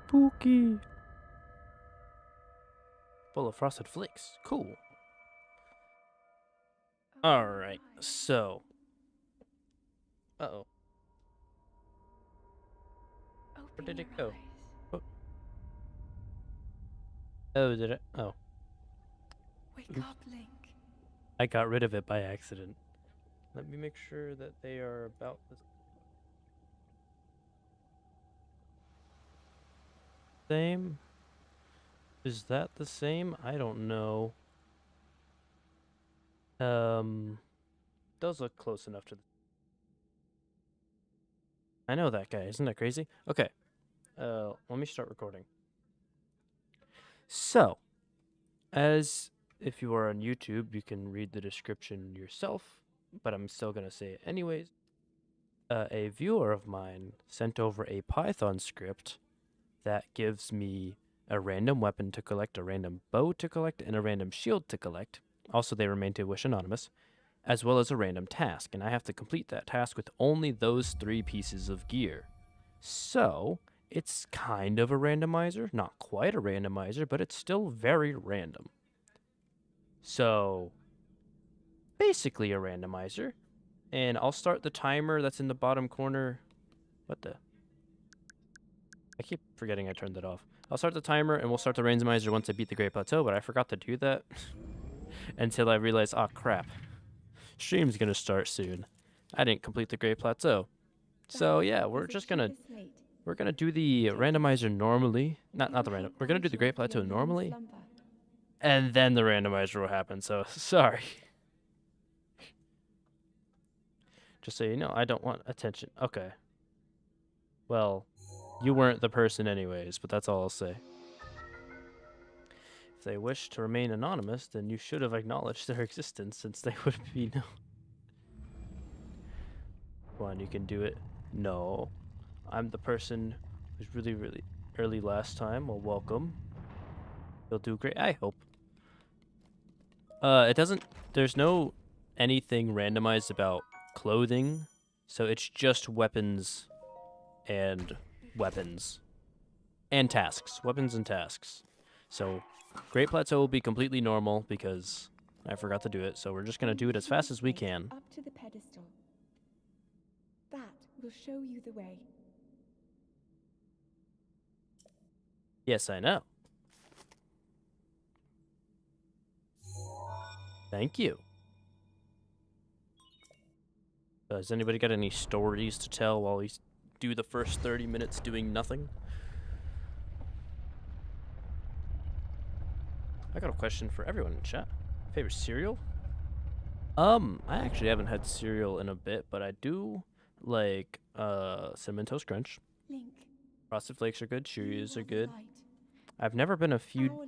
Spooky. Full of frosted flakes. Cool. Alright, so. Uh-oh. Where did it go? Oh, did it? Oh. Wake up, Link. I got rid of it by accident. Let me make sure that they are about the same. Is that the same? I don't know. Those look close enough to. I know that guy. Isn't that crazy? Okay. Let me start recording. So, as if you are on YouTube, you can read the description yourself, but I'm still gonna say it anyways. A viewer of mine sent over a Python script that gives me a random weapon to collect, a random bow to collect, and a random shield to collect. Also, they remain to wish anonymous, as well as a random task, and I have to complete that task with only those 3 pieces of gear. So, it's kind of a randomizer, not quite a randomizer, but it's still very random. So, basically a randomizer, and I'll start the timer that's in the bottom corner. What the? I keep forgetting I turned it off. I'll start the timer and we'll start the randomizer once I beat the Great Plateau, but I forgot to do that until I realized, oh crap, stream's gonna start soon. I didn't complete the Great Plateau. So yeah, we're gonna do the randomizer normally. Not the random. We're gonna do the Great Plateau normally, and then the randomizer will happen. So sorry. Just so you know, I don't want attention. Okay. Well, you weren't the person anyways, but that's all I'll say. If they wish to remain anonymous, then you should have acknowledged their existence since they would be known. Come on, you can do it. No. I'm the person who's really early last time. Well, welcome. You'll do great, I hope. It doesn't... There's no anything randomized about clothing, so it's just weapons and weapons. And tasks. Weapons and tasks. So, Great Plateau will be completely normal because I forgot to do it, so we're just going to do it as fast as we can. Up to the pedestal. That will show you the way. Yes, I know. Thank you. Has anybody got any stories to tell while we do the first 30 minutes doing nothing? I got a question for everyone in chat. Favorite cereal? I actually haven't had cereal in a bit, but I do like Cinnamon Toast Crunch. Link. Frosted Flakes are good, Cheerios are good. I've never been a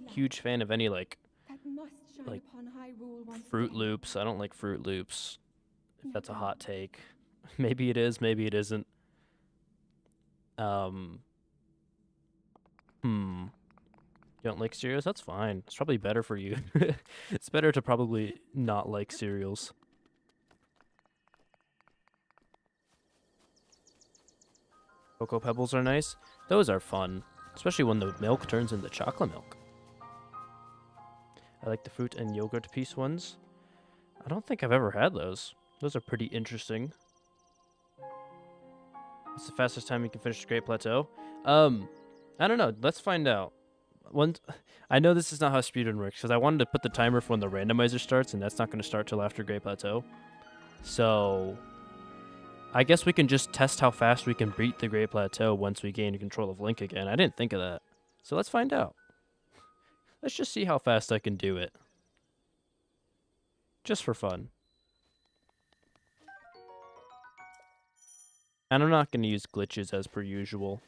huge fan of any like Fruit Loops. I don't like Fruit Loops. If that's a hot take. Maybe it is, maybe it isn't. You don't like cereals? That's fine. It's probably better for you. It's better to probably not like cereals. Cocoa Pebbles are nice. Those are fun, especially when the milk turns into chocolate milk. I like the fruit and yogurt piece ones. I don't think I've ever had those. Those are pretty interesting. What's the fastest time you can finish the Great Plateau? I don't know. Let's find out. I know this is not how speedrun works, because I wanted to put the timer for when the randomizer starts, and that's not going to start till after Great Plateau. So, I guess we can just test how fast we can beat the Great Plateau once we gain control of Link again. I didn't think of that. So let's find out. Let's just see how fast I can do it. Just for fun. And I'm not going to use glitches as per usual.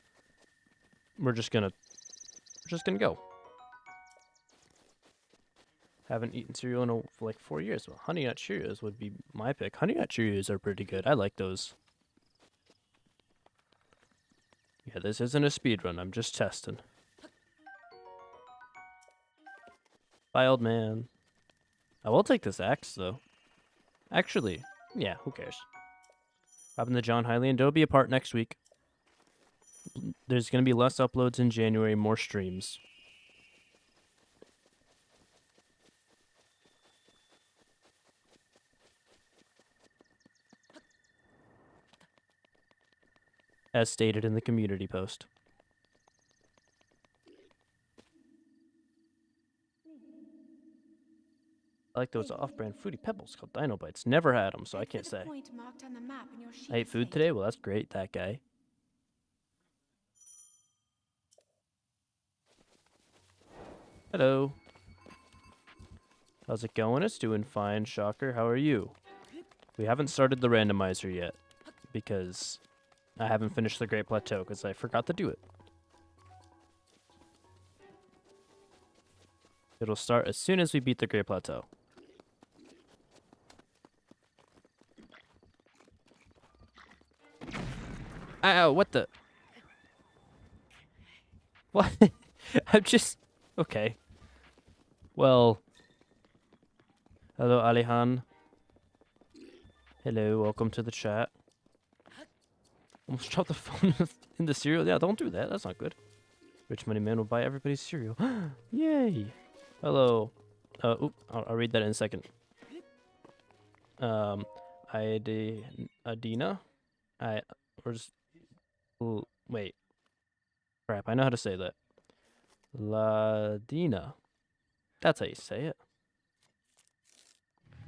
We're just gonna go. Haven't eaten cereal in like 4 years. Well, Honey Nut Cheerios would be my pick. Honey Nut Cheerios are pretty good. I like those. Yeah, this isn't a speed run. I'm just testing. Bye, old man. I will take this axe, though. Actually, yeah, who cares? Robbing the John Hylian. There'll be a part next week. there's going to be less uploads in January, more streams. As stated in the community post. I like those off-brand Fruity Pebbles called Dino Bites. Never had them, so I Head for can't the say. point marked on the map in your sheep I ate food estate. today? Well, that's great, that guy. Hello. How's it going? It's doing fine, Shocker. How are you? We haven't started the randomizer yet, because I haven't finished the Great Plateau, because I forgot to do it. It'll start as soon as we beat the Great Plateau. Ow, what the? What? I'm just... Okay. Well... Hello, Alihan. Hello, welcome to the chat. Almost dropped the phone in the cereal. Yeah, don't do that. That's not good. Rich Money Man will buy everybody's cereal. Yay! Hello. I'll read that in a second. Adina? Wait. Crap, I know how to say that. Ladina. That's how you say it.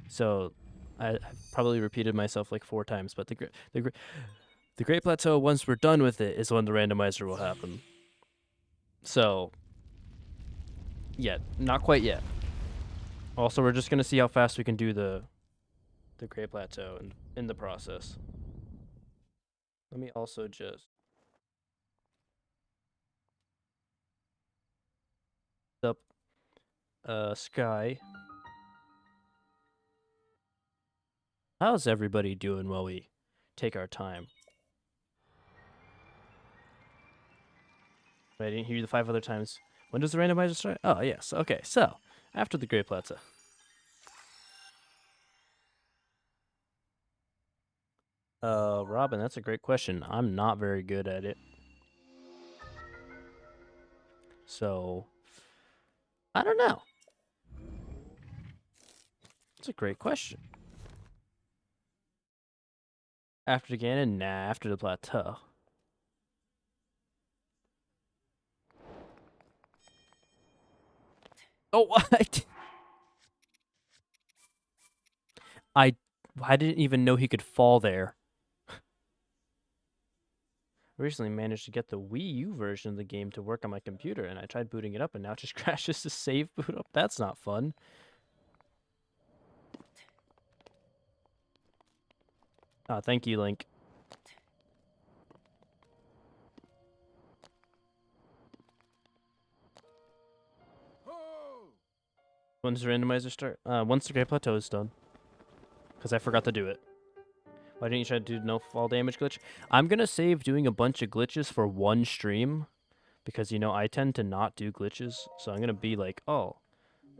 So, I've probably repeated myself like 4 times, but the Great Plateau, once we're done with it, is when the randomizer will happen. So, yeah, not quite yet. Also, we're just gonna see how fast we can do the Great Plateau in the process. Let me also just up Sky. How's everybody doing while we take our time? I didn't hear you the 5 other times. When does the randomizer start? Oh, yes. Okay, so after the Great Plateau. Robin, that's a great question. I'm not very good at it. So, I don't know. It's a great question. After Ganon? Nah, after the plateau. Oh, what? I didn't even know he could fall there. I recently managed to get the Wii U version of the game to work on my computer, and I tried booting it up, and now it just crashes to save boot up. That's not fun. Ah, thank you, Link. When does the randomizer start? Once the Great Plateau is done. Because I forgot to do it. Why didn't you try to do no fall damage glitch? I'm going to save doing a bunch of glitches for one stream. Because, you know, I tend to not do glitches. So I'm going to be like, oh,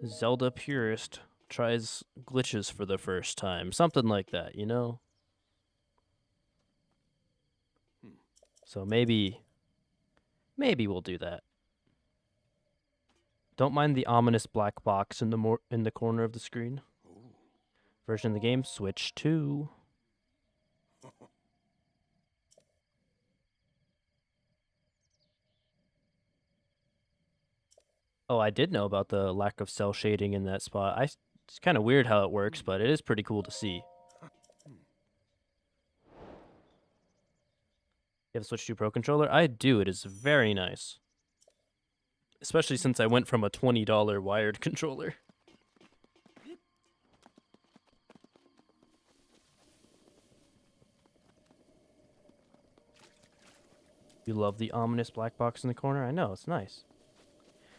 Zelda Purist tries glitches for the first time. Something like that, you know? So maybe we'll do that. Don't mind the ominous black box in the corner of the screen. Version of the game, Switch 2. Oh, I did know about the lack of cell shading in that spot. It's kind of weird how it works, but it is pretty cool to see. You have a Switch 2 Pro controller? I do. It is very nice. Especially since I went from a $20 wired controller. You love the ominous black box in the corner? I know, it's nice.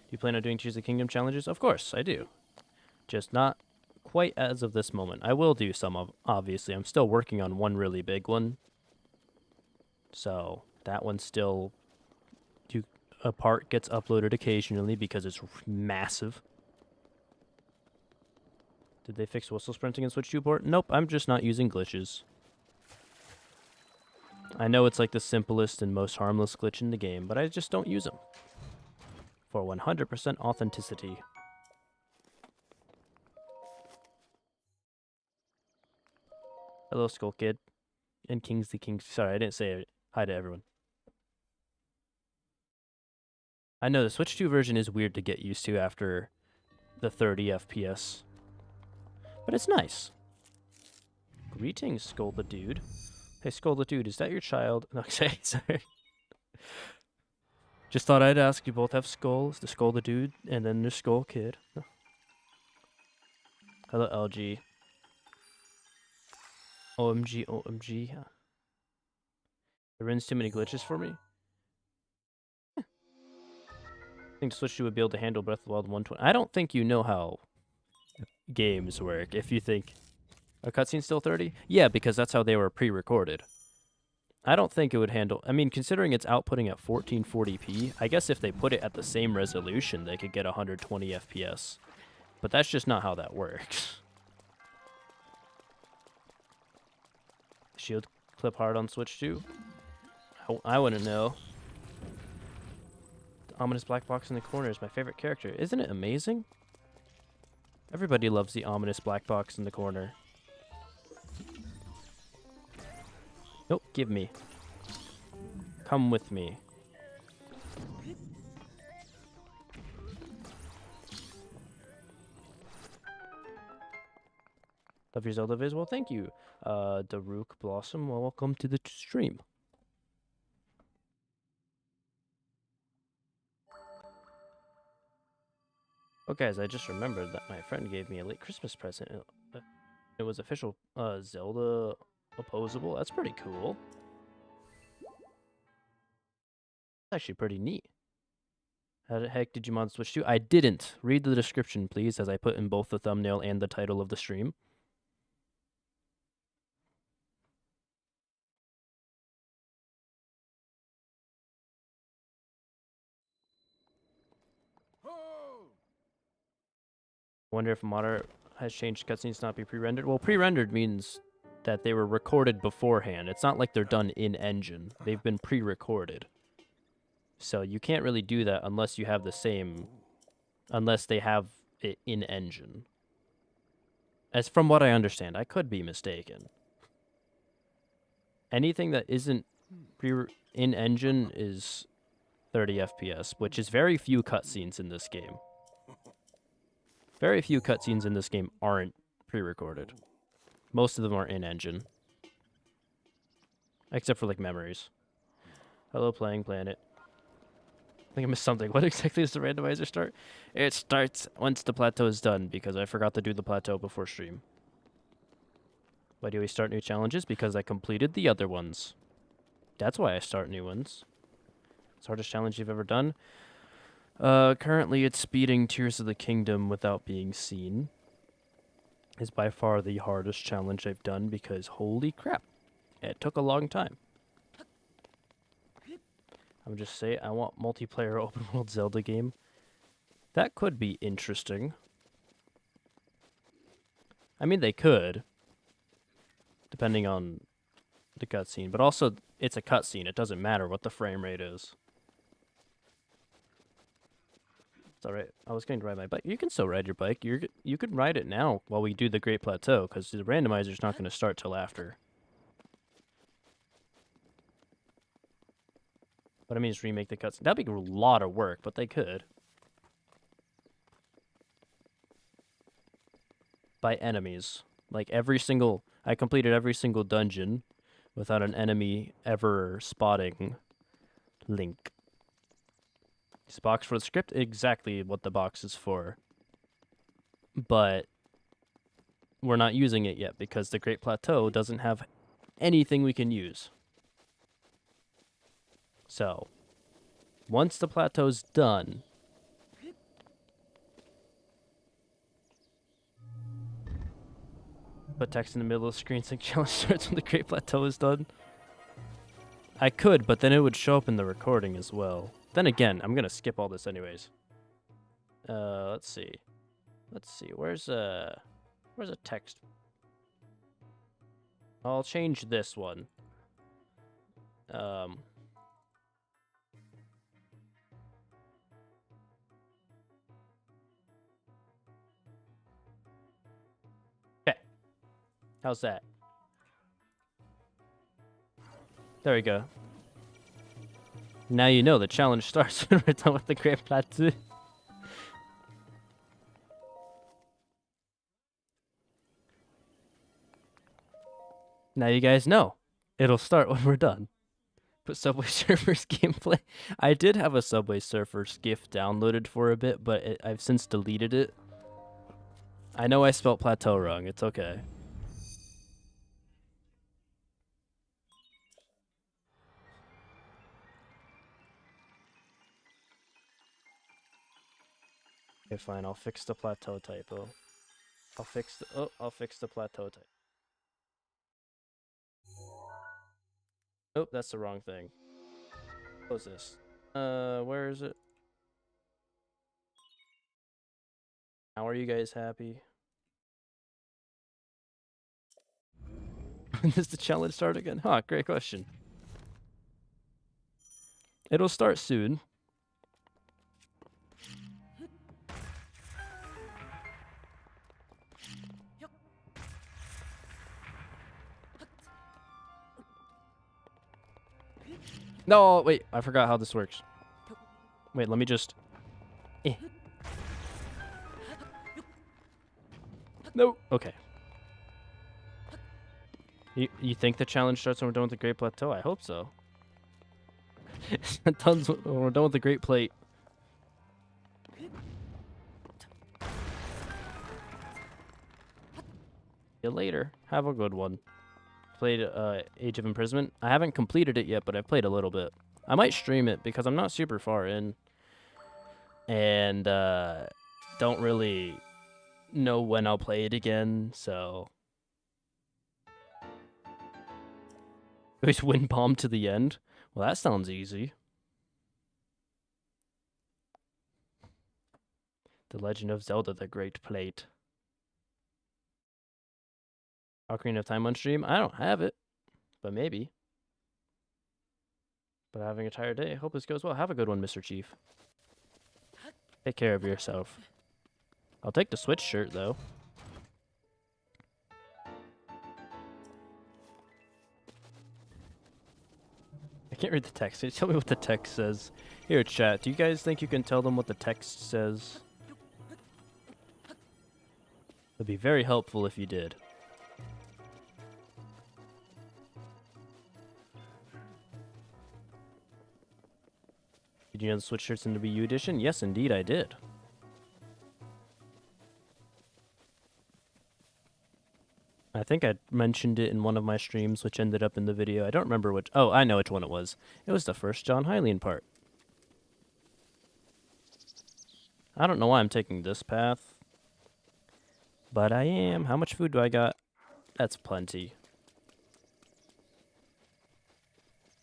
Do you plan on doing Tears of the Kingdom challenges? Of course, I do. Just not quite as of this moment. I will do some, obviously. I'm still working on one really big one. So, that one still... A part gets uploaded occasionally because it's massive. Did they fix whistle sprinting in Switch 2 port? Nope, I'm just not using glitches. I know it's like the simplest and most harmless glitch in the game, but I just don't use them. For 100% authenticity. Hello, Skull Kid. And Kingsley Kings. Sorry, I didn't say hi to everyone. I know the Switch 2 version is weird to get used to after the 30 FPS. But it's nice. Greetings, Skull the Dude. Hey, Skull the Dude, is that your child? No, sorry. Just thought I'd ask. You both have skulls. The Skull the Dude, and then the Skull Kid. Hello, LG. OMG, OMG. It runs too many glitches for me. I think Switch 2 would be able to handle Breath of the Wild 120. I don't think you know how games work if you think a cutscene's still 30. Yeah, because that's how they were pre-recorded. I don't think it would handle... I mean, considering it's outputting at 1440p, I guess if they put it at the same resolution, they could get 120 FPS. But that's just not how that works. Shield clip hard on Switch 2? I wouldn't know. The ominous black box in the corner is my favorite character. Isn't it amazing? Everybody loves the ominous black box in the corner. Nope, give me. Come with me. Love your Zelda Viz? Well, thank you. Daruk Blossom, well, welcome to the stream. Oh, guys, I just remembered that my friend gave me a late Christmas present. It was official Zelda opposable. That's pretty cool. Actually pretty neat. How the heck did you mod Switch 2? I didn't. Read the description, please, as I put in both the thumbnail and the title of the stream. Wonder if modder has changed cutscenes to not be pre-rendered. Well, pre-rendered means that they were recorded beforehand. It's not like they're done in-engine. They've been pre-recorded. So you can't really do that unless you have the same... Unless they have it in-engine. As from what I understand, I could be mistaken. Anything that isn't in-engine is 30 FPS, which is very few cutscenes in this game. Very few cutscenes in this game aren't pre-recorded. Most of them are in-engine. Except for, like, memories. Hello, Playing Planet. I think I missed something. What exactly does the randomizer start? It starts once the plateau is done, because I forgot to do the plateau before stream. Why do we start new challenges? Because I completed the other ones. That's why I start new ones. It's the hardest challenge you've ever done. Currently it's beating Tears of the Kingdom without being seen. Is by far the hardest challenge I've done because holy crap, it took a long time. I'm just saying, I want multiplayer open world Zelda game. That could be interesting. I mean, they could, depending on the cutscene, but also it's a cutscene. It doesn't matter what the frame rate is. It's alright. I was going to ride my bike. You can still ride your bike. You could ride it now while we do the Great Plateau, because the randomizer's not going to start till after. What I mean is remake the cutscene. That'd be a lot of work, but they could. By enemies. Like every single... I completed every single dungeon without an enemy ever spotting Link. This box for the script? Exactly what the box is for. But we're not using it yet because the Great Plateau doesn't have anything we can use. So, once the plateau's done... Put text in the middle of the screen saying challenge starts when the Great Plateau is done. I could, but then it would show up in the recording as well. Then again, I'm gonna skip all this anyways. Let's see. Where's a text? I'll change this one. Um, okay. How's that? There we go. Now you know the challenge starts when we're done with the Great Plateau. Now you guys know. It'll start when we're done. But Subway Surfers gameplay. I did have a Subway Surfers GIF downloaded for a bit, but I've since deleted it. I know I spelt plateau wrong. It's okay. Okay, fine. I'll fix the plateau typo. I'll fix the plateau type. Nope, that's the wrong thing. Close this. Where is it? Now are you guys happy? When does the challenge start again? Huh, great question. It'll start soon. No, wait, I forgot how this works. Wait, let me just... No, okay. You think the challenge starts when we're done with the Great Plateau? I hope so. When we're done with the Great Plate. See you later. Have a good one. Played Age of Imprisonment. I haven't completed it yet, but I've played a little bit. I might stream it because I'm not super far in. And don't really know when I'll play it again, so... Always win bomb to the end? Well, that sounds easy. The Legend of Zelda, the Great Plate. Ocarina of Time on stream? I don't have it, but maybe. But having a tired day. Hope this goes well. Have a good one, Mr. Chief. Take care of yourself. I'll take the Switch shirt, though. I can't read the text. Can you tell me what the text says? Here, chat. Do you guys think you can tell them what the text says? It'd be very helpful if you did. Did you know the Switch shirt's in the Wii U edition? Yes, indeed, I did. I think I mentioned it in one of my streams, which ended up in the video. I don't remember which... Oh, I know which one it was. It was the first John Hylian part. I don't know why I'm taking this path. But I am. How much food do I got? That's plenty.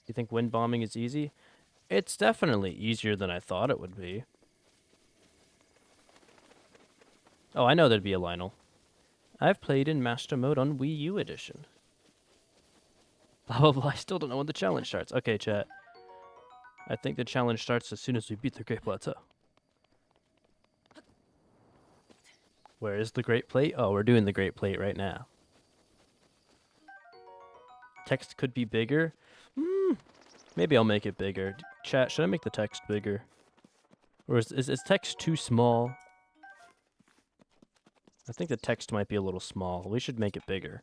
You think wind bombing is easy? It's definitely easier than I thought it would be. Oh, I know there'd be a Lionel. I've played in Master Mode on Wii U Edition. Blah, blah, blah. I still don't know when the challenge starts. Okay, chat. I think the challenge starts as soon as we beat the Great Plateau. Where is the Great Plate? Oh, we're doing the Great Plate right now. Text could be bigger. Maybe I'll make it bigger. Chat, should I make the text bigger? Or is text too small? I think the text might be a little small. We should make it bigger.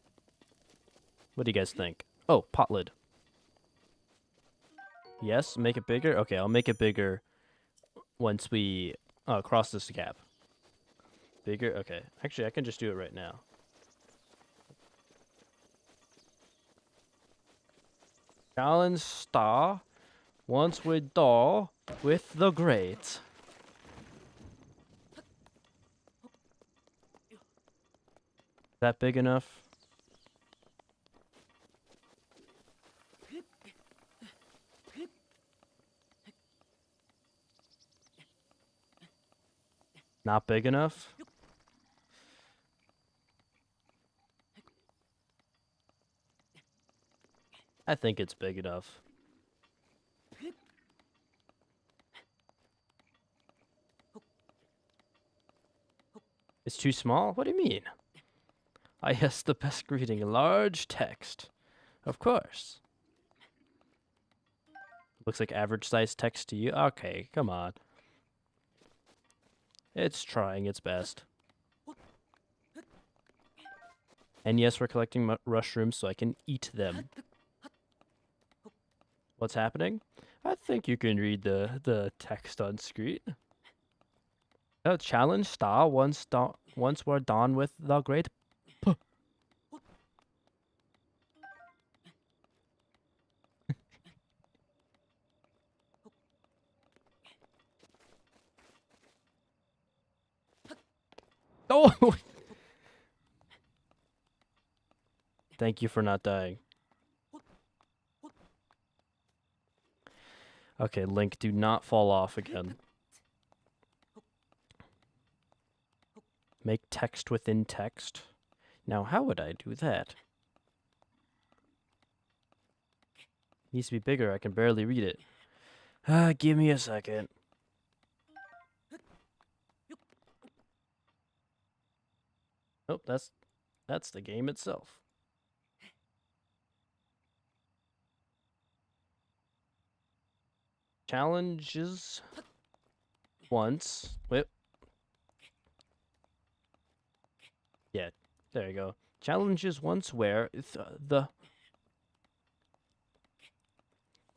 What do you guys think? Oh, pot lid. Yes, make it bigger? Okay, I'll make it bigger once we cross this gap. Bigger? Okay. Actually, I can just do it right now. Challenge star once we're done with the great. Is that big enough? Not big enough? I think it's big enough. It's too small? What do you mean? Ah, yes, the best greeting. Large text. Of course. Looks like average size text to you. Okay, come on. It's trying its best. And yes, we're collecting mushrooms so I can eat them. What's happening? I think you can read the text on screen. A challenge star once were done with the great Oh! Thank you for not dying. Okay, Link, do not fall off again. Make text within text. Now, how would I do that? Needs to be bigger. I can barely read it. Give me a second. Oh, that's the game itself. Challenges once. Wait. Yeah, there you go. Challenges once where the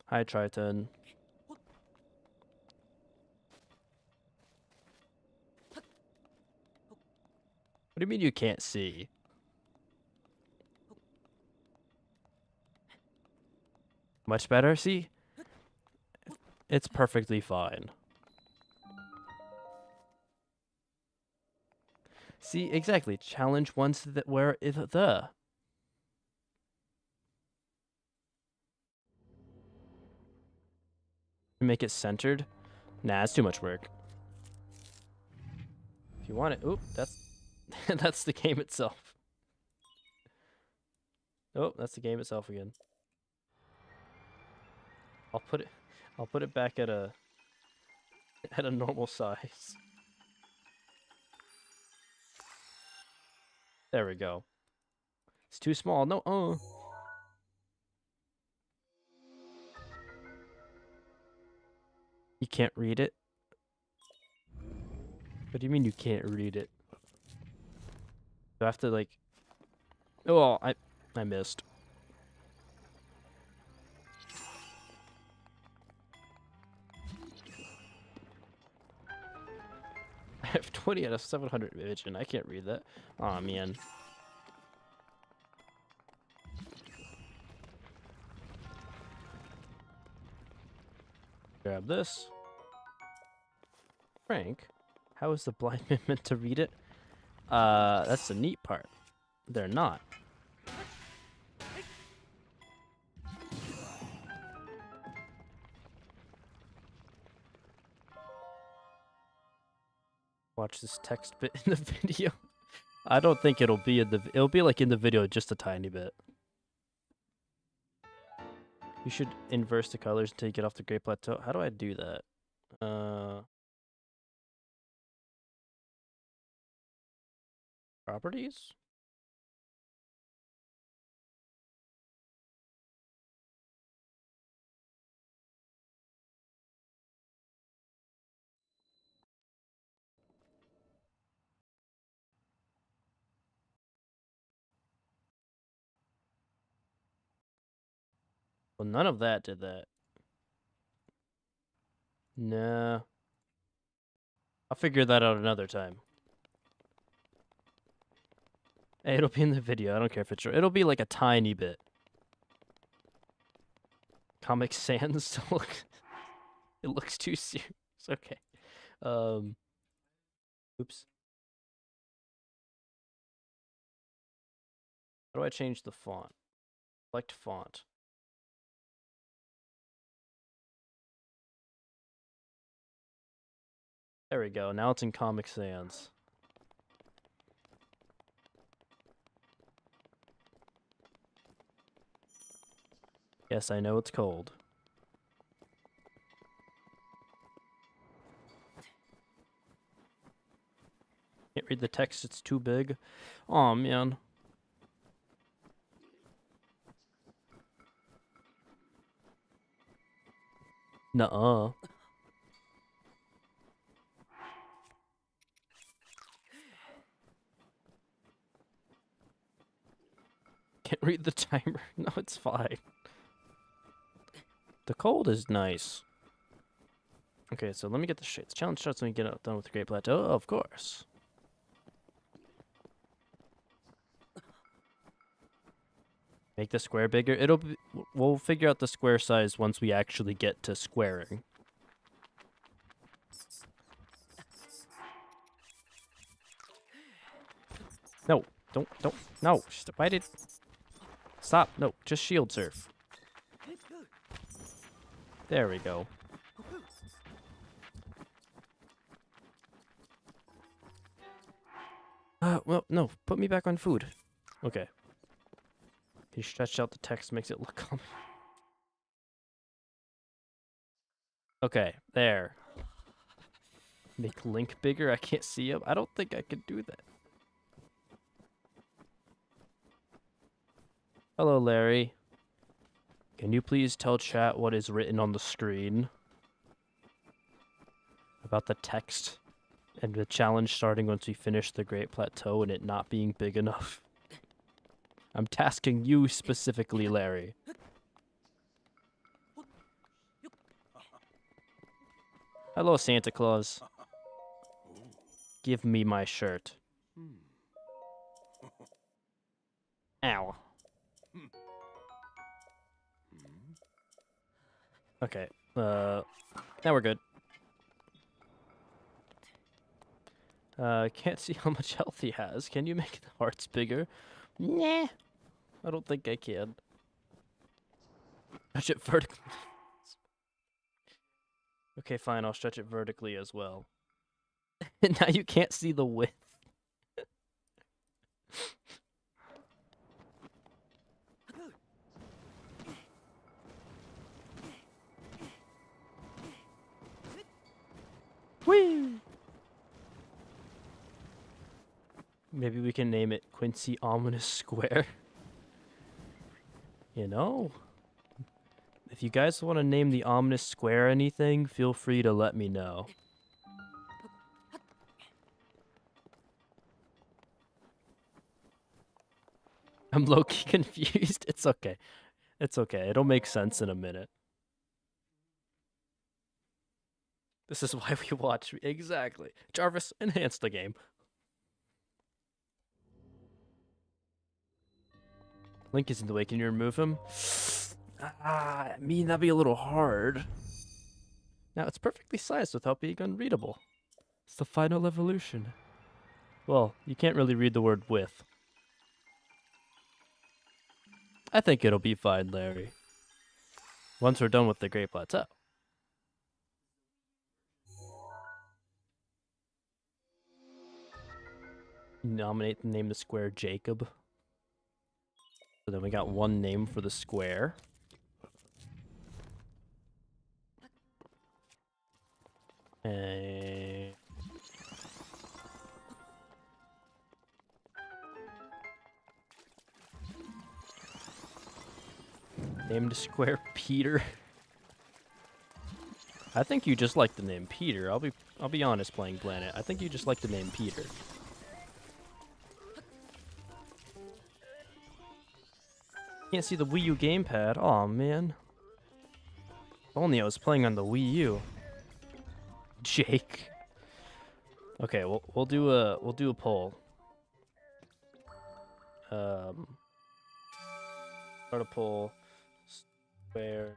Hi Triton. What do you mean you can't see? Much better? See? It's perfectly fine. See, exactly. Challenge once where is the. Make it centered? Nah, it's too much work. If you want it, oop, that's that's the game itself. Oh, that's the game itself again. I'll put it back at a normal size. There we go. It's too small. No, You can't read it? What do you mean you can't read it? Do I have to like Oh, I missed. I have 20 out of 700 vision. I can't read that. Aw, man. Grab this. Frank, how is the blind man meant to read it? That's the neat part. They're not. Watch this text bit in the video. I don't think it'll be it'll be like in the video just a tiny bit. You should inverse the colors until you get off the Great Plateau. How do I do that? Properties? Well, none of that did that. Nah. I'll figure that out another time. Hey, it'll be in the video. I don't care if it's short. It'll be like a tiny bit. Comic Sans look. It looks too serious. Okay. Oops. How do I change the font? Select font. There we go. Now it's in Comic Sans. Yes, I know it's cold. Can't read the text, it's too big. Aw, man. Nuh-uh. Can't read the timer. No, it's fine. The cold is nice. Okay, so let me get the shades. Challenge starts when we get done with the Great Plateau. Oh, of course. Make the square bigger. We'll figure out the square size once we actually get to squaring. No, don't, no. Why did... Stop, no, just shield surf. There we go. Well, no, put me back on food. Okay. He stretched out the text, makes it look common. Okay, there. Make Link bigger, I can't see him. I don't think I could do that. Hello, Larry. Can you please tell chat what is written on the screen? About the text and the challenge starting once we finish the Great Plateau and it not being big enough. I'm tasking you specifically, Larry. Hello, Santa Claus. Give me my shirt. Ow. Okay, now we're good. Can't see how much health he has. Can you make the hearts bigger? Nah. I don't think I can. Stretch it vertically. Okay, fine, I'll stretch it vertically as well. And now you can't see the width. Whee! Maybe we can name it Quincy Ominous Square. You know? If you guys want to name the Ominous Square anything, feel free to let me know. I'm low-key confused. It's okay. It's okay. It'll make sense in a minute. This is why we watch. Exactly. Jarvis, enhance the game. Link is in the way. Can you remove him? I mean, that'd be a little hard. Now, it's perfectly sized without being unreadable. It's the final evolution. Well, you can't really read the word with. I think it'll be fine, Larry. Once we're done with the Great Plateau. Name the square Jacob. So then we got one name for the square. And... named square Peter. I think you just like the name Peter. I'll be honest, playing Planet. I think you just like the name Peter. Can't see the Wii U gamepad. Aw, man. If only I was playing on the Wii U. Jake. Okay, we'll do a poll. Start a poll. Square.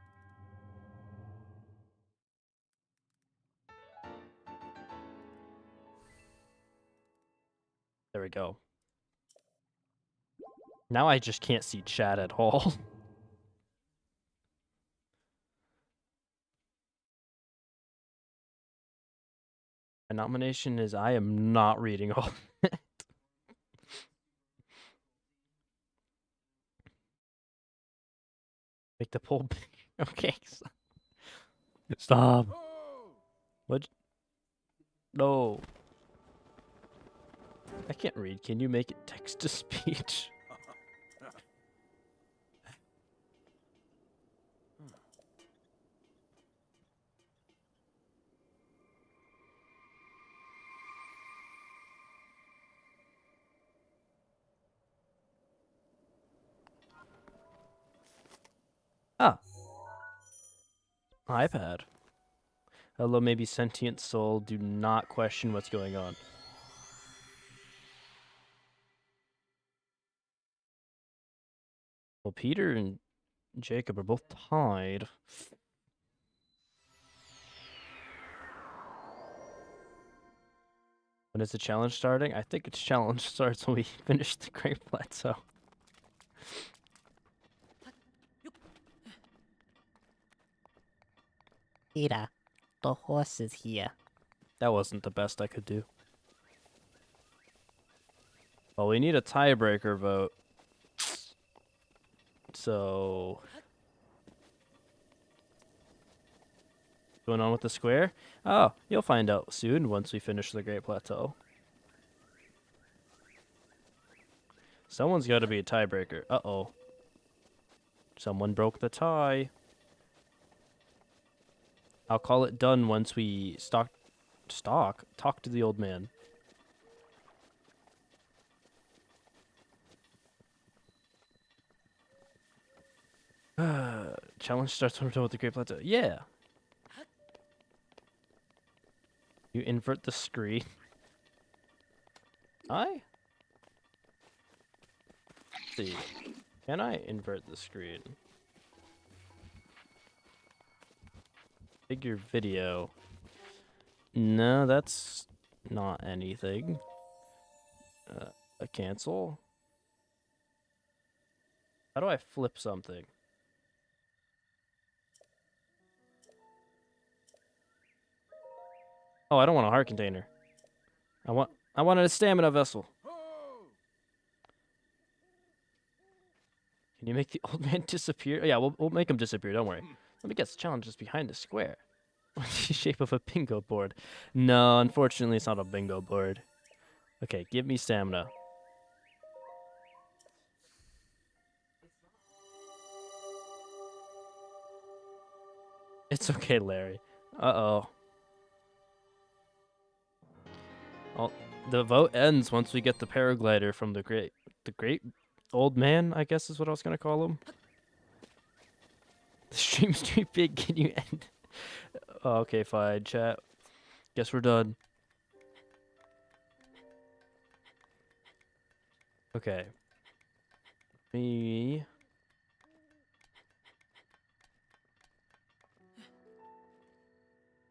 There we go. Now I just can't see chat at all. My nomination is I am not reading all that. Make the poll big. Okay. Stop. What? No. I can't read. Can you make it text to speech? Ah, iPad. Hello, maybe sentient soul. Do not question what's going on. Well, Peter and Jacob are both tied. When is the challenge starting? I think its challenge starts when we finish the Great Plateau. Peter, the horse is here. That wasn't the best I could do. Well, we need a tiebreaker vote. So... going on with the square? Oh, you'll find out soon once we finish the Great Plateau. Someone's got to be a tiebreaker. Uh-oh. Someone broke the tie. I'll call it done once we talk to the old man. Challenge starts when we're done with the Great Plateau. Yeah. You invert the screen. Let's see. Can I invert the screen? Figure video. No, that's not anything. A cancel? How do I flip something? Oh, I don't want a heart container. I wanted a stamina vessel. Can you make the old man disappear? Yeah, we'll make him disappear, don't worry. Let me guess, the challenge is behind the square. What's the shape of a bingo board? No, unfortunately it's not a bingo board. Okay, give me stamina. It's okay, Larry. Uh-oh. Well, the vote ends once we get the paraglider from the great old man, I guess is what I was gonna call him. The stream's too big, can you end? Oh, okay, fine, chat. Guess we're done. Okay. Me.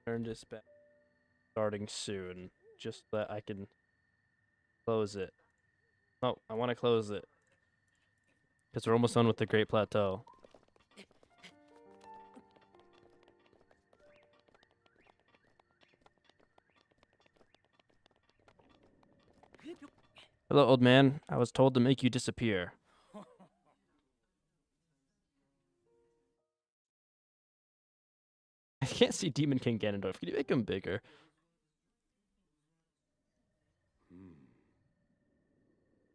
Turn this back. Starting soon. Just so that I can close it. No, I want to close it. Because we're almost done with the Great Plateau. Hello, old man. I was told to make you disappear. I can't see Demon King Ganondorf. Can you make him bigger?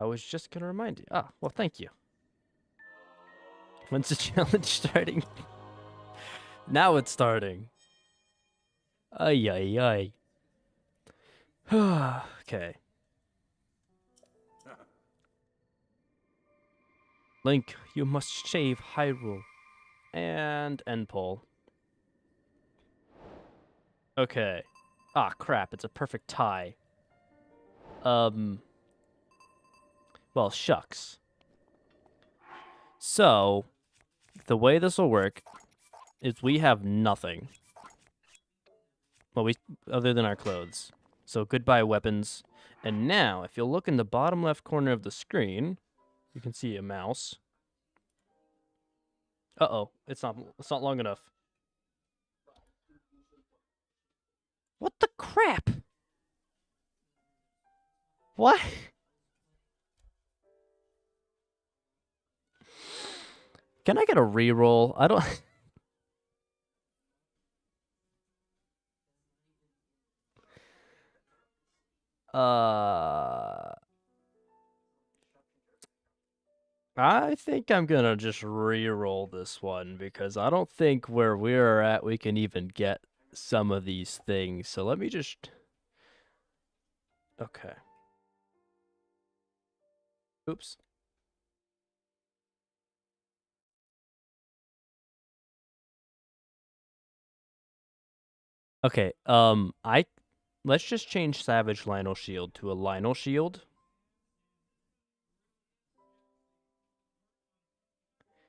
I was just gonna remind you. Ah, well, thank you. When's the challenge starting? Now it's starting. Ay, ay, ay. Okay. Link, you must shave Hyrule. And end poll. Okay. Ah, crap. It's a perfect tie. Well, shucks. So, the way this will work is we have nothing. Well, other than our clothes. So, goodbye weapons. And now, if you'll look in the bottom left corner of the screen, you can see a mouse. Uh-oh. It's not long enough. What the crap? What? Can I get a reroll? I don't... I think I'm gonna just re-roll this one because I don't think where we're at we can even get some of these things. So let me just... Okay. Oops. Okay, let's just change Savage Lionel Shield to a Lionel Shield.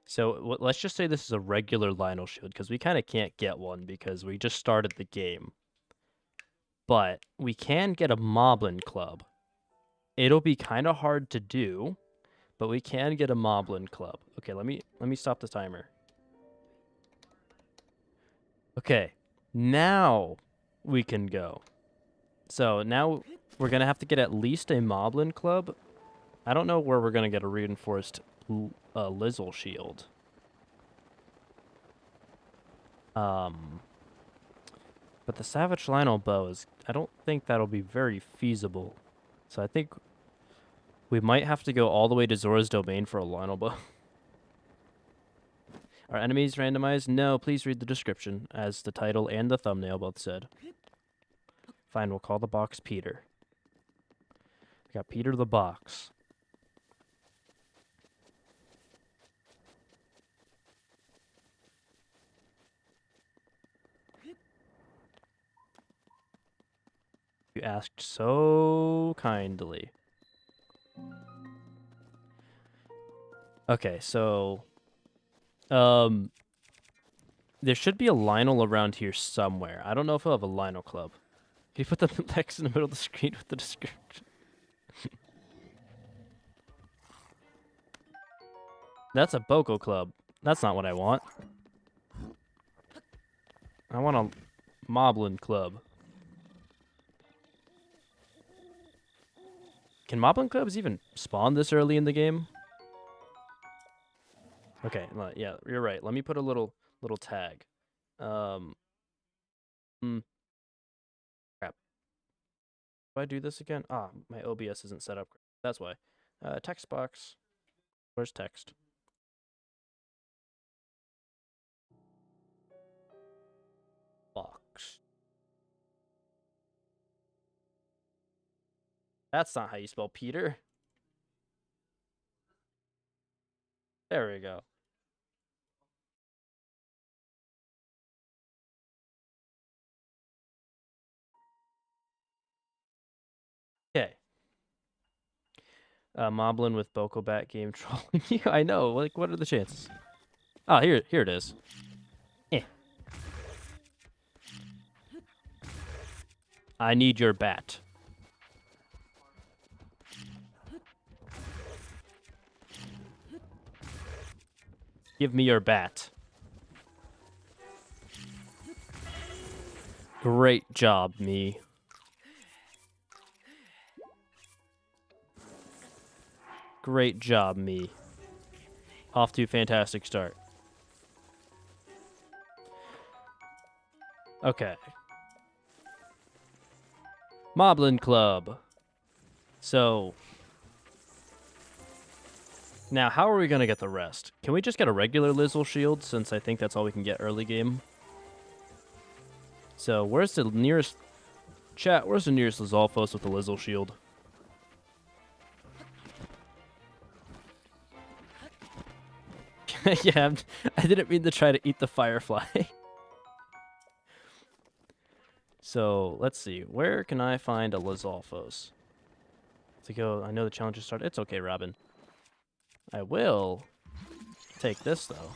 So let's just say this is a regular Lionel Shield, because we kind of can't get one because we just started the game. But we can get a Moblin Club. It'll be kind of hard to do, but we can get a Moblin Club. Okay, let me stop the timer. Okay, now we can go. So now we're going to have to get at least a Moblin Club. I don't know where we're going to get a reinforced Lizzle Shield. But the Savage Lionel bow is... I don't think that'll be very feasible. So I think we might have to go all the way to Zora's Domain for a Lionel bow. Are enemies randomized? No, please read the description, as the title and the thumbnail both said. Fine, we'll call the box Peter. I got Peter the box. You asked so kindly. Okay, so... there should be a Lionel around here somewhere. I don't know if he'll have a Lionel Club. Can you put the text in the middle of the screen with the description? That's a Botw Club. That's not what I want. I want a Moblin Club. Can Moblin Clubs even spawn this early in the game? Okay, yeah, you're right. Let me put a little tag. Crap. Do I do this again? Ah, my OBS isn't set up. That's why. Text box. Where's text? Box. That's not how you spell Peter. There we go. Okay. Moblin with Bokobat game trolling you. I know. Like, what are the chances? Ah, here it is. Eh. I need your bat. Give me your bat. Great job, me. Great job, me. Off to a fantastic start. Okay. Moblin Club. So... now, how are we going to get the rest? Can we just get a regular Lizzle Shield, since I think that's all we can get early game? So, where's the nearest... chat, where's the nearest Lizalfos with the Lizzle Shield? Yeah, I didn't mean to try to eat the Firefly. So, let's see. Where can I find a Lizalfos? To go... I know the challenge has started. It's okay, Robin. I will take this, though.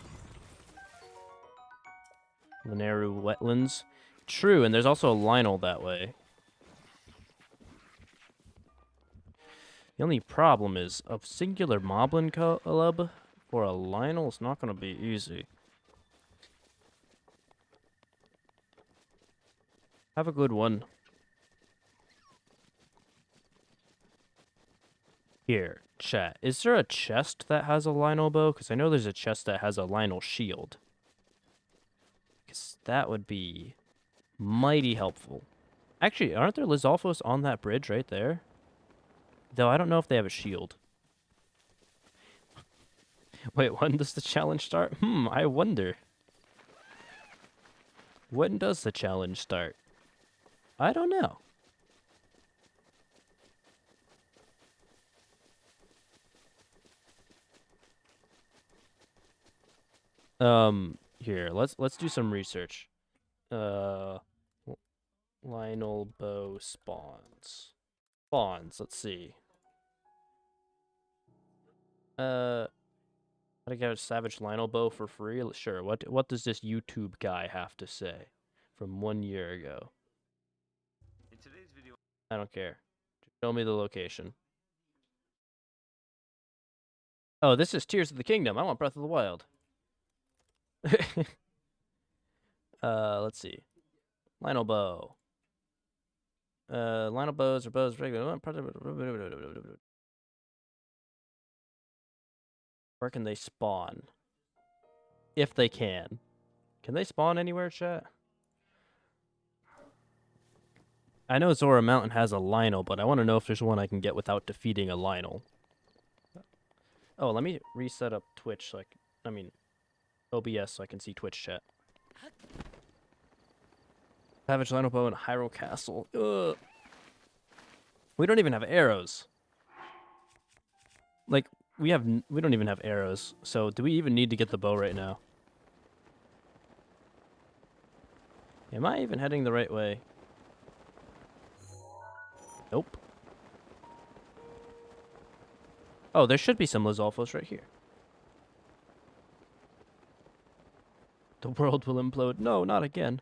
Linearu Wetlands. True, and there's also a Lionel that way. The only problem is a singular Moblin Club for a Lionel is not going to be easy. Have a good one. Here, chat. Is there a chest that has a Lionel bow? Because I know there's a chest that has a Lionel shield. Because that would be mighty helpful. Actually, aren't there Lizalfos on that bridge right there? Though I don't know if they have a shield. Wait, when does the challenge start? I wonder. When does the challenge start? I don't know. Here, let's do some research. Uh, Lionel bow spawns. Let's see. How to get a savage Lionel bow for free? Sure. What does this YouTube guy have to say from 1 year ago? In today's video, I don't care. Just show me the location. Oh, this is Tears of the Kingdom. I want Breath of the Wild. Let's see. Lionel bow. Lionel bows or bows regular. Where can they spawn? If they can. Can they spawn anywhere, chat? I know Zora Mountain has a Lionel, but I want to know if there's one I can get without defeating a Lionel. Oh, let me reset up Twitch so I mean, OBS so I can see Twitch chat. Savage Lionel bow in Hyrule Castle. Ugh. We don't even have arrows. Like, we don't even have arrows. So, do we even need to get the bow right now? Am I even heading the right way? Nope. Oh, there should be some Lizalfos right here. The world will implode. No, not again.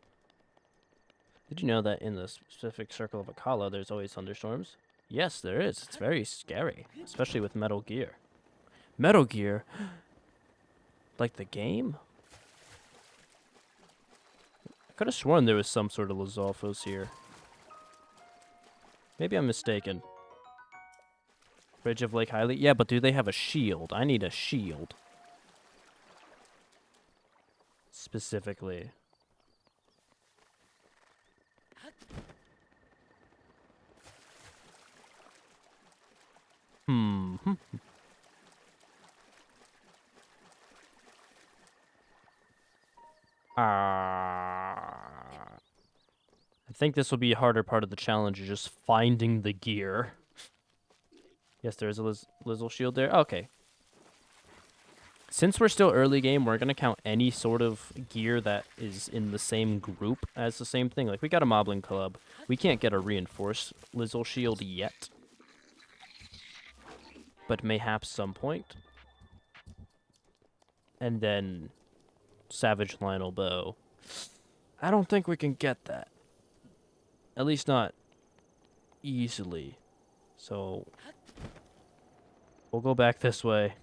Did you know that in the specific circle of Akala, there's always thunderstorms? Yes, there is. It's very scary, especially with Metal Gear. Metal Gear? Like the game? I could have sworn there was some sort of Lizalfos here. Maybe I'm mistaken. Bridge of Lake Hylia? Yeah, but do they have a shield? I need a shield. Specifically. I think this will be a harder part of the challenge, is just finding the gear. Yes, there is a Lizzle shield there. Okay. Since we're still early game, we're going to count any sort of gear that is in the same group as the same thing. Like, we got a Moblin Club. We can't get a reinforced Lizzle shield yet. But mayhaps some point. And then Savage Lionel bow. I don't think we can get that. At least not easily. So we'll go back this way.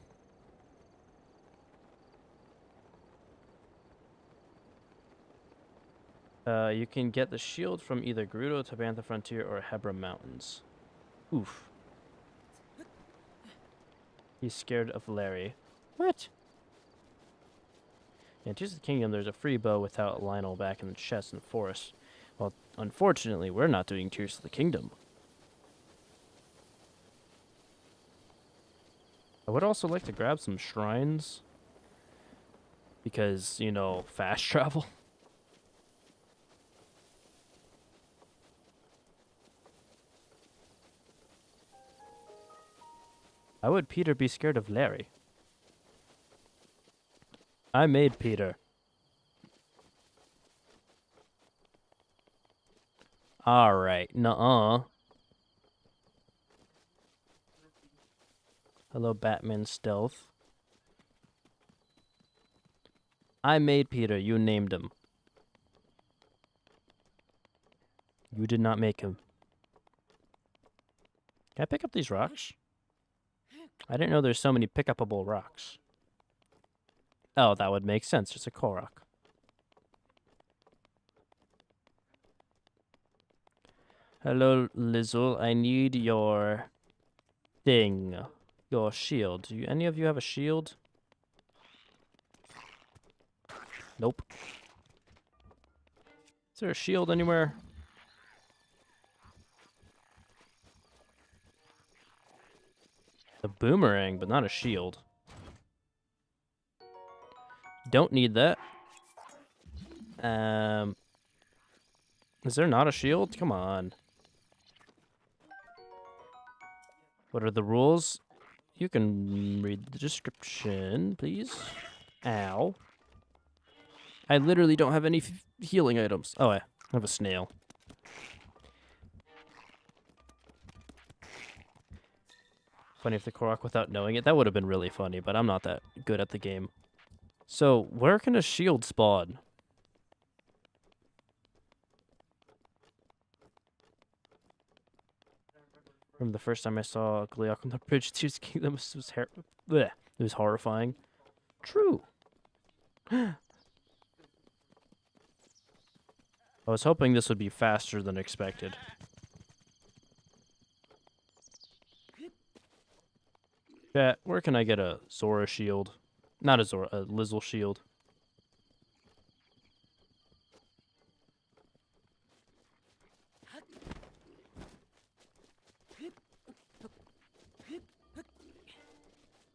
You can get the shield from either Gerudo, Tabantha Frontier, or Hebra Mountains. Oof. He's scared of Larry. What? In Tears of the Kingdom, there's a free bow without Lionel back in the chest in the forest. Well, unfortunately, we're not doing Tears of the Kingdom. I would also like to grab some shrines. Because, you know, fast travel. Why would Peter be scared of Larry? I made Peter. Alright, nuh-uh. Hello, Batman Stealth. I made Peter, you named him. You did not make him. Can I pick up these rocks? I didn't know there's so many pick-upable rocks. Oh, that would make sense. It's a Korok. Hello, Lizzle. I need your thing. Your shield. Do any of you have a shield? Nope. Is there a shield anywhere? A boomerang, but not a shield. Don't need that. Is there not a shield? Come on. What are the rules? You can read the description, please. Ow. I literally don't have any healing items. Oh, I have a snail. Funny if the Korok without knowing it. That would have been really funny, but I'm not that good at the game. So, where can a shield spawn? From the first time I saw Gleeok on the bridge, Tears Kingdom it was horrifying. True. I was hoping this would be faster than expected. Chat, where can I get a Zora shield? Not a Zora, a Lizzle shield.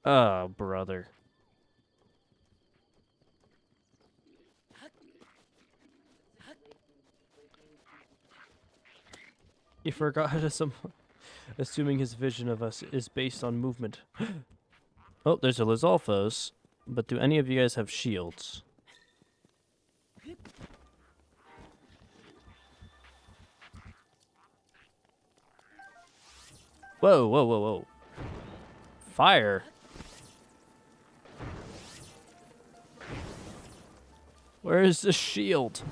Oh, brother. He forgot how to assuming his vision of us is based on movement. Oh, there's a Lizalfos. But do any of you guys have shields? Whoa, whoa, whoa, whoa. Fire? Where is the shield?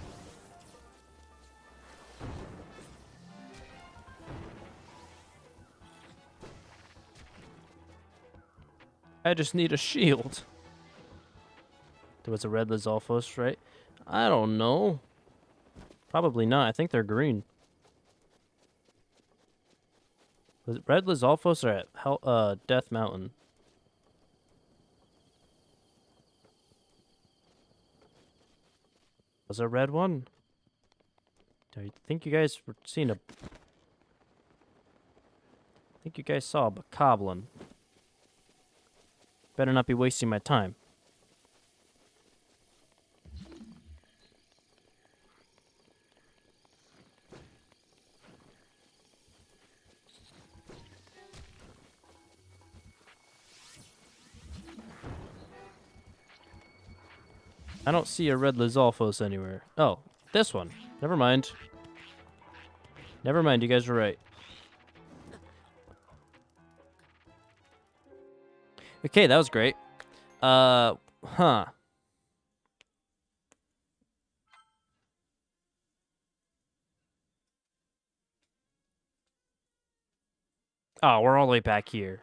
I just need a shield. There was a red Lizalfos, right? I don't know. Probably not. I think they're green. Red Lizalfos are at Death Mountain. Was there a red one? I think you guys were seeing a... I think you guys saw a Bokoblin. Better not be wasting my time. I don't see a red Lizalfos anywhere. Oh, this one. Never mind. Never mind, you guys were right. Okay, that was great. Huh. Oh, we're all the way back here.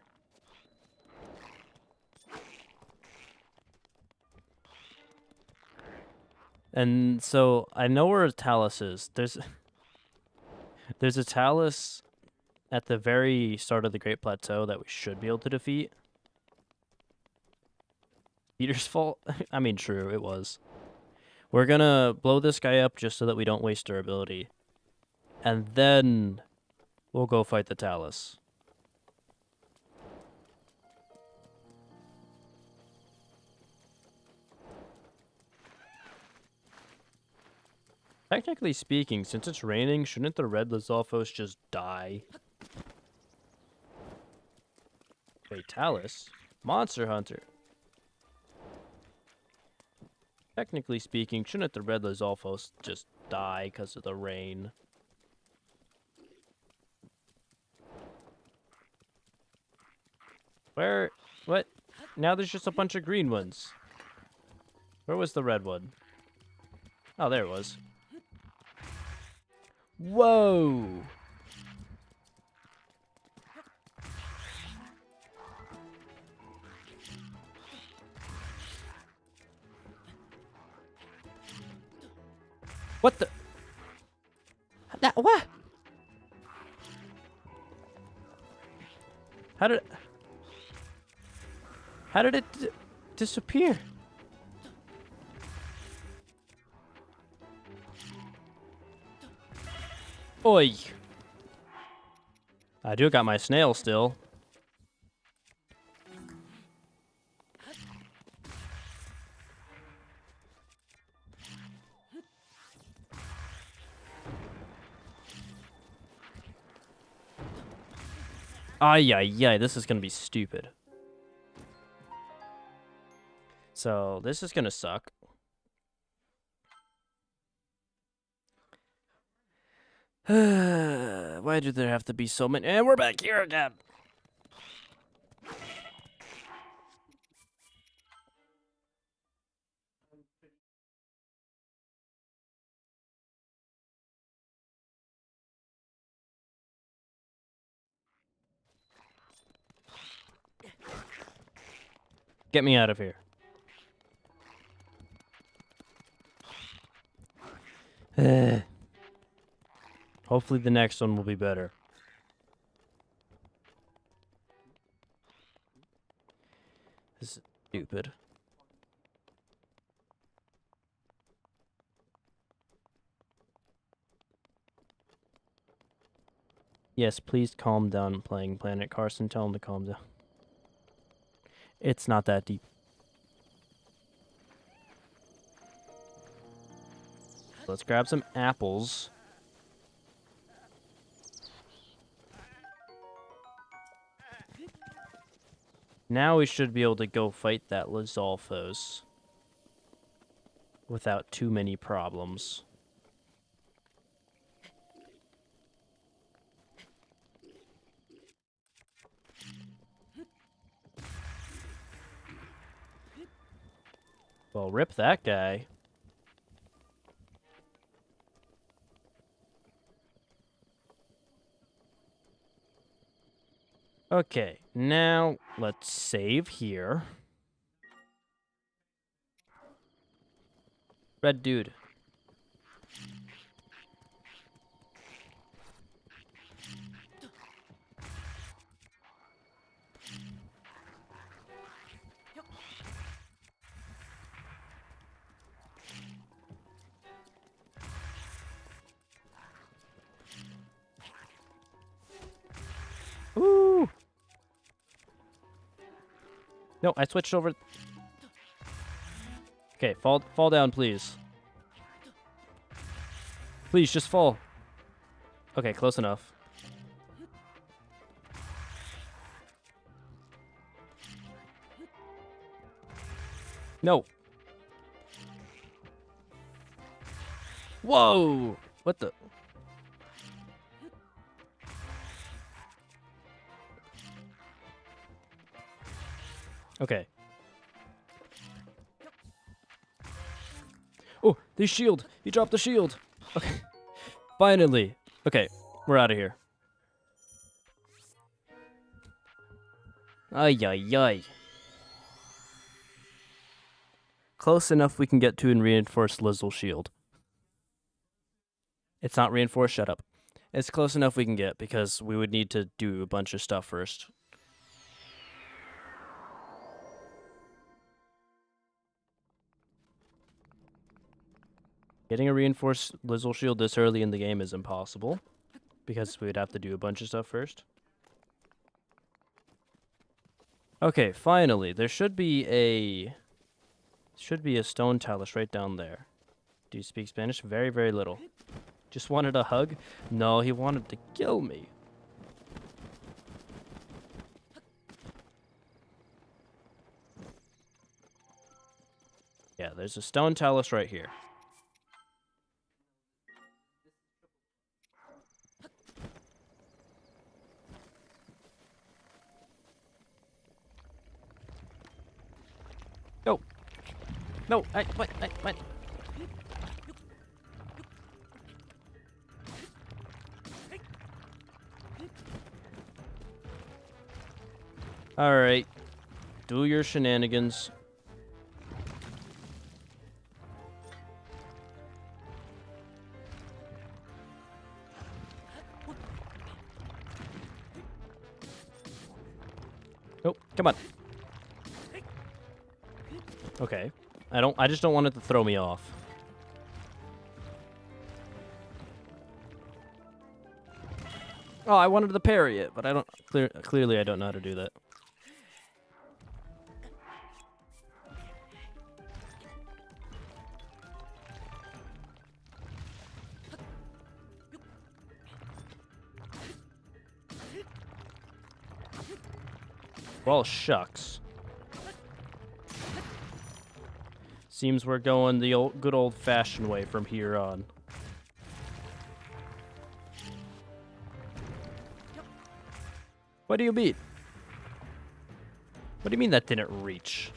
And so I know where a Talus is. There's a Talus at the very start of the Great Plateau that we should be able to defeat. Peter's fault? I mean, true, it was. We're gonna blow this guy up just so that we don't waste durability. And then we'll go fight the Talus. Technically speaking, since it's raining, shouldn't the red Lizalfos just die? Wait, Talus? Monster Hunter. Technically speaking, shouldn't the red Lizalfos just die because of the rain? Where? What? Now there's just a bunch of green ones. Where was the red one? Oh, there it was. Whoa! What the? That, what? How did it disappear? Oi! I do got my snail still. Ay, ay, ay, this is gonna be stupid. So, this is gonna suck. Why do there have to be so many? And we're back here again. Get me out of here. Hopefully the next one will be better. This is stupid. Yes, please calm down playing Planet Carson. Tell him to calm down. It's not that deep. Let's grab some apples. Now we should be able to go fight that Lizalfos without too many problems. Well, rip that guy. Okay, now let's save here. Red dude. Ooh. No, I switched over. Okay, fall down, please. Please, just fall. Okay, close enough. No. Whoa! What the? Okay. Oh, the shield! He dropped the shield! Okay. Finally! Okay, we're out of here. Ay, ay, ay. Close enough we can get to and reinforce Lizzle shield. It's not reinforced, shut up. It's close enough we can get because we would need to do a bunch of stuff first. Getting a reinforced Lizzle shield this early in the game is impossible because we would have to do a bunch of stuff first. Okay, finally, there should be a stone talus right down there. Do you speak Spanish? Very, very little. Just wanted a hug? No, he wanted to kill me. Yeah, there's a stone talus right here. No. No, what? Alright. Do your shenanigans. Oh, come on. Okay. I just don't want it to throw me off. Oh, I wanted to parry it, but I don't clearly I don't know how to do that. Well, shucks. Seems we're going the good old-fashioned way from here on. What do you mean? What do you mean that didn't reach?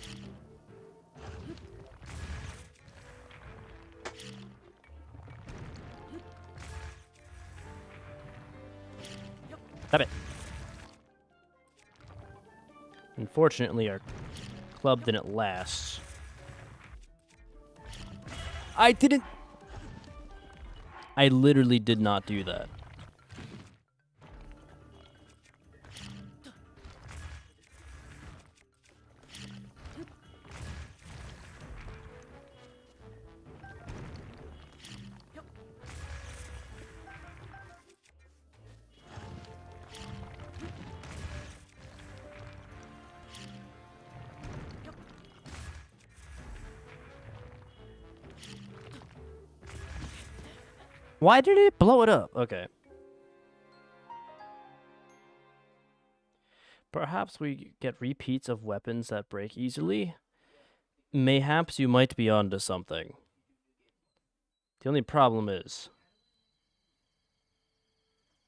Stop it. Unfortunately, our club didn't last. I literally did not do that. Why did it blow it up? Okay. Perhaps we get repeats of weapons that break easily. Mayhaps you might be onto something. The only problem is,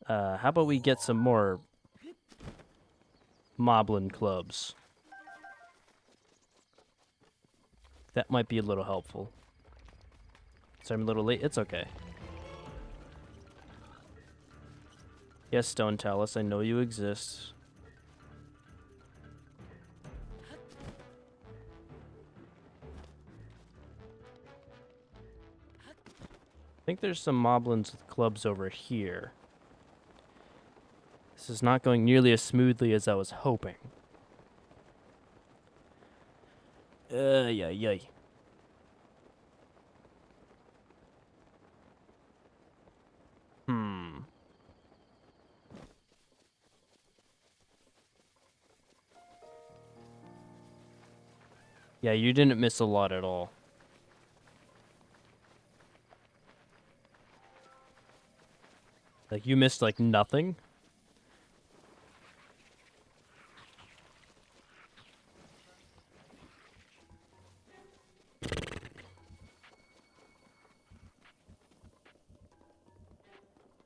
how about we get some more Moblin clubs? That might be a little helpful. Sorry, I'm a little late. It's okay. Yes, Stone Talus, I know you exist. I think there's some Moblins with clubs over here. This is not going nearly as smoothly as I was hoping. Yeah. Yeah, you didn't miss a lot at all. Like, you missed, like, nothing?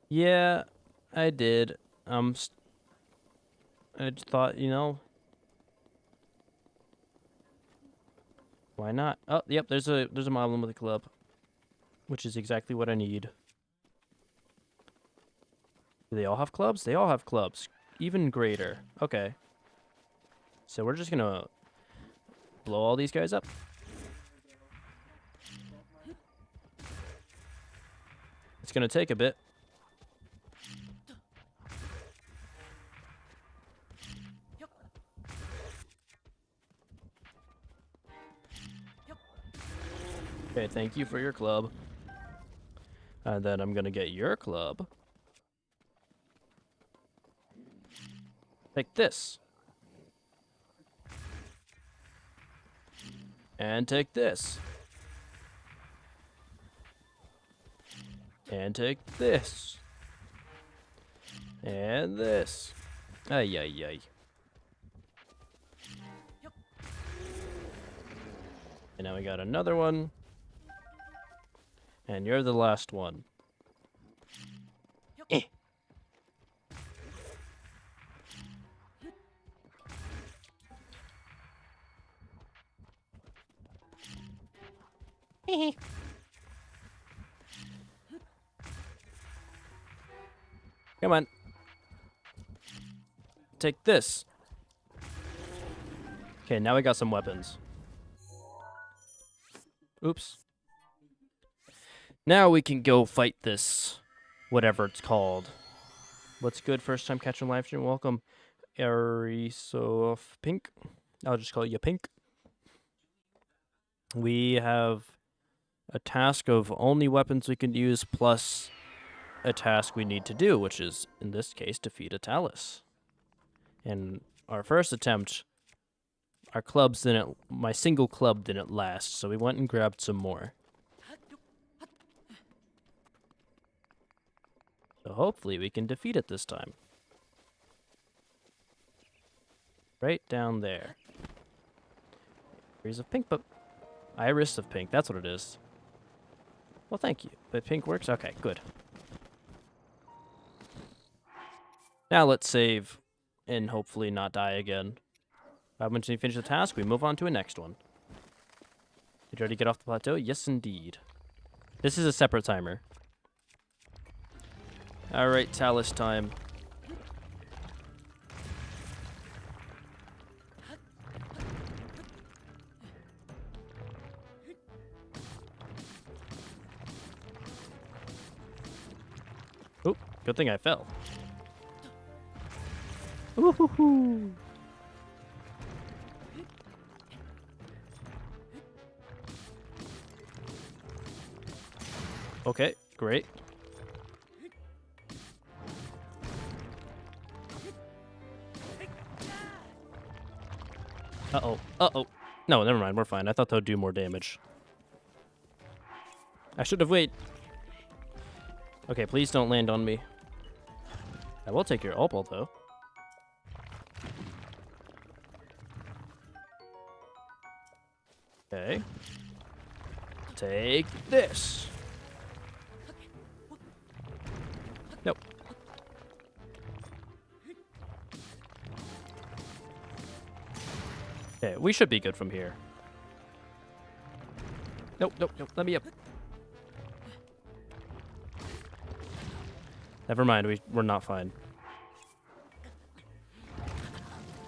Yeah, I did. I just thought, you know, why not? Oh, yep, there's a Moblin with a club, which is exactly what I need. Do they all have clubs? They all have clubs. Even greater. Okay. So we're just gonna blow all these guys up. It's gonna take a bit. Okay, thank you for your club. And then I'm gonna get your club. Take this. And take this. And take this. And this. Ay. And now we got another one. And you're the last one. Eh. Come on. Take this. Okay, now we got some weapons. Oops. Now we can go fight this, whatever it's called. What's good? First time catching live stream. Welcome, Arisof Pink. I'll just call you Pink. We have a task of only weapons we can use plus a task we need to do, which is, in this case, defeat a Talus. And our first attempt, my single club didn't last, so we went and grabbed some more. So hopefully we can defeat it this time. Right down there. Iris of pink, but iris of pink. That's what it is. Well, thank you. But pink works? Okay, good. Now let's save and hopefully not die again. Once you finish the task, we move on to a next one. Did you already get off the plateau? Yes, indeed. This is a separate timer. Alright, Talus time. Oop, good thing I fell. Woohoo! Okay, great. Uh-oh. Uh-oh. No, never mind. We're fine. I thought that would do more damage. I should have waited. Okay, please don't land on me. I will take your opal, though. Okay. Take this. Nope. Okay, we should be good from here. Nope, nope, nope. Let me up. Never mind, we're not fine.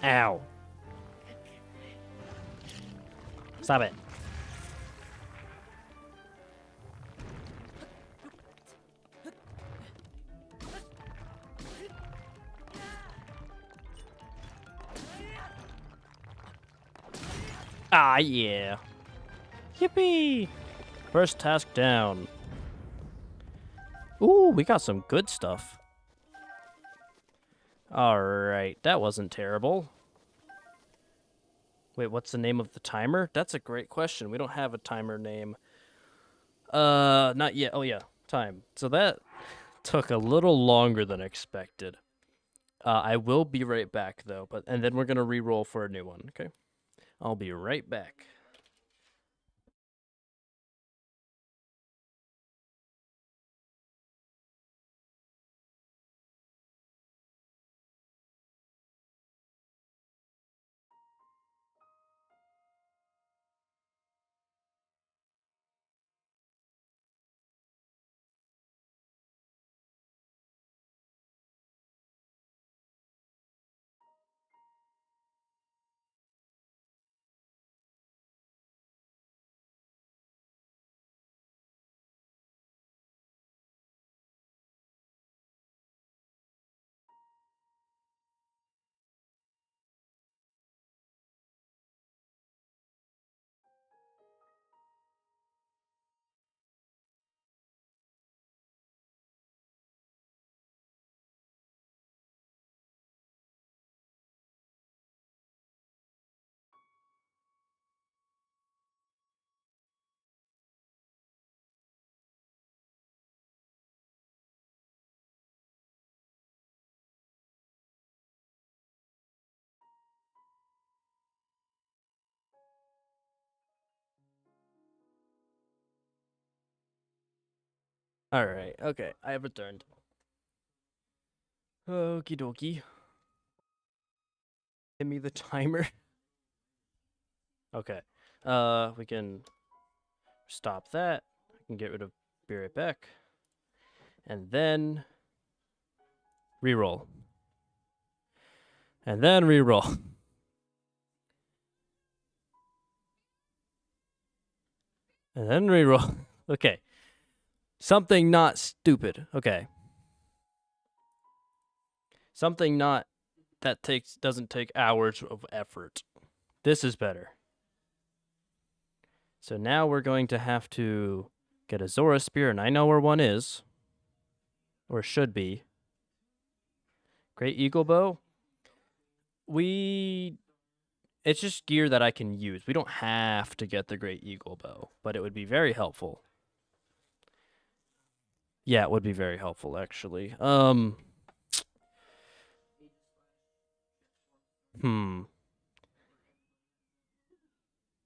Ow. Stop it. Ah, yeah. Yippee! First task down. Ooh, we got some good stuff. Alright, that wasn't terrible. Wait, what's the name of the timer? That's a great question. We don't have a timer name. Not yet. Oh, yeah, time. So that took a little longer than expected. I will be right back, though, and then we're going to re-roll for a new one, okay? I'll be right back. Alright, okay, I have returned. Okie dokie. Give me the timer. Okay. We can stop that. I can get rid of be right back. And then reroll. And then reroll. And then reroll. Okay. Something not stupid. Okay. Something not that doesn't take hours of effort. This is better. So now we're going to have to get a Zora Spear, and I know where one is. Or should be. Great Eagle Bow. It's just gear that I can use. We don't have to get the Great Eagle Bow, but it would be very helpful. Yeah, it would be very helpful, actually.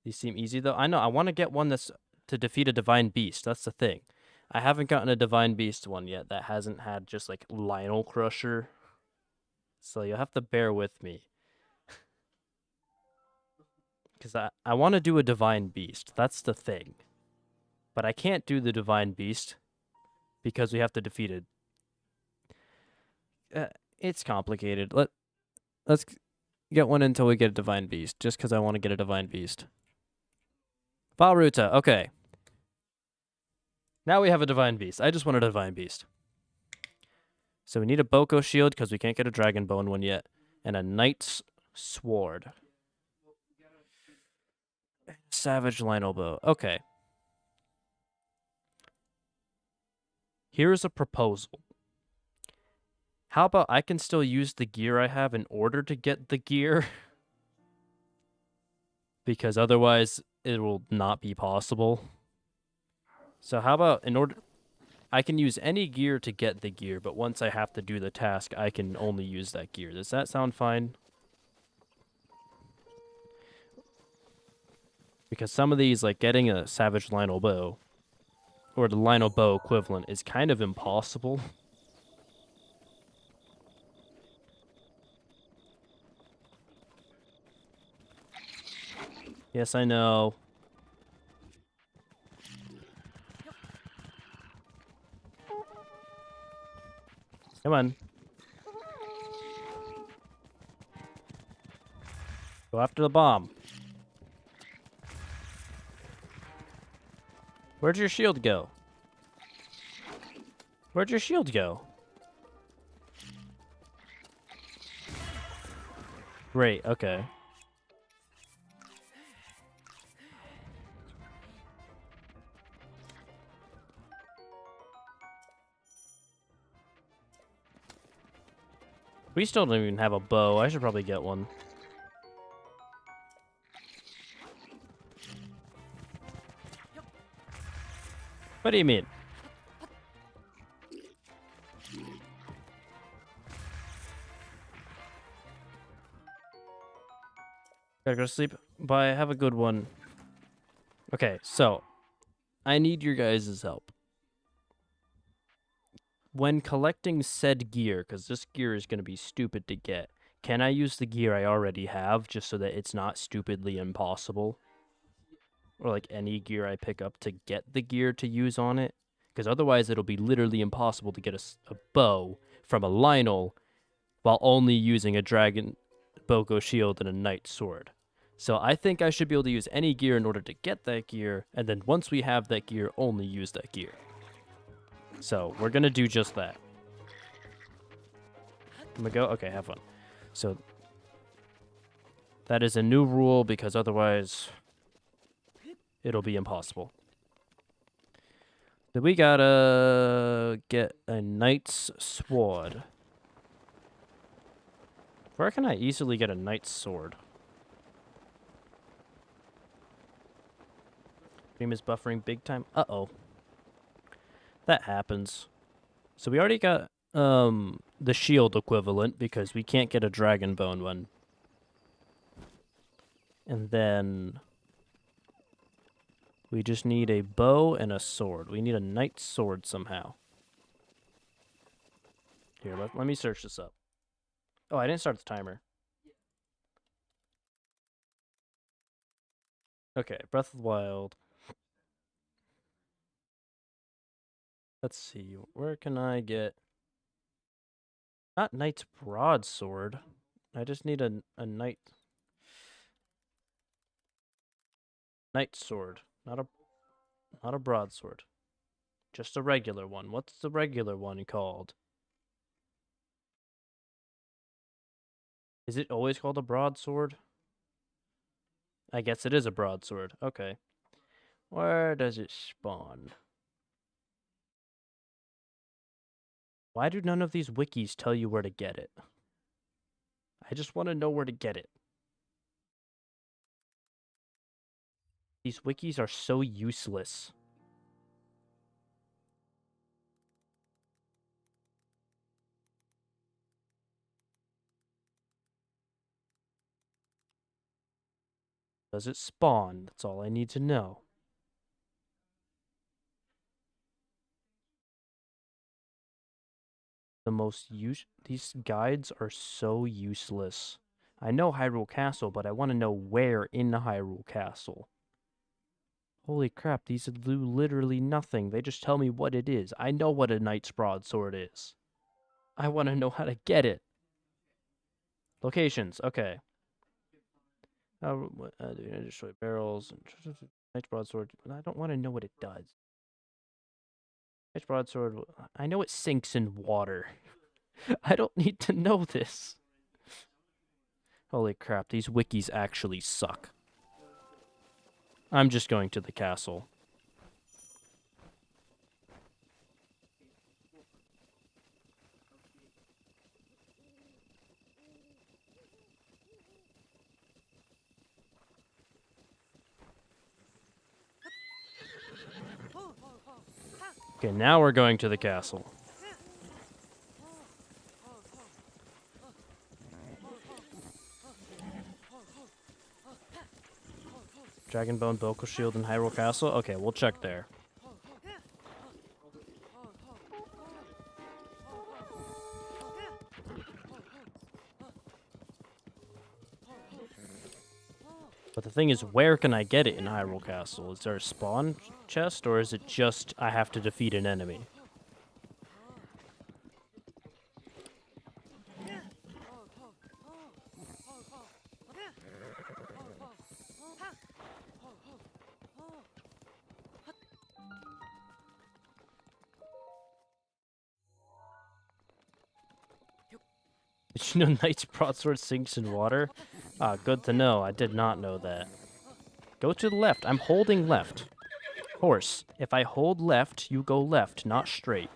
These seem easy though. I know. I want to get one that's to defeat a divine beast. That's the thing. I haven't gotten a divine beast one yet that hasn't had just like Lionel Crusher. So you'll have to bear with me. Because I want to do a divine beast. That's the thing. But I can't do the divine beast because we have to defeat it. It's complicated. Let's get one until we get a divine beast. Just because I want to get a divine beast. Valruta. Okay. Now we have a divine beast. I just wanted a divine beast. So we need a Botw shield because we can't get a dragon bone one yet. And a knight's sword. Savage Lionel bow. Okay. Here's a proposal. How about I can still use the gear I have in order to get the gear? Because otherwise it will not be possible. So how about I can use any gear to get the gear, but once I have to do the task, I can only use that gear. Does that sound fine? Because some of these, like getting a Savage Lionel bow, or the Lionel bow equivalent, is kind of impossible. Yes, I know. Come on. Go after the bomb. Where'd your shield go? Where'd your shield go? Great, okay. We still don't even have a bow. I should probably get one. What do you mean? Gotta go to sleep. Bye. Have a good one. Okay, so I need your guys' help. When collecting said gear, because this gear is going to be stupid to get, can I use the gear I already have just so that it's not stupidly impossible? Or like any gear I pick up to get the gear to use on it? Because otherwise it'll be literally impossible to get a bow from a Lionel while only using a dragon Botw shield and a knight sword. So I think I should be able to use any gear in order to get that gear, and then once we have that gear, only use that gear. So we're gonna do just that. I'm gonna go? Okay, have fun. So that is a new rule because otherwise it'll be impossible. So we gotta get a knight's sword. Where can I easily get a knight's sword? Stream is buffering big time. Uh-oh. That happens. So we already got the shield equivalent because we can't get a dragon bone one. And then we just need a bow and a sword. We need a knight's sword somehow. Here, let me search this up. Oh, I didn't start the timer. Okay, Breath of the Wild. Let's see, where can I get... Not knight's broadsword. I just need a knight... Knight sword, not a broadsword. Just a regular one. What's the regular one called? Is it always called a broadsword? I guess it is a broadsword. Okay. Where does it spawn? Why do none of these wikis tell you where to get it? I just want to know where to get it. These wikis are so useless. Does it spawn? That's all I need to know. These guides are so useless. I know Hyrule Castle, but I want to know where in Hyrule Castle. Holy crap, these do literally nothing. They just tell me what it is. I know what a Knight's Broadsword is. I want to know how to get it. Locations, okay. Destroy barrels. Knight's Broadsword. I don't want to know what it does. Knight's Broadsword. I know it sinks in water. I don't need to know this. Holy crap, these wikis actually suck. I'm just going to the castle. Okay, now we're going to the castle. Dragonbone, Vocal Shield, and Hyrule Castle? Okay, we'll check there. But the thing is, where can I get it in Hyrule Castle? Is there a spawn chest, or is it just I have to defeat an enemy? Did you know Knight's Broadsword sinks in water? Ah, good to know. I did not know that. Go to the left. I'm holding left. Horse. If I hold left, you go left, not straight.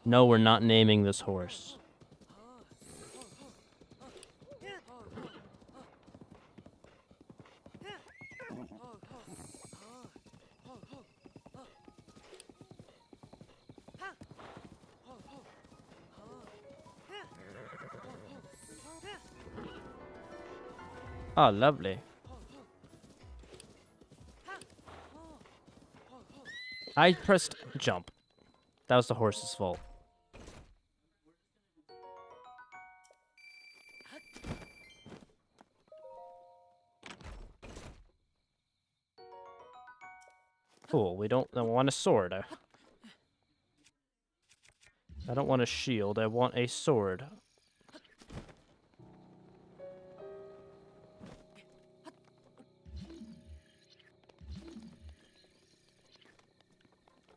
No, we're not naming this horse. Oh, lovely. I pressed jump. That was the horse's fault. Cool, we don't want a sword. I don't want a shield, I want a sword.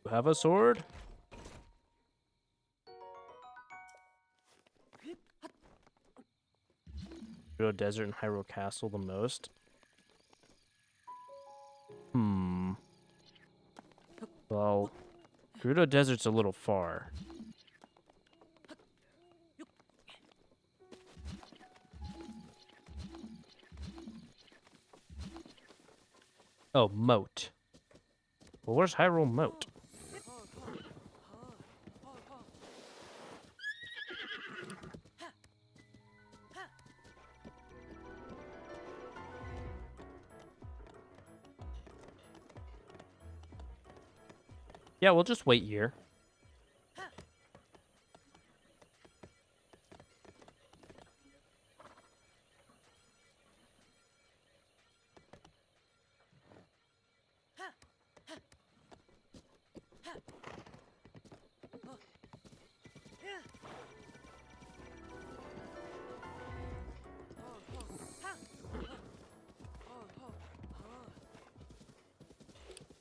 You have a sword? Gerudo Desert and Hyrule Castle the most. Well, Gerudo Desert's a little far. Oh, Moat. Well, where's Hyrule Moat? Yeah, we'll just wait here.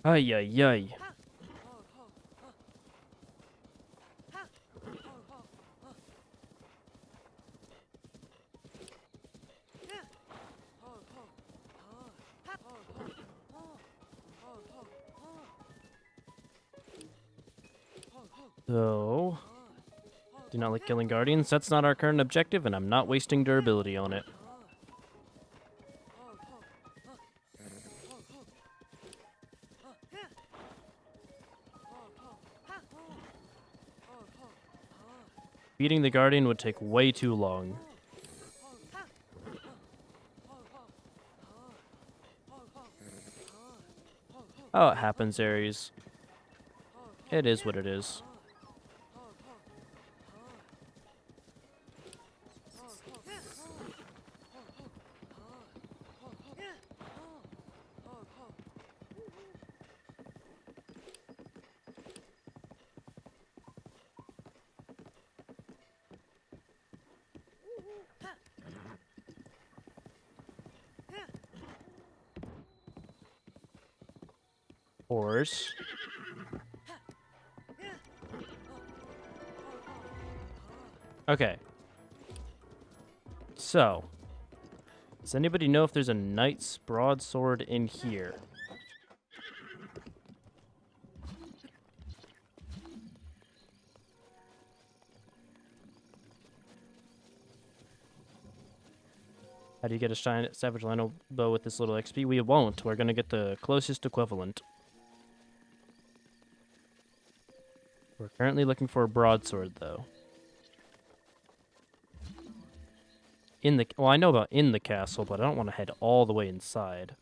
Ay, ay, ay. So, do not like killing guardians. That's not our current objective, and I'm not wasting durability on it. Beating the guardian would take way too long. Oh, it happens, Aries. It is what it is. Horse. Okay. So, does anybody know if there's a knight's broadsword in here? How do you get a savage lino bow with this little XP? We won't. We're gonna get the closest equivalent. We're currently looking for a broadsword, though. Well, I know about in the castle, but I don't want to head all the way inside.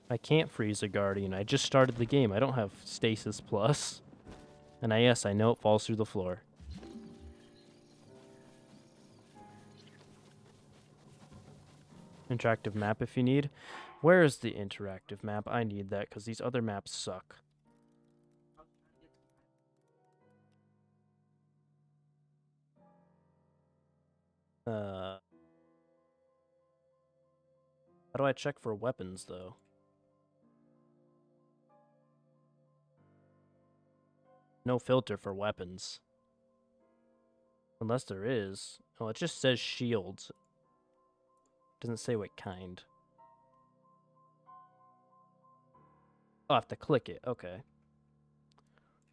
I can't freeze a guardian. I just started the game. I don't have stasis plus. And yes, I know it falls through the floor. Interactive map if you need. Where is the interactive map? I need that because these other maps suck. How do I check for weapons, though? No filter for weapons. Unless there is. Oh, it just says shields. Doesn't say what kind. Oh, I have to click it. Okay.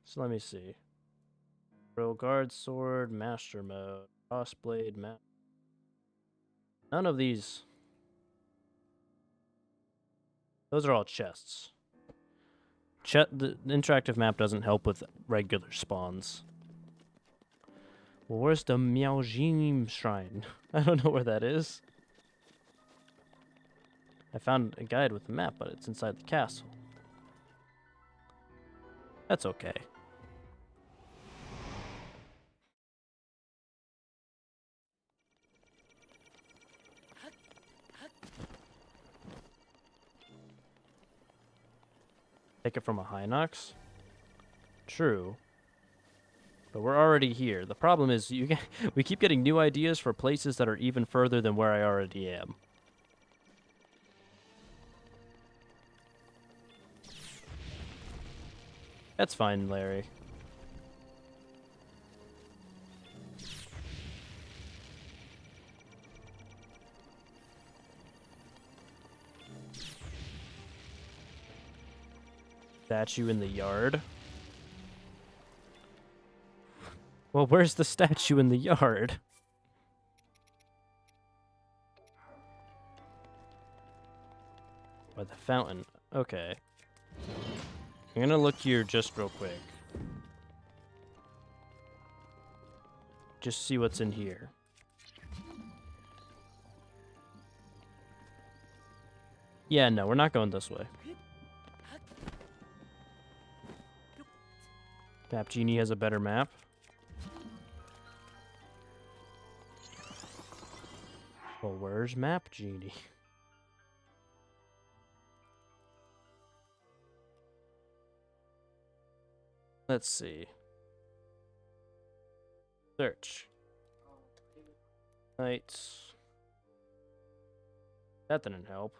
So let me see. Royal Guard Sword, Master Mode, Crossblade, None of these. Those are all chests. The interactive map doesn't help with regular spawns. Well, where's the Miaojin Shrine? I don't know where that is. I found a guide with a map, but it's inside the castle. That's okay. Take it from a Hinox? True. But we're already here. The problem is we keep getting new ideas for places that are even further than where I already am. That's fine, Larry. Statue in the yard? Well, where's the statue in the yard? By the fountain. Okay. I'm gonna look here just real quick. Just see what's in here. Yeah, no, we're not going this way. Map Genie has a better map. Well, where's Map Genie? Let's see. Search. Knights. That didn't help.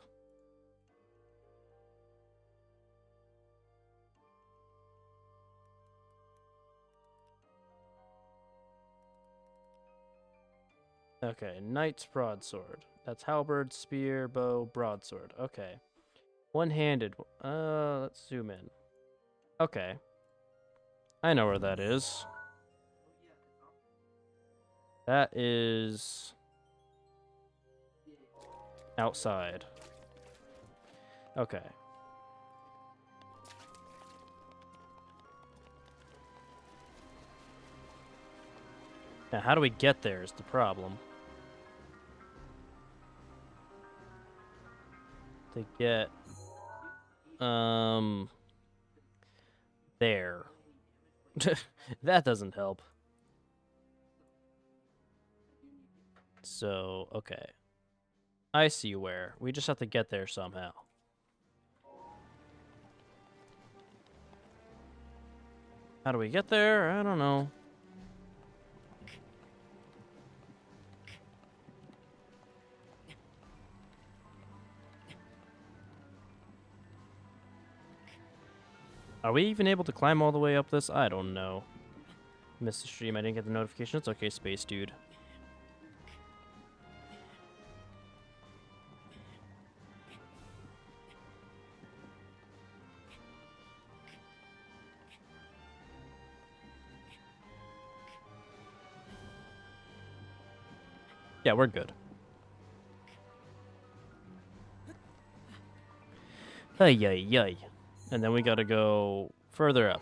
Okay, knight's broadsword. That's halberd, spear, bow, broadsword. Okay. One-handed. Let's zoom in. Okay. I know where that is. That is outside. Okay. Now, how do we get there is the problem. To get... There. That doesn't help. So, okay. I see where. We just have to get there somehow. How do we get there? I don't know. Are we even able to climb all the way up this? I don't know. Missed the stream. I didn't get the notification. It's okay, space dude. Yeah, we're good. Ay, ay, ay. And then we gotta go further up.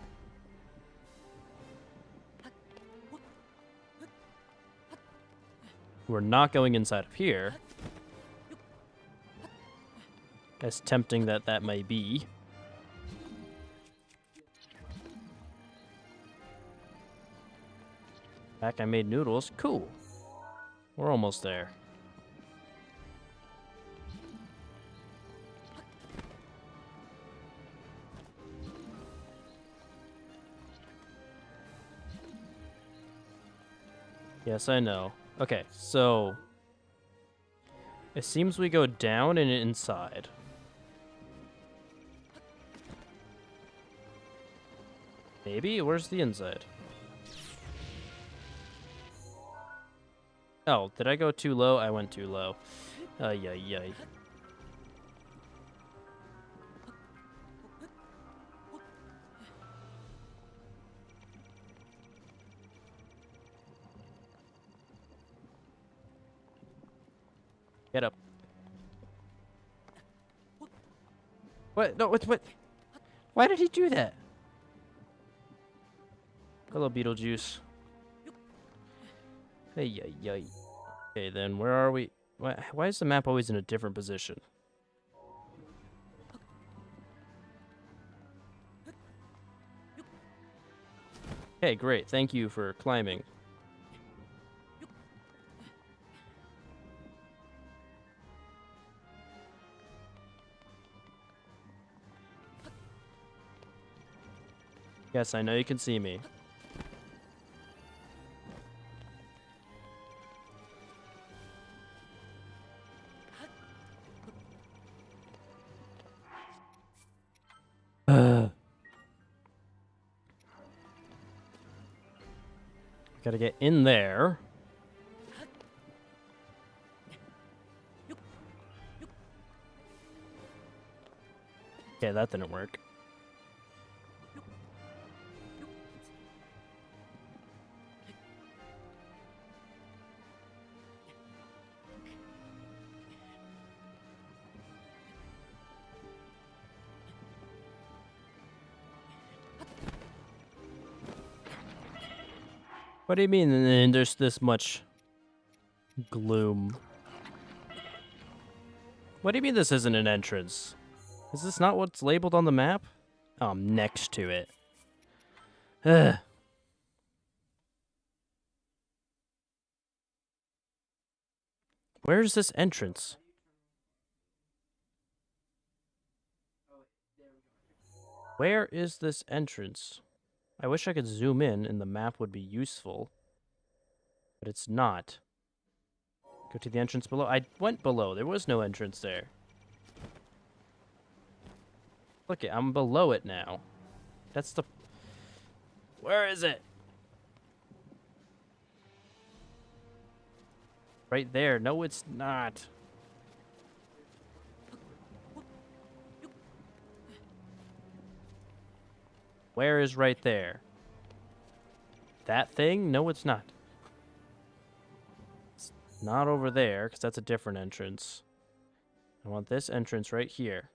We're not going inside of here. As tempting that that may be. Back, I made noodles. Cool. We're almost there. Yes, I know. Okay, so... It seems we go down and inside. Maybe? Where's the inside? Oh, did I go too low? I went too low. Ay, ay, ay. Get up. What? No, what? Why did he do that? Hello, Beetlejuice. Hey, ay, ay. Okay, then where are we? Why is the map always in a different position? Okay, great. Thank you for climbing. Yes, I know you can see me. Gotta get in there. Okay, that didn't work. What do you mean there's this much gloom? What do you mean this isn't an entrance? Is this not what's labeled on the map? Oh, I'm next to it. Ugh. Where's this entrance? Where is this entrance? I wish I could zoom in and the map would be useful. But it's not. Go to the entrance below. I went below. There was no entrance there. Look, I'm below it now. That's the... Where is it? Right there. No, it's not. Where is right there? That thing? No, it's not. It's not over there, because that's a different entrance. I want this entrance right here.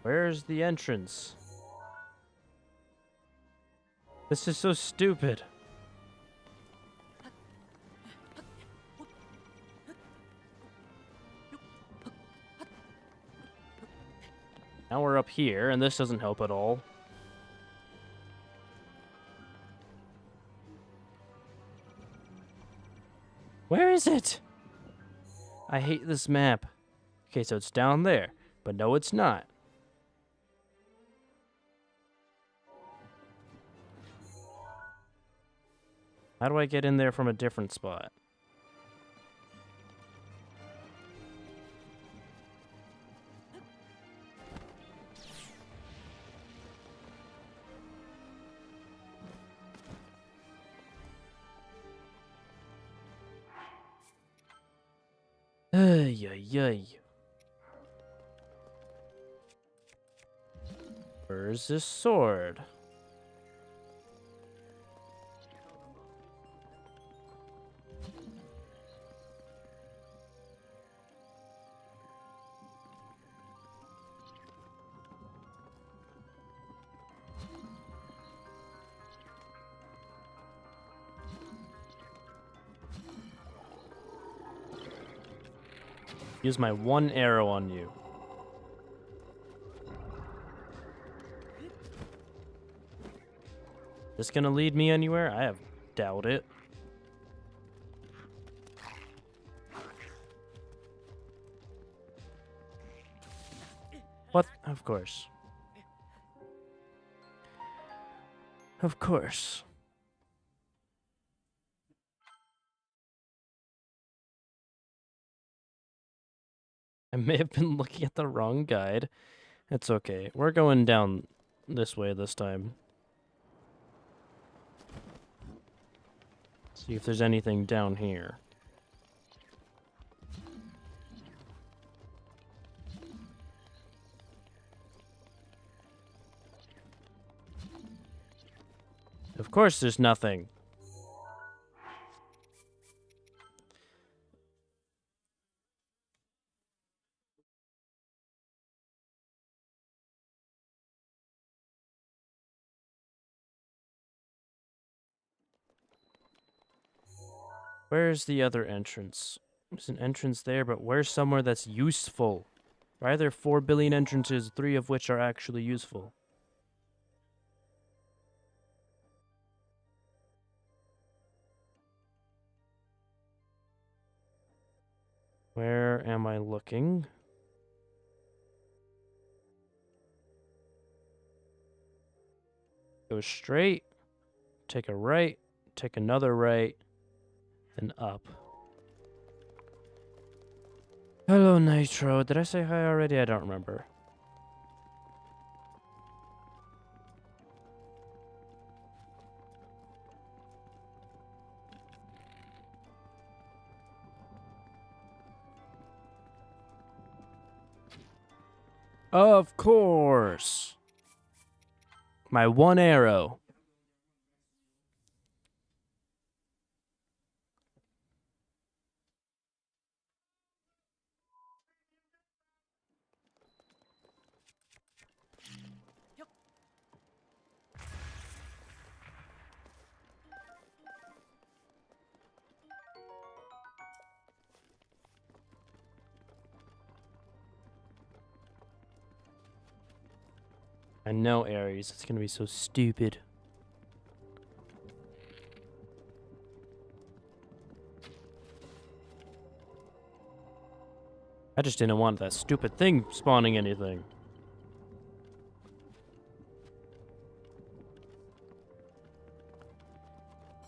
Where's the entrance? This is so stupid. Now we're up here, and this doesn't help at all. Where is it? I hate this map. Okay, so it's down there. But no, it's not. How do I get in there from a different spot? Ay, ay, ay. Where's this sword? Use my one arrow on you. This gonna lead me anywhere? I have doubt it. What? Of course. Of course. I may have been looking at the wrong guide. It's okay. We're going down this way this time. See if there's anything down here. Of course there's nothing. Where's the other entrance? There's an entrance there, but where's somewhere that's useful? Why are there 4 billion entrances, 3 of which are actually useful? Where am I looking? Go straight, take a right, take another right, then up. Hello, Nitro. Did I say hi already? I don't remember. Of course. My one arrow. I know, Ares. It's gonna be so stupid. I just didn't want that stupid thing spawning anything.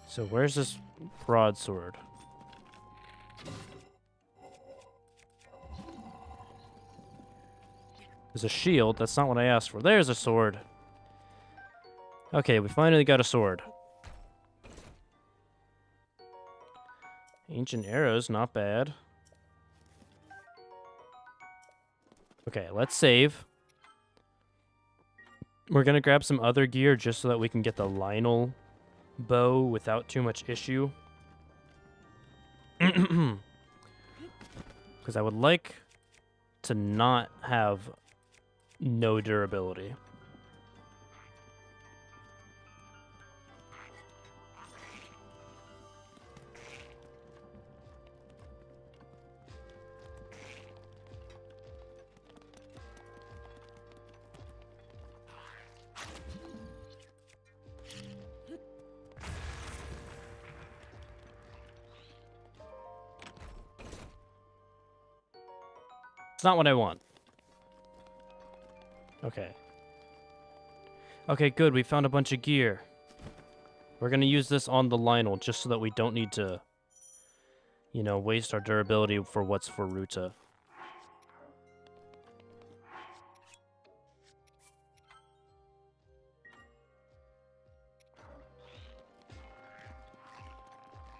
So where's this broadsword? There's a shield. That's not what I asked for. There's a sword. Okay, we finally got a sword. Ancient arrows, not bad. Okay, let's save. We're gonna grab some other gear just so that we can get the Lionel bow without too much issue. Because I would like to not have no durability. It's not what I want. Okay. Okay, good. We found a bunch of gear. We're gonna use this on the Lionel just so that we don't need to, you know, waste our durability for what's for Ruta.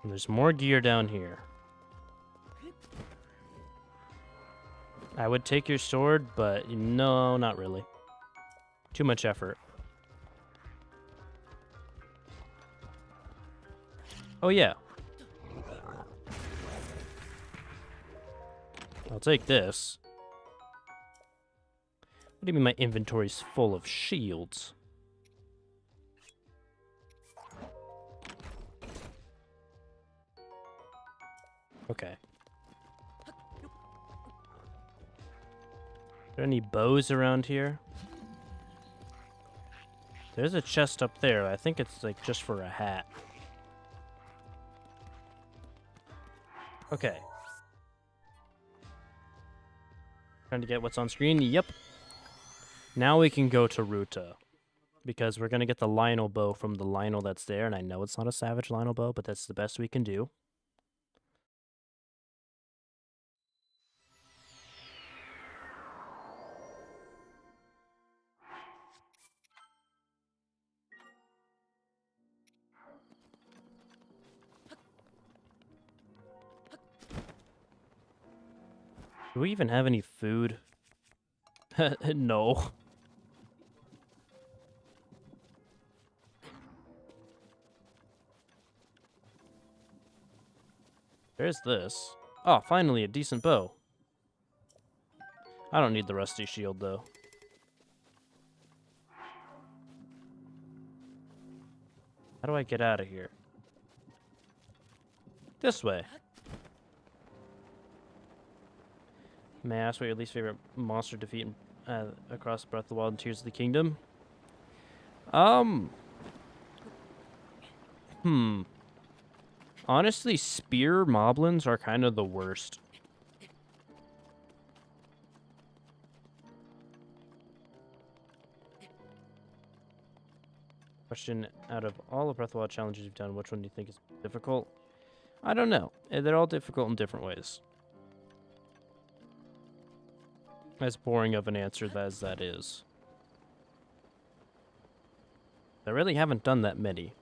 And there's more gear down here. I would take your sword, but no, not really. Too much effort. Oh, yeah. I'll take this. What do you mean my inventory's full of shields? Okay. Are there any bows around here? There's a chest up there. I think it's like just for a hat. Okay. Trying to get what's on screen. Yep. Now we can go to Ruta. Because we're going to get the Lionel bow from the Lionel that's there. And I know it's not a Savage Lionel bow, but that's the best we can do. Do we even have any food? No. There's this. Oh, finally a decent bow. I don't need the rusty shield, though. How do I get out of here? This way. May I ask what your least favorite monster defeat across Breath of the Wild and Tears of the Kingdom? Honestly, spear moblins are kind of the worst. Question, out of all the Breath of the Wild challenges you've done, which one do you think is difficult? I don't know. They're all difficult in different ways. As boring of an answer as that is. I really haven't done that many.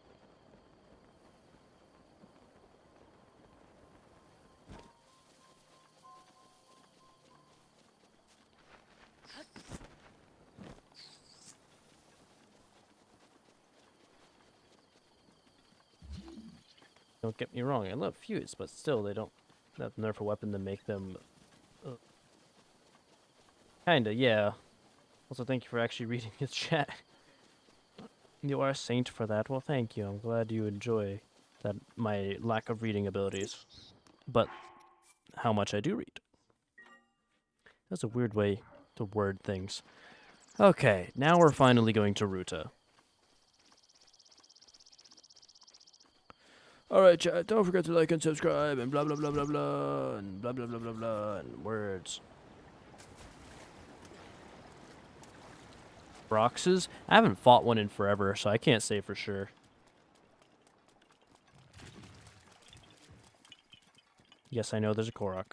Don't get me wrong, I love fuse, but still they don't nerf a weapon to make them... Kinda, yeah. Also, thank you for actually reading his chat. You are a saint for that. Well, thank you. I'm glad you enjoy that my lack of reading abilities. But how much I do read. That's a weird way to word things. Okay, now we're finally going to Ruta. Alright, chat, don't forget to like and subscribe and blah blah blah blah blah and blah blah blah blah blah and words. Broxes? I haven't fought one in forever, so I can't say for sure. Yes, I know there's a Korok.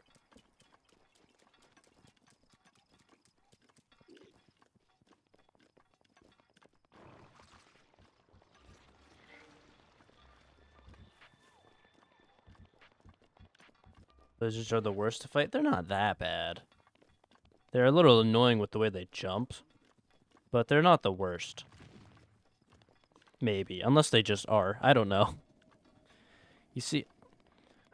Lizards are the worst to fight? They're not that bad. They're a little annoying with the way they jump. But they're not the worst. Maybe. Unless they just are. I don't know. You see,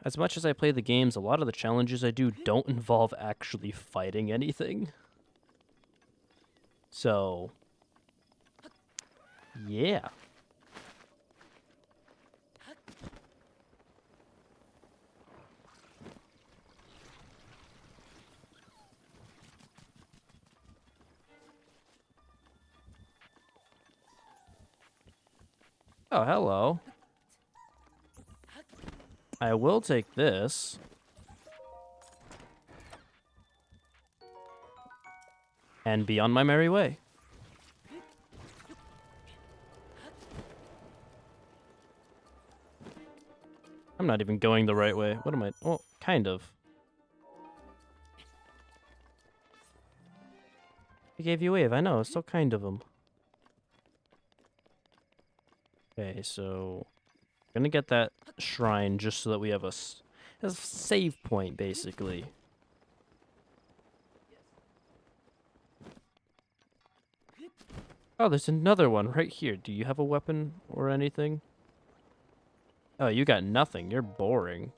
as much as I play the games, a lot of the challenges I do don't involve actually fighting anything. So, yeah. Oh, hello. I will take this. And be on my merry way. I'm not even going the right way. What am I? Well, kind of. I gave you wave. I know. It's still kind of them. Okay, so I'm gonna get that shrine just so that we have a save point, basically. Oh, there's another one right here. Do you have a weapon or anything? Oh, you got nothing. You're boring.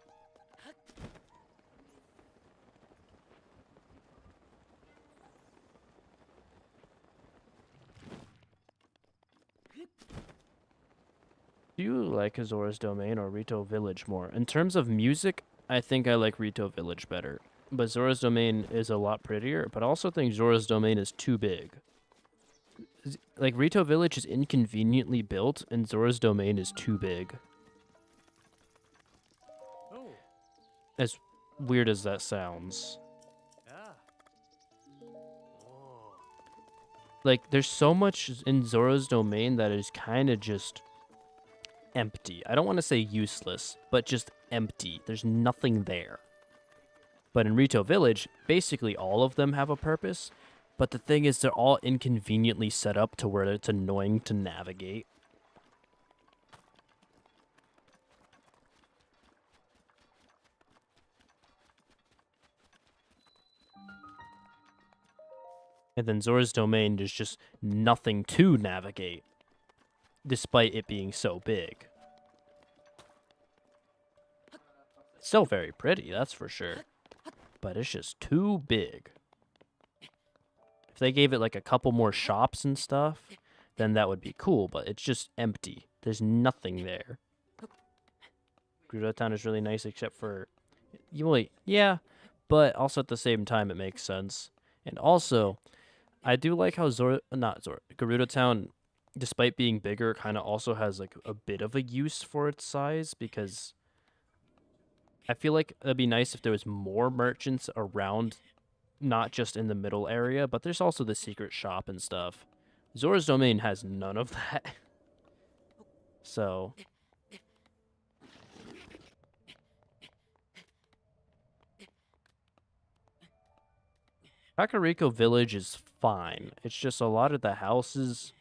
Do you like Azora's Domain or Rito Village more? In terms of music, I think I like Rito Village better. But Zora's Domain is a lot prettier, but I also think Zora's Domain is too big. Like, Rito Village is inconveniently built, and Zora's Domain is too big. Oh, As weird as that sounds. yeah. Oh. Like, there's so much in Zora's Domain that is kind of just empty. I don't want to say useless, but just empty. There's nothing there. But in Rito Village, basically all of them have a purpose. But the thing is, they're all inconveniently set up to where it's annoying to navigate. And then Zora's Domain, there's just nothing to navigate, despite it being so big. It's still very pretty, that's for sure. But it's just too big. If they gave it like a couple more shops and stuff, then that would be cool, but it's just empty. There's nothing there. Gerudo Town is really nice except for... Wait, yeah, but also at the same time it makes sense. And also, I do like how Gerudo Town, despite being bigger, kind of also has like a bit of a use for its size, because I feel like it'd be nice if there was more merchants around, not just in the middle area, but there's also the secret shop and stuff. Zora's Domain has none of that. So... Kakariko Village is fine. It's just a lot of the houses...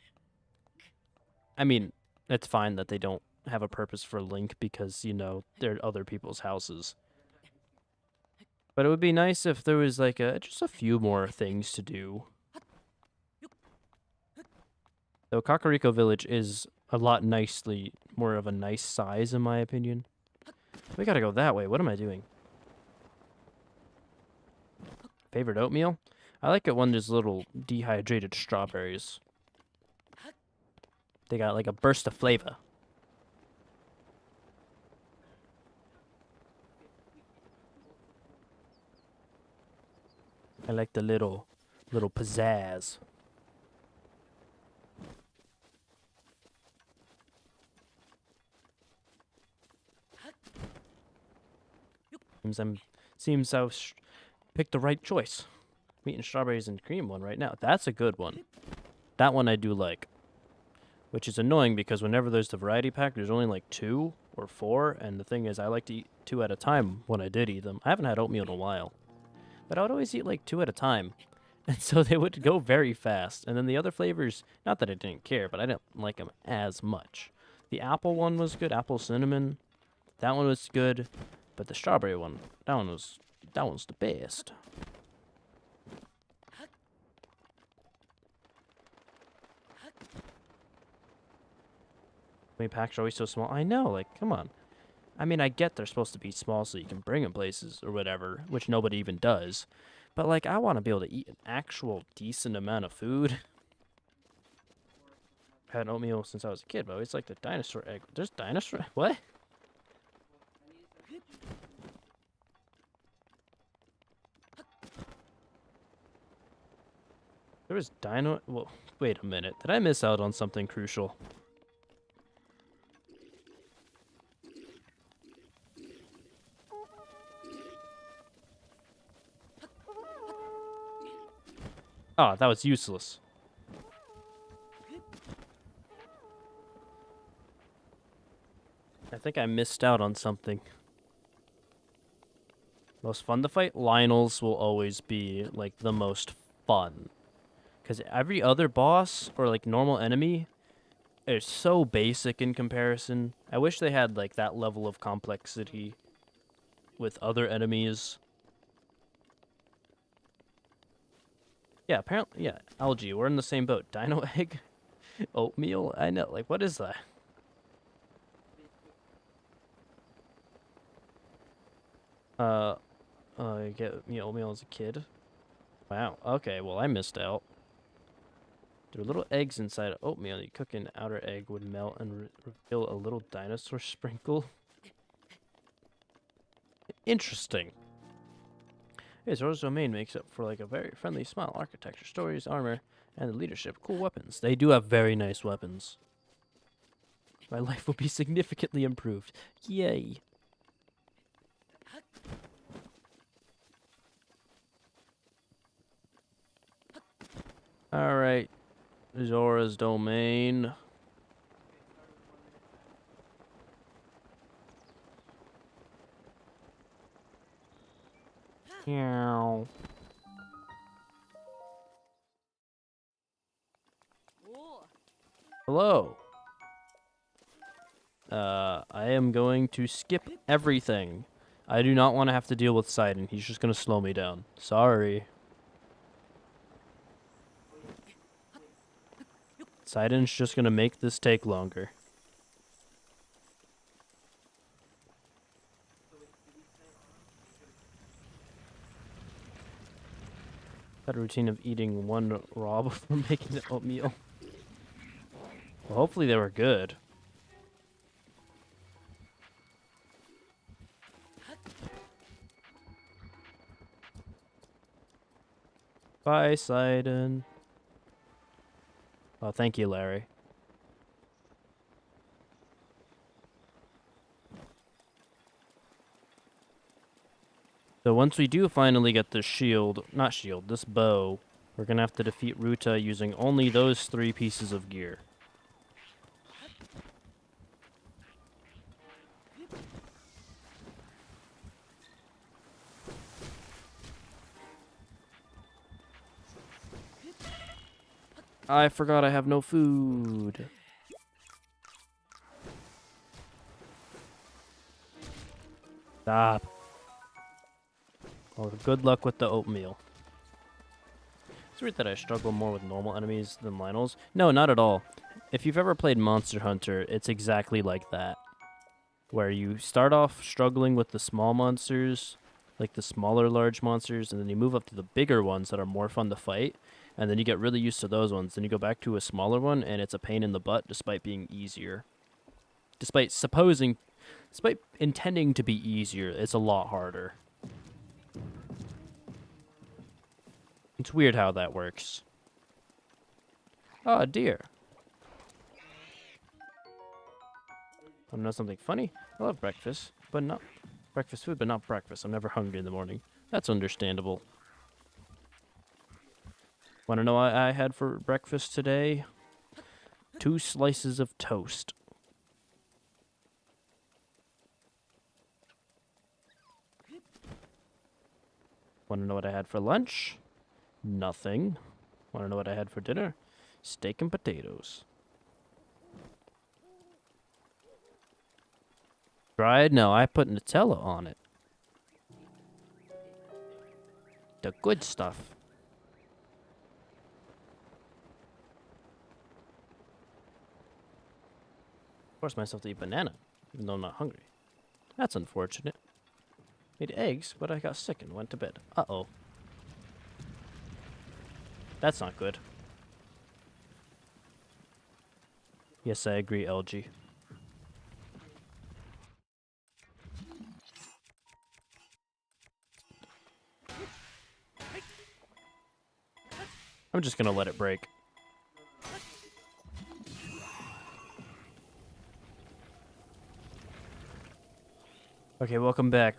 I mean, it's fine that they don't have a purpose for Link because, you know, they're other people's houses. But it would be nice if there was, like, just a few more things to do. Though Kakariko Village is a lot more of a nice size, in my opinion. We gotta go that way. What am I doing? Favorite oatmeal? I like it when there's little dehydrated strawberries. They got like a burst of flavor. I like the little pizzazz. Seems I've picked the right choice. I'm eating strawberries and cream one right now. That's a good one. That one I do like. Which is annoying because whenever there's the variety pack, there's only like 2 or 4. And the thing is, I like to eat 2 at a time when I did eat them. I haven't had oatmeal in a while. But I would always eat like 2 at a time. And so they would go very fast. And then the other flavors, not that I didn't care, but I didn't like them as much. The apple one was good, apple cinnamon. That one was good. But the strawberry one, that one's the best. Many packs are always so small. I know, like, come on. I mean, I get they're supposed to be small so you can bring them places or whatever, which nobody even does. But, like, I want to be able to eat an actual decent amount of food. Had oatmeal since I was a kid, but I always liked the dinosaur egg. There's dinosaur. What? There was dino. Well, wait a minute. Did I miss out on something crucial? Ah, that was useless. I think I missed out on something. Most fun to fight? Lionels will always be, like, the most fun. Because every other boss, or, like, normal enemy, is so basic in comparison. I wish they had, like, that level of complexity with other enemies. Yeah, apparently, yeah, algae, we're in the same boat. Dino egg? Oatmeal? I know, like, what is that? You get me oatmeal as a kid? Wow, okay, well, I missed out. There are little eggs inside oatmeal. You cook an outer egg would melt and reveal a little dinosaur sprinkle. Interesting. Hey, Zora's domain makes up for like a very friendly smile. Architecture, stories, armor, and the leadership. Cool weapons. They do have very nice weapons. My life will be significantly improved. Yay. Alright. Zora's domain. Meow. Hello. I am going to skip everything. I do not want to have to deal with Sidon. He's just going to slow me down. Sorry. Sidon's just going to make this take longer. Had a routine of eating one raw before making the oatmeal. Well, hopefully they were good. Bye, Sidon. Oh, thank you, Larry. So once we do finally get this this bow, we're gonna have to defeat Ruta using only those 3 pieces of gear. I forgot I have no food. Stop. Well, good luck with the oatmeal. It's weird that I struggle more with normal enemies than Lionels. No, not at all. If you've ever played Monster Hunter, it's exactly like that. Where you start off struggling with the small monsters, like the smaller large monsters, and then you move up to the bigger ones that are more fun to fight, and then you get really used to those ones. Then you go back to a smaller one, and it's a pain in the butt despite being easier. Despite intending to be easier, it's a lot harder. It's weird how that works. Oh, dear. Want to know something funny? I love breakfast, but not breakfast food, but not breakfast. I'm never hungry in the morning. That's understandable. Want to know what I had for breakfast today? 2 slices of toast. Want to know what I had for lunch? Nothing. Want to know what I had for dinner? Steak and potatoes. Dried? No, I put Nutella on it. The good stuff. Forced myself to eat banana, even though I'm not hungry. That's unfortunate. Ate eggs, but I got sick and went to bed. Uh-oh. That's not good. Yes, I agree, LG. I'm just gonna let it break. Okay, welcome back.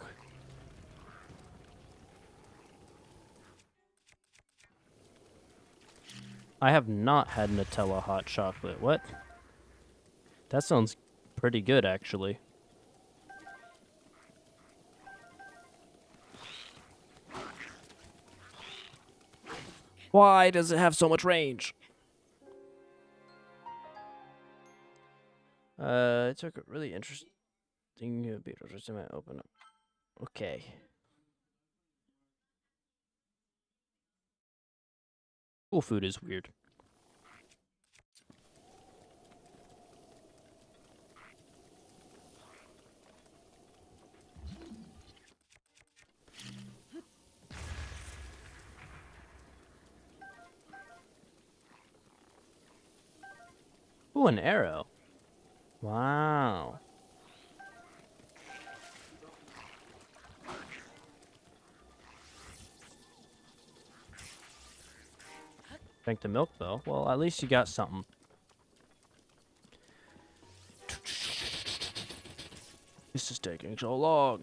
I have not had Nutella hot chocolate. What? That sounds pretty good, actually. Why does it have so much range? It took a really interesting beetle just to open up. Okay. Cool food is weird. Ooh, an arrow. Wow. Drank the milk, though. Well, at least you got something. This is taking so long.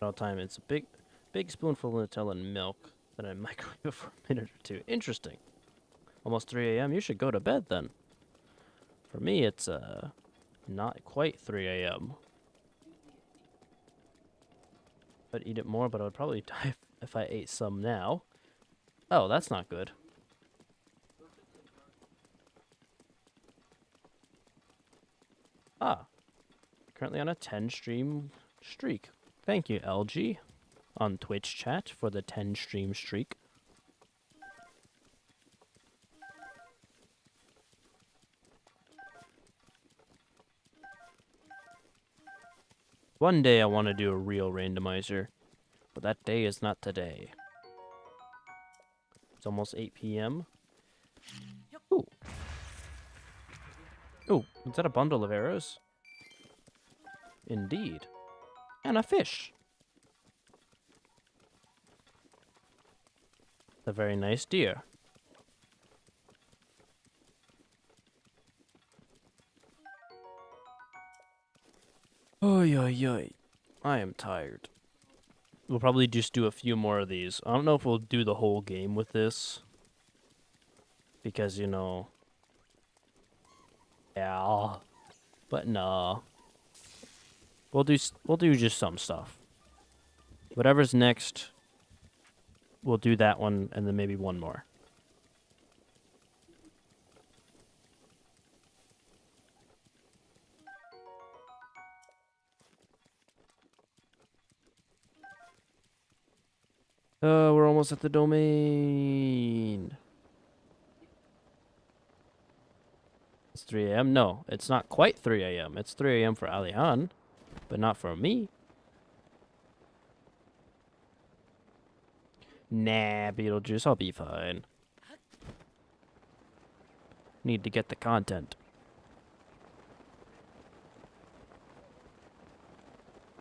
All time, it's a big spoonful of Nutella and milk that I microwave for a minute or two. Interesting. Almost 3 a.m. You should go to bed then. For me, it's not quite 3 a.m. I'd eat it more, but I would probably die if I ate some now. Oh, that's not good. Ah, currently on a 10 stream streak. Thank you, LG, on Twitch chat for the 10 stream streak. One day I want to do a real randomizer, but that day is not today. It's almost 8 p.m. Ooh. Ooh, is that a bundle of arrows? Indeed. And a fish. A very nice deer. Oy, oy, oy. I am tired. We'll probably just do a few more of these. I don't know if we'll do the whole game with this. Because, you know... Yeah. But no. We'll do just some stuff. Whatever's next, we'll do that one and then maybe one more. We're almost at the domain. It's 3 a.m. No, it's not quite 3 a.m. It's 3 a.m. for Alihan, but not for me. Nah, Beetlejuice, I'll be fine. Need to get the content.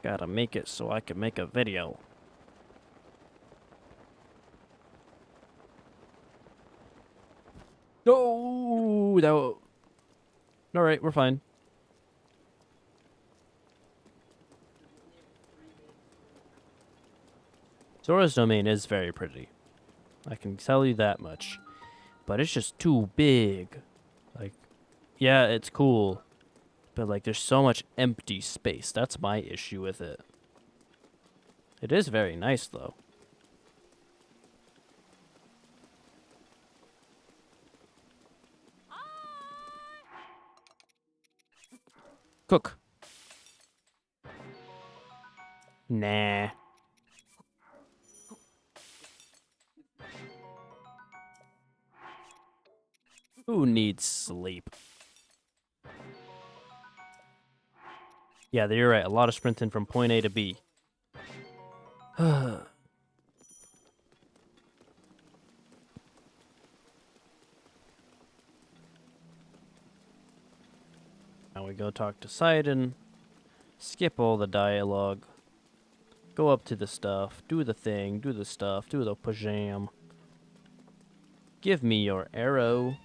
Gotta make it so I can make a video. No, alright, we're fine. Zora's domain is very pretty. I can tell you that much. But it's just too big. Like, yeah, it's cool. But, like, there's so much empty space. That's my issue with it. It is very nice, though. Cook. Nah. Who needs sleep? Yeah, you're right. A lot of sprinting from point A to B. Now we go talk to Sidon. Skip all the dialogue. Go up to the stuff. Do the thing. Do the stuff. Do the pajam. Give me your arrow.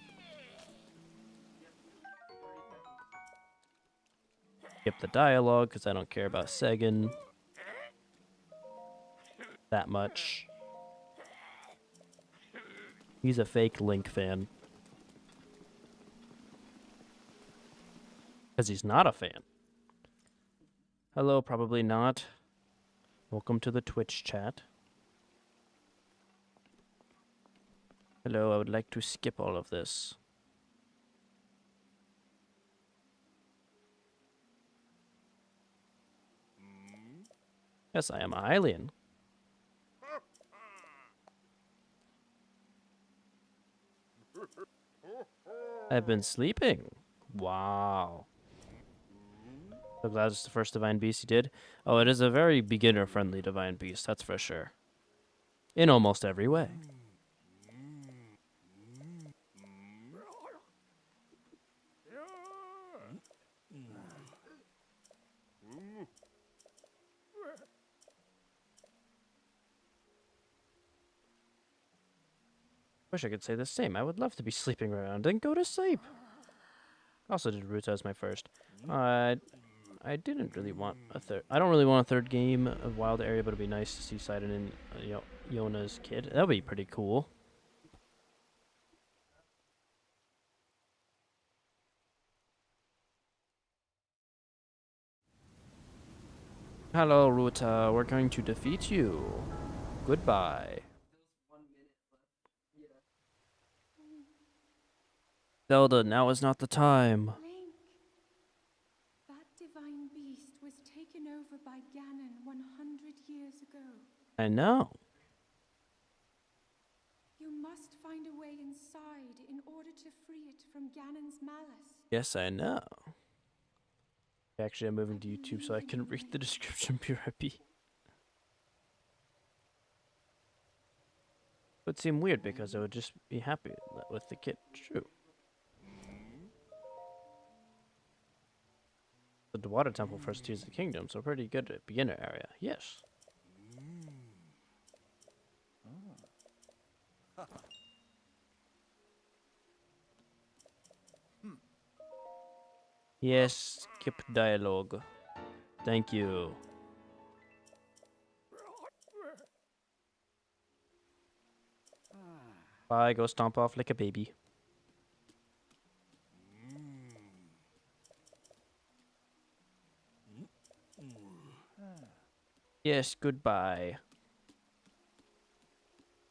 Skip the dialogue because I don't care about Segan that much. He's a fake Link fan. Because he's not a fan. Hello, probably not. Welcome to the Twitch chat. Hello, I would like to skip all of this. Yes, I am a Hylian. I've been sleeping. Wow. So glad it's the first Divine Beast you did. Oh, it is a very beginner-friendly Divine Beast, that's for sure. In almost every way. Wish I could say the same. I would love to be sleeping around and go to sleep. Also did Ruta as my first. I didn't really want a third. I don't really want a third game of Wild Area, but it'd be nice to see Sidon and Yona's kid. That'd be pretty cool. Hello, Ruta. We're going to defeat you. Goodbye. Zelda, now is not the time. Link, that divine beast was taken over by Ganon 100 years ago. I know. You must find a way inside in order to free it from Ganon's malice. Yes, I know. Actually, I'm moving to YouTube so I can read the description PRP. It would seem weird because I would just be happy with the kid. True. The water temple first tears the kingdom, so pretty good at beginner area. Yes. Yes, skip dialogue. Thank you. Bye, go stomp off like a baby. Yes, goodbye.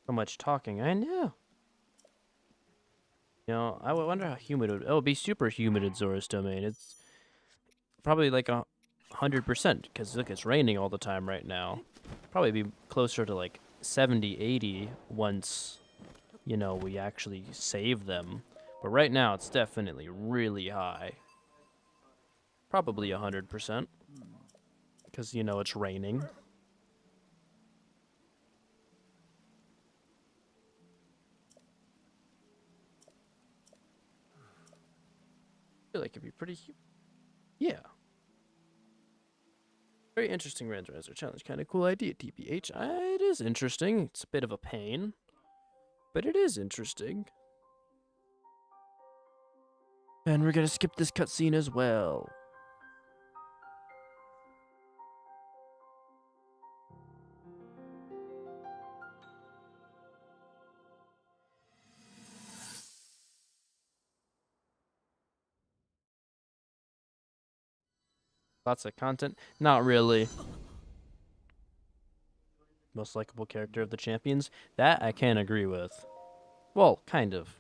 So much talking, I know. You know, I wonder how humid it would. Oh, it'd be super humid in Zora's Domain. It's probably like 100%, because look, it's raining all the time right now. Probably be closer to like 70, 80 once, you know, we actually save them. But right now, it's definitely really high. Probably 100%. Because, you know, it's raining. I feel like it'd be pretty... Yeah. Very interesting randomizer challenge. Kind of cool idea, TBH. It is interesting. It's a bit of a pain. But it is interesting. And we're gonna skip this cutscene as well. Lots of content. Not really. Most likable character of the champions. That I can agree with. Well, kind of.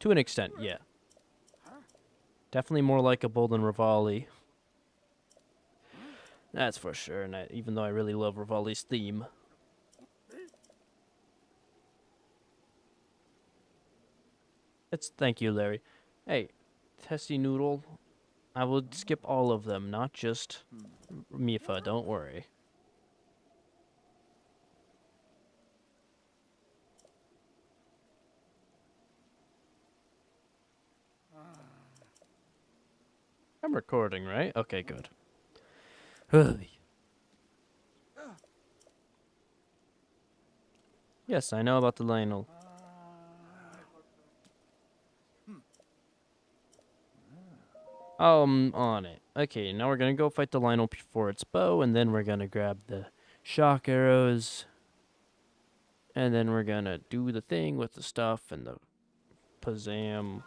To an extent, yeah. Definitely more likable than Rivali. That's for sure, and even though I really love Rivali's theme. Thank you, Larry. Hey, Tessie Noodle, I will skip all of them, not just Mifa, don't worry. I'm recording, right? Okay, good. Hey. Yes, I know about the Lionel. On it. Okay, now we're gonna go fight the Lionel before its bow, and then we're gonna grab the shock arrows, and then we're gonna do the thing with the stuff and the Pazam.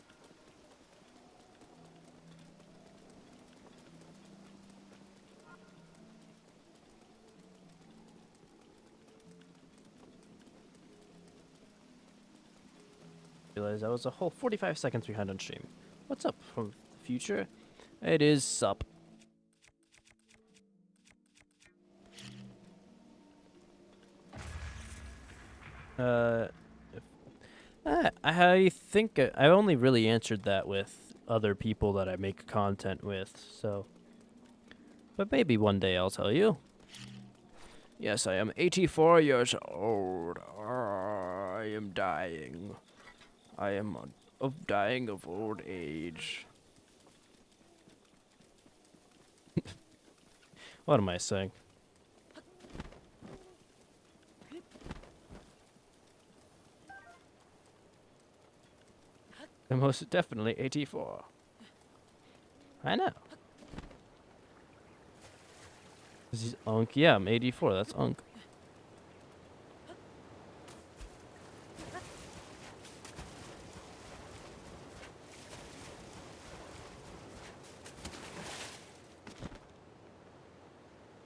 Realize I was a whole 45 seconds behind on stream. What's up from the future? It is sup. Uh, I think I only really answered that with other people that I make content with, so. But maybe one day I'll tell you. Yes, I am 84 years old. I am dying. I am dying of old age. What am I saying? I'm most definitely 84. I know. Is he Unk? Yeah, I'm 84. That's Unk.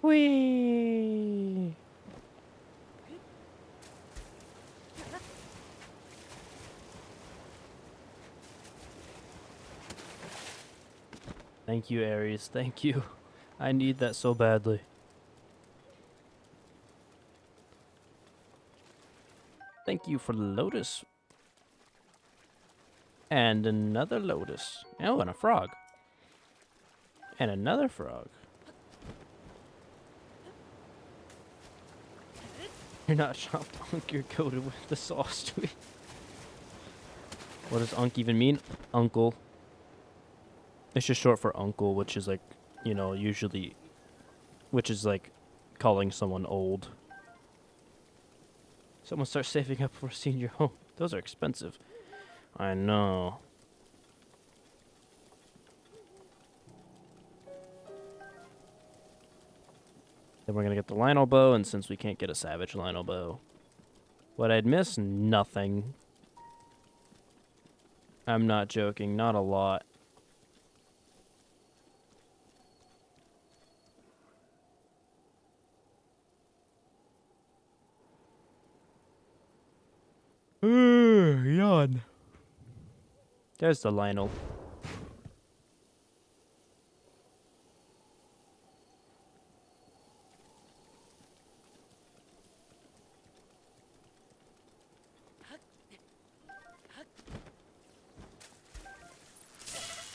Whee! Thank you, Aries. Thank you. I need that so badly. Thank you for the lotus. And another lotus. Oh, and a frog. And another frog. You're not chopped, Unk. You're coated with the sauce to it. What does Unk even mean? Uncle. It's just short for uncle, which is like, you know, usually, which is like calling someone old. Someone starts saving up for a senior home. Those are expensive. I know. Then we're gonna get the Lionel bow, and since we can't get a savage Lionel bow, what I'd miss? Nothing. I'm not joking, not a lot. Yawn. There's the Lionel.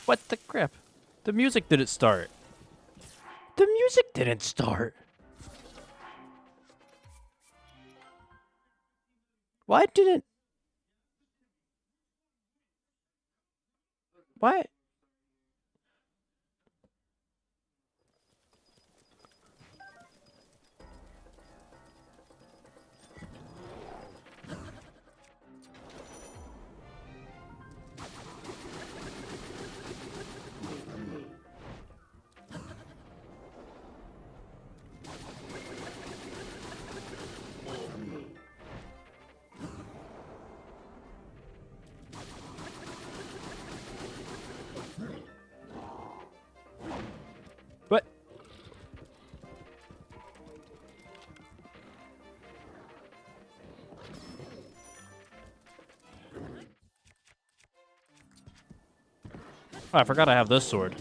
What the crap? The music didn't start. The music didn't start. Why didn't... Why? What? Oh, I forgot I have this sword.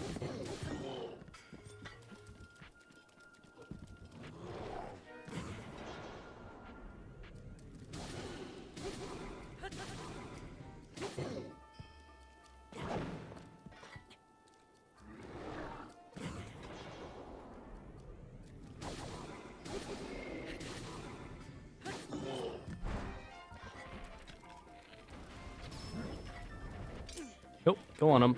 Nope, go on him.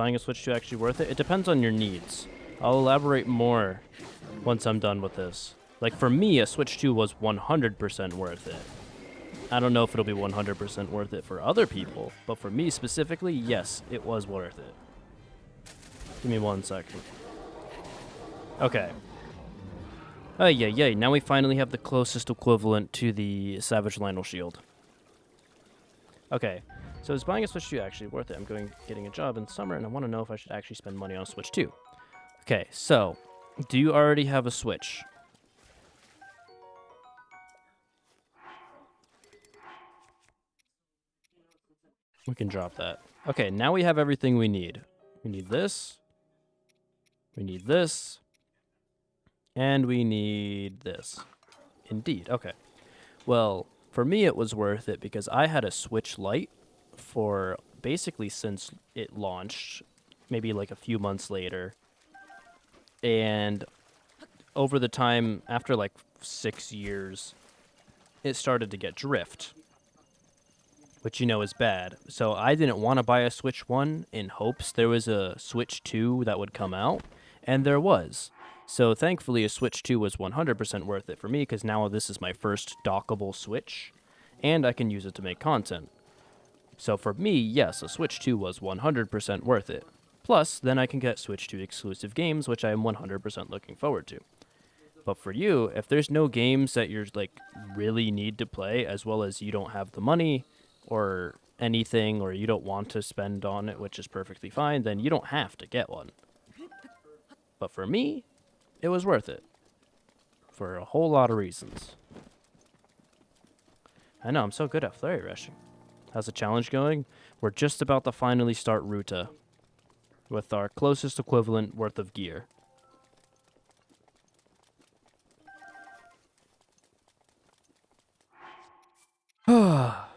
buying a Switch 2 actually worth it? It depends on your needs. I'll elaborate more once I'm done with this. Like, for me, a Switch 2 was 100% worth it. I don't know if it'll be 100% worth it for other people, but for me specifically, yes, it was worth it. Give me 1 second. Okay. Oh, yeah. Now we finally have the closest equivalent to the Savage Lionel Shield. Okay. So is buying a Switch 2 actually worth it? I'm getting a job in summer, and I want to know if I should actually spend money on a Switch 2. Okay, so do you already have a Switch? We can drop that. Okay, now we have everything we need. We need this. We need this. And we need this. Indeed, okay. Well, for me it was worth it because I had a Switch Lite for basically since it launched, maybe like a few months later. And over the time, after like 6 years, it started to get drift, which you know is bad. So I didn't want to buy a Switch 1 in hopes there was a Switch 2 that would come out, and there was. So thankfully a Switch 2 was 100% worth it for me because now this is my first dockable Switch, and I can use it to make content. So for me, yes, a Switch 2 was 100% worth it. Plus, then I can get Switch 2 exclusive games, which I am 100% looking forward to. But for you, if there's no games that you're like really need to play, as well as you don't have the money or anything, or you don't want to spend on it, which is perfectly fine, then you don't have to get one. But for me, it was worth it. For a whole lot of reasons. I know, I'm so good at flurry rushing. How's the challenge going? We're just about to finally start Ruta with our closest equivalent worth of gear. Well,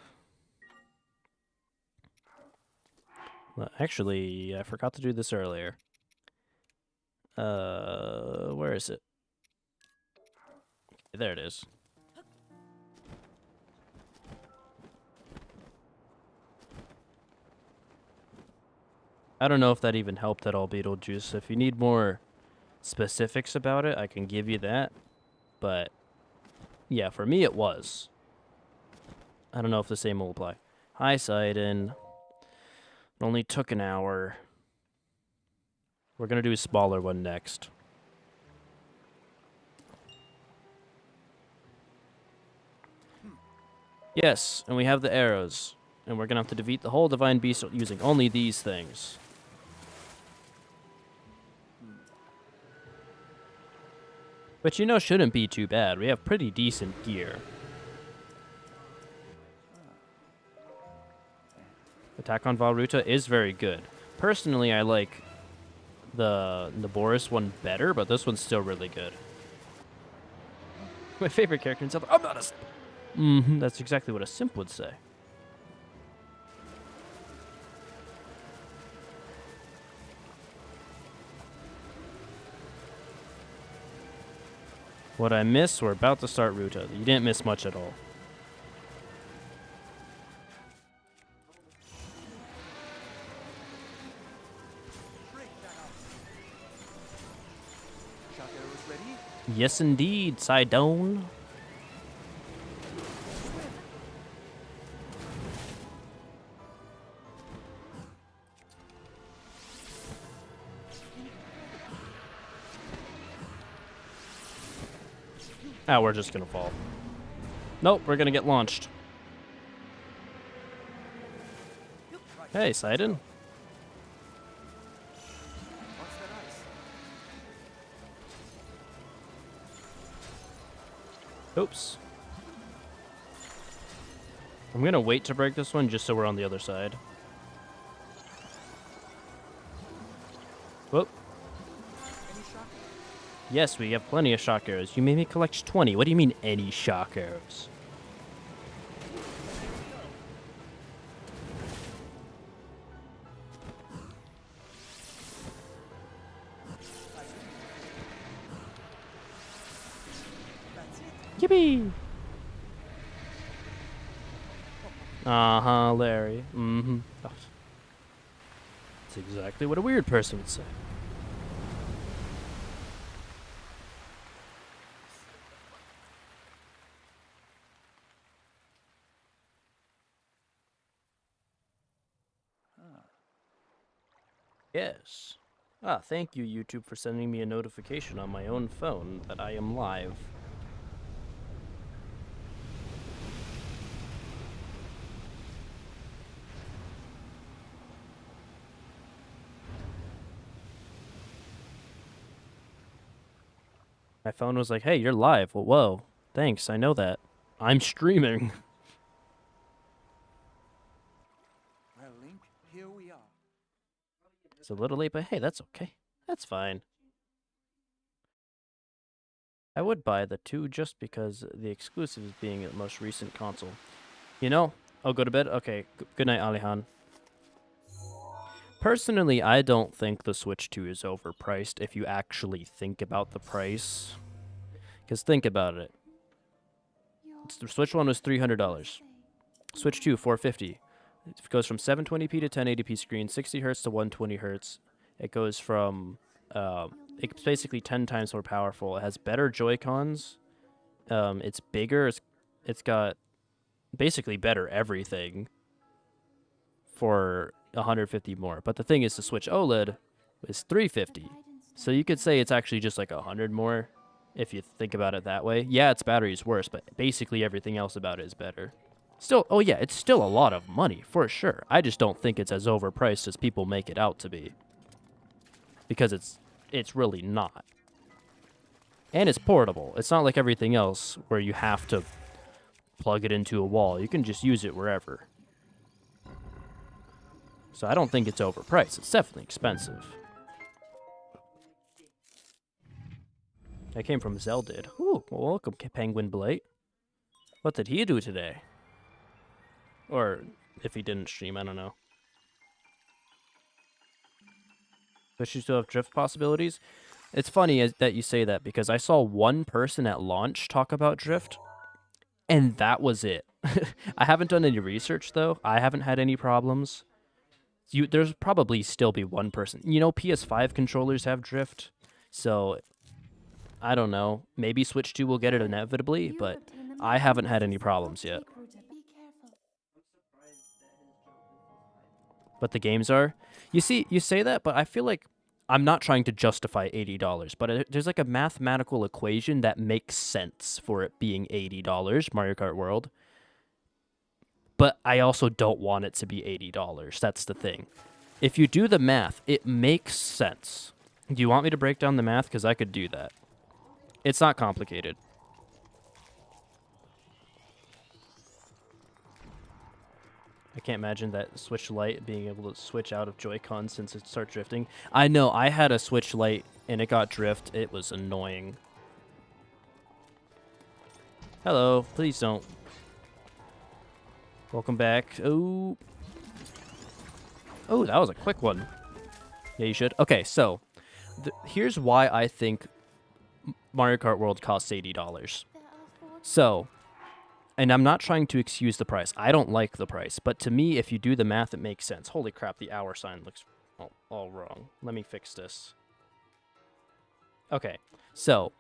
actually, I forgot to do this earlier. Where is it? There it is. I don't know if that even helped at all, Beetlejuice. If you need more specifics about it, I can give you that. But, yeah, for me it was. I don't know if the same will apply. Hi, Sidon. It only took an hour. We're going to do a smaller one next. Yes, and we have the arrows. And we're going to have to defeat the whole Divine Beast using only these things. Which, you know, shouldn't be too bad. We have pretty decent gear. Attack on Valruta is very good. Personally, I like the Boris one better, but this one's still really good. My favorite character in Zelda. I'm not a simp. That's exactly what a simp would say. What I miss, we're about to start Ruta. You didn't miss much at all. Yes, indeed, Sidon. Ah, we're just gonna fall. Nope, we're gonna get launched. Hey, Sidon. Oops. I'm gonna wait to break this one just so we're on the other side. Whoop. Yes, we have plenty of shock arrows. You made me collect 20. What do you mean, any shock arrows? Yippee! Uh-huh, Larry. Mm-hmm. Oh. That's exactly what a weird person would say. Yes. Ah, thank you, YouTube, for sending me a notification on my own phone that I am live. My phone was like, hey, you're live. Well, whoa. Thanks, I know that. I'm streaming. Well, Link, here we are. It's a little late, but hey, that's okay. That's fine. I would buy the 2 just because the exclusive is being the most recent console. You know, I'll go to bed. Okay, good night, Alihan. Personally, I don't think the Switch 2 is overpriced if you actually think about the price. Because think about it. The Switch 1 was $300. Switch 2, $450. It goes from 720p to 1080p screen, 60 hertz to 120 hertz. It goes from, it's basically 10 times more powerful. It has better Joy-Cons. It's bigger. It's got basically better everything for 150 more. But the thing is, the Switch OLED is 350. So you could say it's actually just like 100 more if you think about it that way. Yeah, its battery is worse, but basically everything else about it is better. Still, oh yeah, it's still a lot of money, for sure. I just don't think it's as overpriced as people make it out to be. Because it's really not. And it's portable. It's not like everything else where you have to plug it into a wall. You can just use it wherever. So I don't think it's overpriced. It's definitely expensive. I came from Zeldid. Ooh, well, welcome, Penguin Blight. What did he do today? Or if he didn't stream, I don't know. Does you still have drift possibilities? It's funny that you say that because I saw one person at launch talk about drift, and that was it. I haven't done any research, though. I haven't had any problems. There's probably still be one person. You know, PS5 controllers have drift, so I don't know. Maybe Switch 2 will get it inevitably, but I haven't had any problems yet. But the games are? You see, you say that, but I feel like I'm not trying to justify $80, but there's like a mathematical equation that makes sense for it being $80, Mario Kart World. But I also don't want it to be $80. That's the thing. If you do the math, it makes sense. Do you want me to break down the math? Because I could do that. It's not complicated. I can't imagine that Switch Lite being able to switch out of Joy-Con since it starts drifting. I know, I had a Switch Lite and it got drift. It was annoying. Hello, please don't. Welcome back. Oh. Oh, that was a quick one. Yeah, you should. Okay, so here's why I think Mario Kart World costs $80. So, and I'm not trying to excuse the price. I don't like the price. But to me, if you do the math, it makes sense. Holy crap, the hour sign looks all wrong. Let me fix this. Okay, so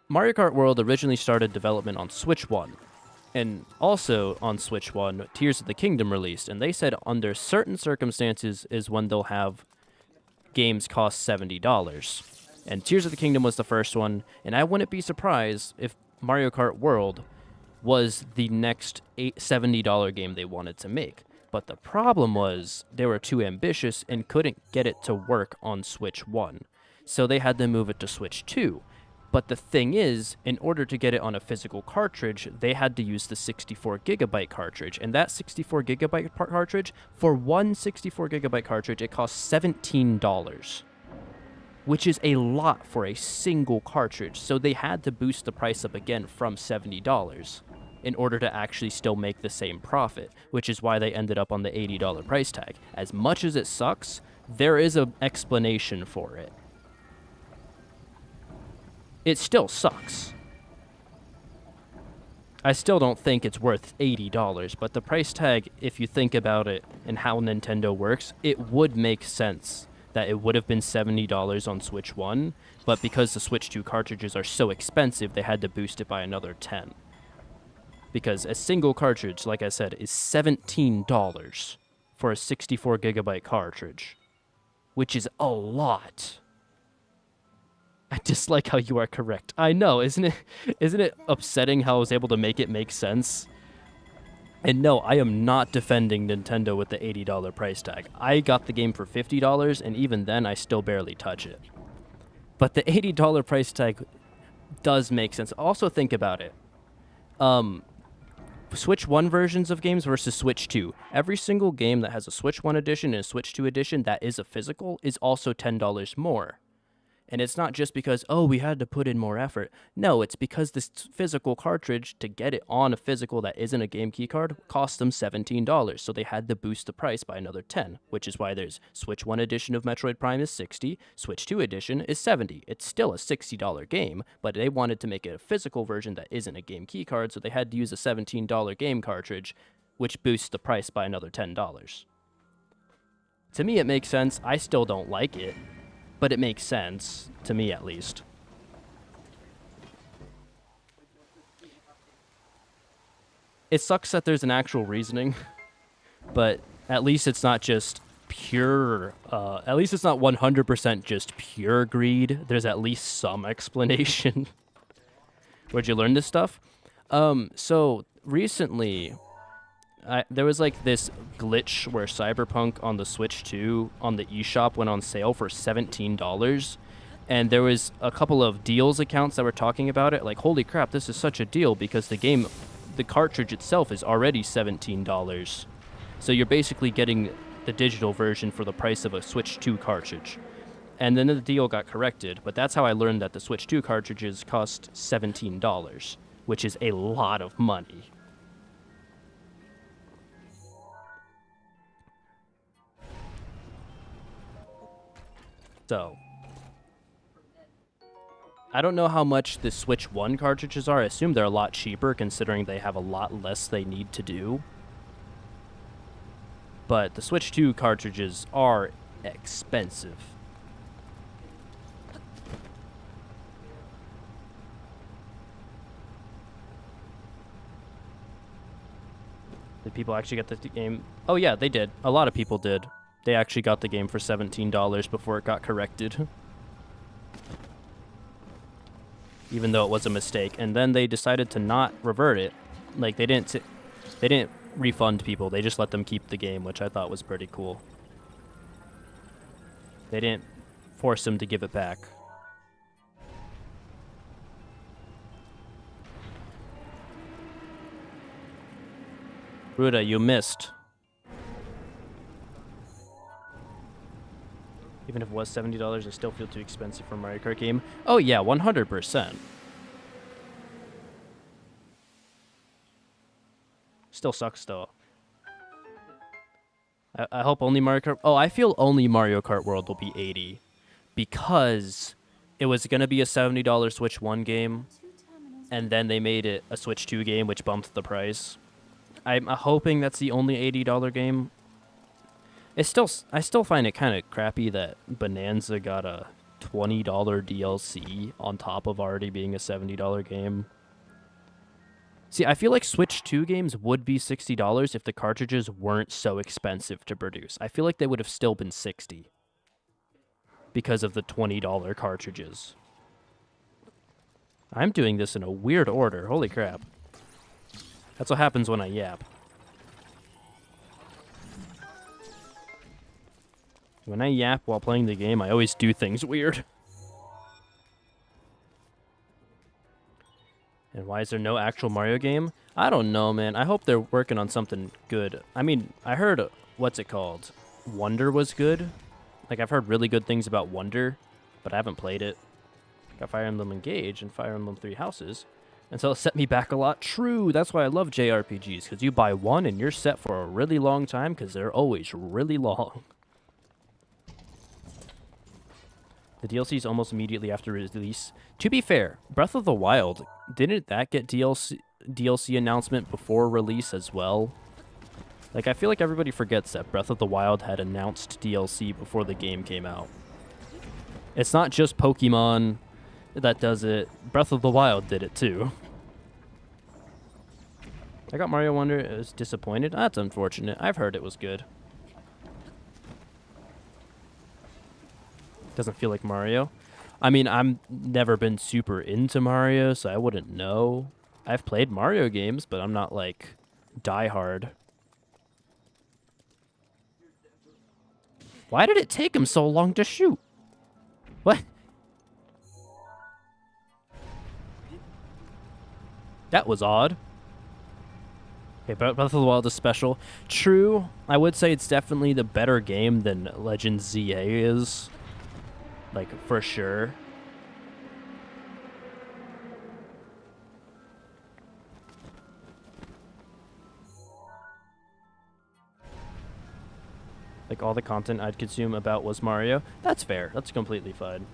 Mario Kart World originally started development on Switch 1. And also on Switch 1, Tears of the Kingdom released. And they said under certain circumstances is when they'll have games cost $70. And Tears of the Kingdom was the first one. And I wouldn't be surprised if Mario Kart World was the next $70 game they wanted to make. But the problem was they were too ambitious and couldn't get it to work on Switch 1. So they had to move it to Switch 2. But the thing is, in order to get it on a physical cartridge, they had to use the 64GB cartridge. And that 64GB cartridge, for one 64GB cartridge, it costs $17. Which is a lot for a single cartridge. So they had to boost the price up again from $70 in order to actually still make the same profit, which is why they ended up on the $80 price tag. As much as it sucks, there is an explanation for it. It still sucks. I still don't think it's worth $80, but the price tag, if you think about it and how Nintendo works, it would make sense that it would have been $70 on Switch 1, but because the Switch 2 cartridges are so expensive, they had to boost it by another 10. Because a single cartridge, like I said, is $17 for a 64 gigabyte cartridge, which is a lot. I dislike how you are correct. I know, isn't it upsetting how I was able to make it make sense? And no, I am not defending Nintendo with the $80 price tag. I got the game for $50, and even then I still barely touch it. But the $80 price tag does make sense. Also think about it. Switch 1 versions of games versus Switch 2. Every single game that has a Switch 1 edition and a Switch 2 edition that is a physical is also $10 more. And it's not just because, oh, we had to put in more effort. No, it's because this physical cartridge, to get it on a physical that isn't a game key card, cost them $17. So they had to boost the price by another 10, which is why there's Switch 1 edition of Metroid Prime is $60, Switch 2 edition is $70. It's still a $60 game, but they wanted to make it a physical version that isn't a game key card, so they had to use a $17 game cartridge, which boosts the price by another $10. To me, it makes sense. I still don't like it, but it makes sense, to me at least. It sucks that there's an actual reasoning, but at least it's not just pure, at least it's not 100% just pure greed. There's at least some explanation. Where'd you learn this stuff? So recently, there was like this glitch where Cyberpunk on the Switch 2 on the eShop went on sale for $17. And there was a couple of deals accounts that were talking about it. Like, holy crap, this is such a deal because the game, the cartridge itself is already $17. So you're basically getting the digital version for the price of a Switch 2 cartridge. And then the deal got corrected. But that's how I learned that the Switch 2 cartridges cost $17, which is a lot of money. So, I don't know how much the Switch 1 cartridges are. I assume they're a lot cheaper considering they have a lot less they need to do. But the Switch 2 cartridges are expensive. Did people actually get the game? Oh yeah, they did. A lot of people did. They actually got the game for $17 before it got corrected. Even though it was a mistake. And then they decided to not revert it. Like, they didn't refund people. They just let them keep the game, which I thought was pretty cool. They didn't force them to give it back. Ruda, you missed. Even if it was $70, I still feel too expensive for a Mario Kart game. Oh yeah, 100%. Still sucks though. I hope only Mario Kart... Oh, I feel only Mario Kart World will be $80. Because it was going to be a $70 Switch 1 game. And then they made it a Switch 2 game, which bumped the price. I'm hoping that's the only $80 game. I still find it kind of crappy that Bonanza got a $20 DLC on top of already being a $70 game. See, I feel like Switch 2 games would be $60 if the cartridges weren't so expensive to produce. I feel like they would have still been $60 because of the $20 cartridges. I'm doing this in a weird order. Holy crap. That's what happens when I yap. When I yap while playing the game, I always do things weird. And why is there no actual Mario game? I don't know, man. I hope they're working on something good. I mean, I heard, what's it called? Wonder was good. Like, I've heard really good things about Wonder, but I haven't played it. Got Fire Emblem Engage and Fire Emblem Three Houses. And so it set me back a lot. True, that's why I love JRPGs, because you buy one and you're set for a really long time, because they're always really long. The DLC is almost immediately after release. To be fair, Breath of the Wild, didn't that get DLC? DLC announcement before release as well. Like, I feel like everybody forgets that Breath of the Wild had announced DLC before the game came out. It's not just Pokemon that does it. Breath of the Wild did it too. I got Mario Wonder. I was disappointed. That's unfortunate. I've heard it was good. Doesn't feel like Mario. I mean, I'm never been super into Mario, so I wouldn't know. I've played Mario games, but I'm not like diehard. Why did it take him so long to shoot? What? That was odd. Okay, Breath of the Wild is special. True, I would say it's definitely the better game than Legend ZA is. Like, for sure. Like, all the content I'd consume about was Mario. That's fair. That's completely fine.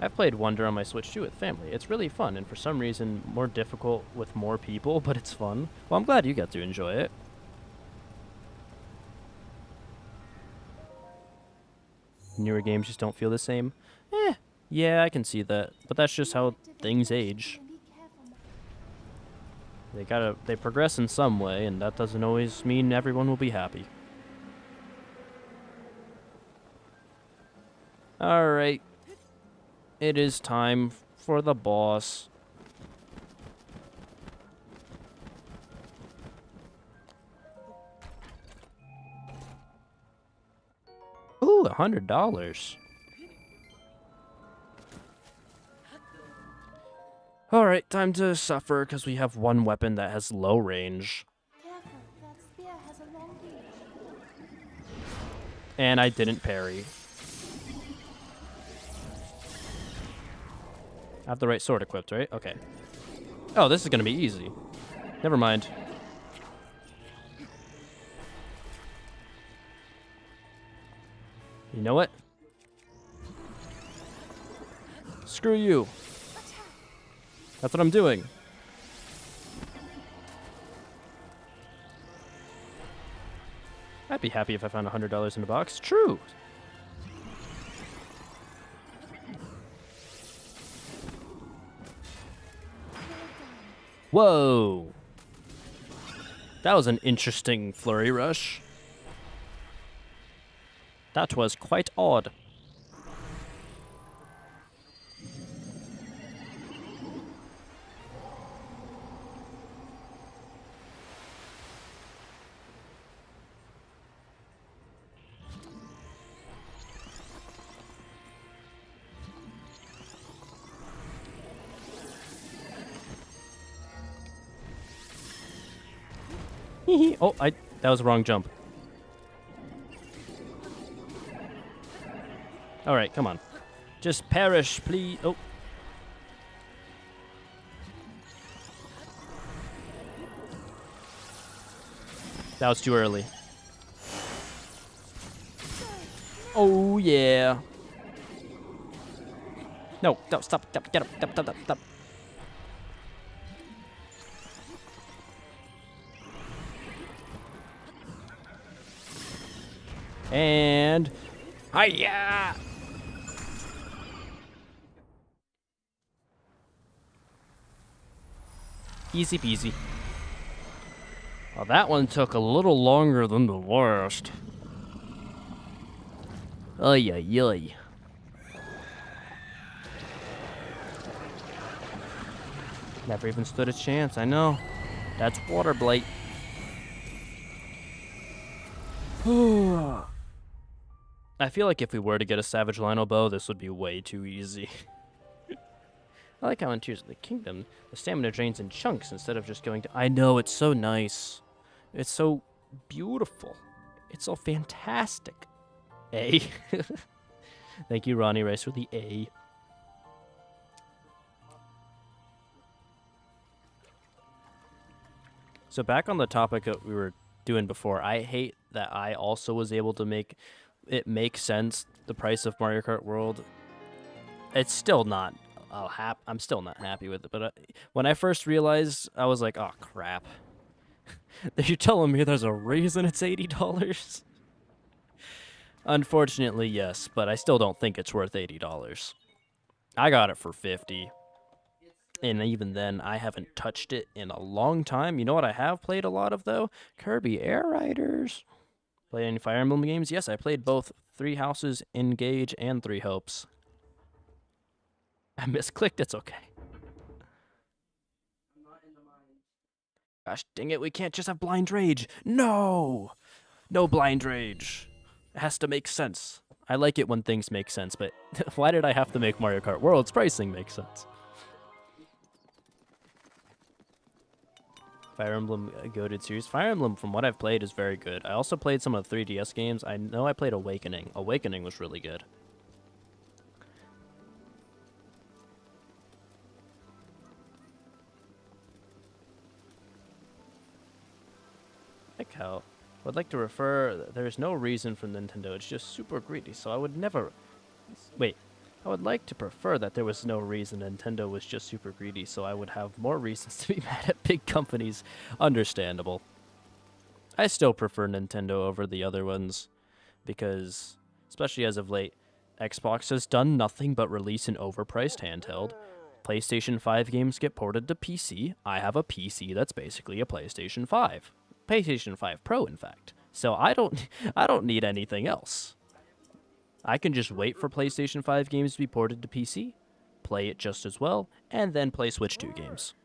I've played Wonder on my Switch too with family. It's really fun, and for some reason, more difficult with more people, but it's fun. Well, I'm glad you got to enjoy it. Newer games just don't feel the same. Yeah, I can see that. But that's just how things age. They progress in some way, and that doesn't always mean everyone will be happy. Alright. It is time for the boss. Ooh, $100. Alright, time to suffer, because we have one weapon that has low range. Careful, that spear has a long reach. And I didn't parry. I have the right sword equipped, right? Okay. Oh, this is going to be easy. Never mind. You know what? Screw you. That's what I'm doing. I'd be happy if I found $100 in a box. True. Whoa. That was an interesting flurry rush. That was quite odd. Oh, that was a wrong jump. All right, come on. Just perish, please. Oh. That was too early. Oh, yeah. No, stop, get up, stop. And hiya! Easy peasy. Well, that one took a little longer than the last. Ay, ay, ay. Never even stood a chance, I know. That's water blight. I feel like if we were to get a Savage Lionel bow, this would be way too easy. I like how in Tears of the Kingdom, the stamina drains in chunks instead of just going to... I know, it's so nice. It's so beautiful. It's so fantastic. A. Thank you, Ronnie Rice, for the A. So back on the topic that we were doing before, I hate that I also was able to make it make sense, the price of Mario Kart World. It's still not I'm still not happy with it. But when I first realized, I was like, oh crap. You're telling me there's a reason it's $80? Unfortunately, yes, but I still don't think it's worth $80. I got it for 50. And even then, I haven't touched it in a long time. You know what I have played a lot of, though? Kirby Air Riders. Played any Fire Emblem games? Yes, I played both Three Houses, Engage, and Three Hopes. I misclicked, it's okay. Gosh dang it, we can't just have Blind Rage. No! No Blind Rage. It has to make sense. I like it when things make sense, but why did I have to make Mario Kart World's pricing make sense? Fire Emblem goated series. Fire Emblem, from what I've played, is very good. I also played some of the 3DS games. I know I played Awakening. Awakening was really good. Like how I would like to refer, there's no reason for Nintendo, it's just super greedy, so I would never, wait, I would like to prefer that there was no reason Nintendo was just super greedy, so I would have more reasons to be mad at big companies. Understandable. I still prefer Nintendo over the other ones, because, especially as of late, Xbox has done nothing but release an overpriced handheld. PlayStation 5 games get ported to PC. I have a PC that's basically a PlayStation 5. PlayStation 5 Pro, in fact. So I don't need anything else. I can just wait for PlayStation 5 games to be ported to PC, play it just as well, and then play Switch 2 games.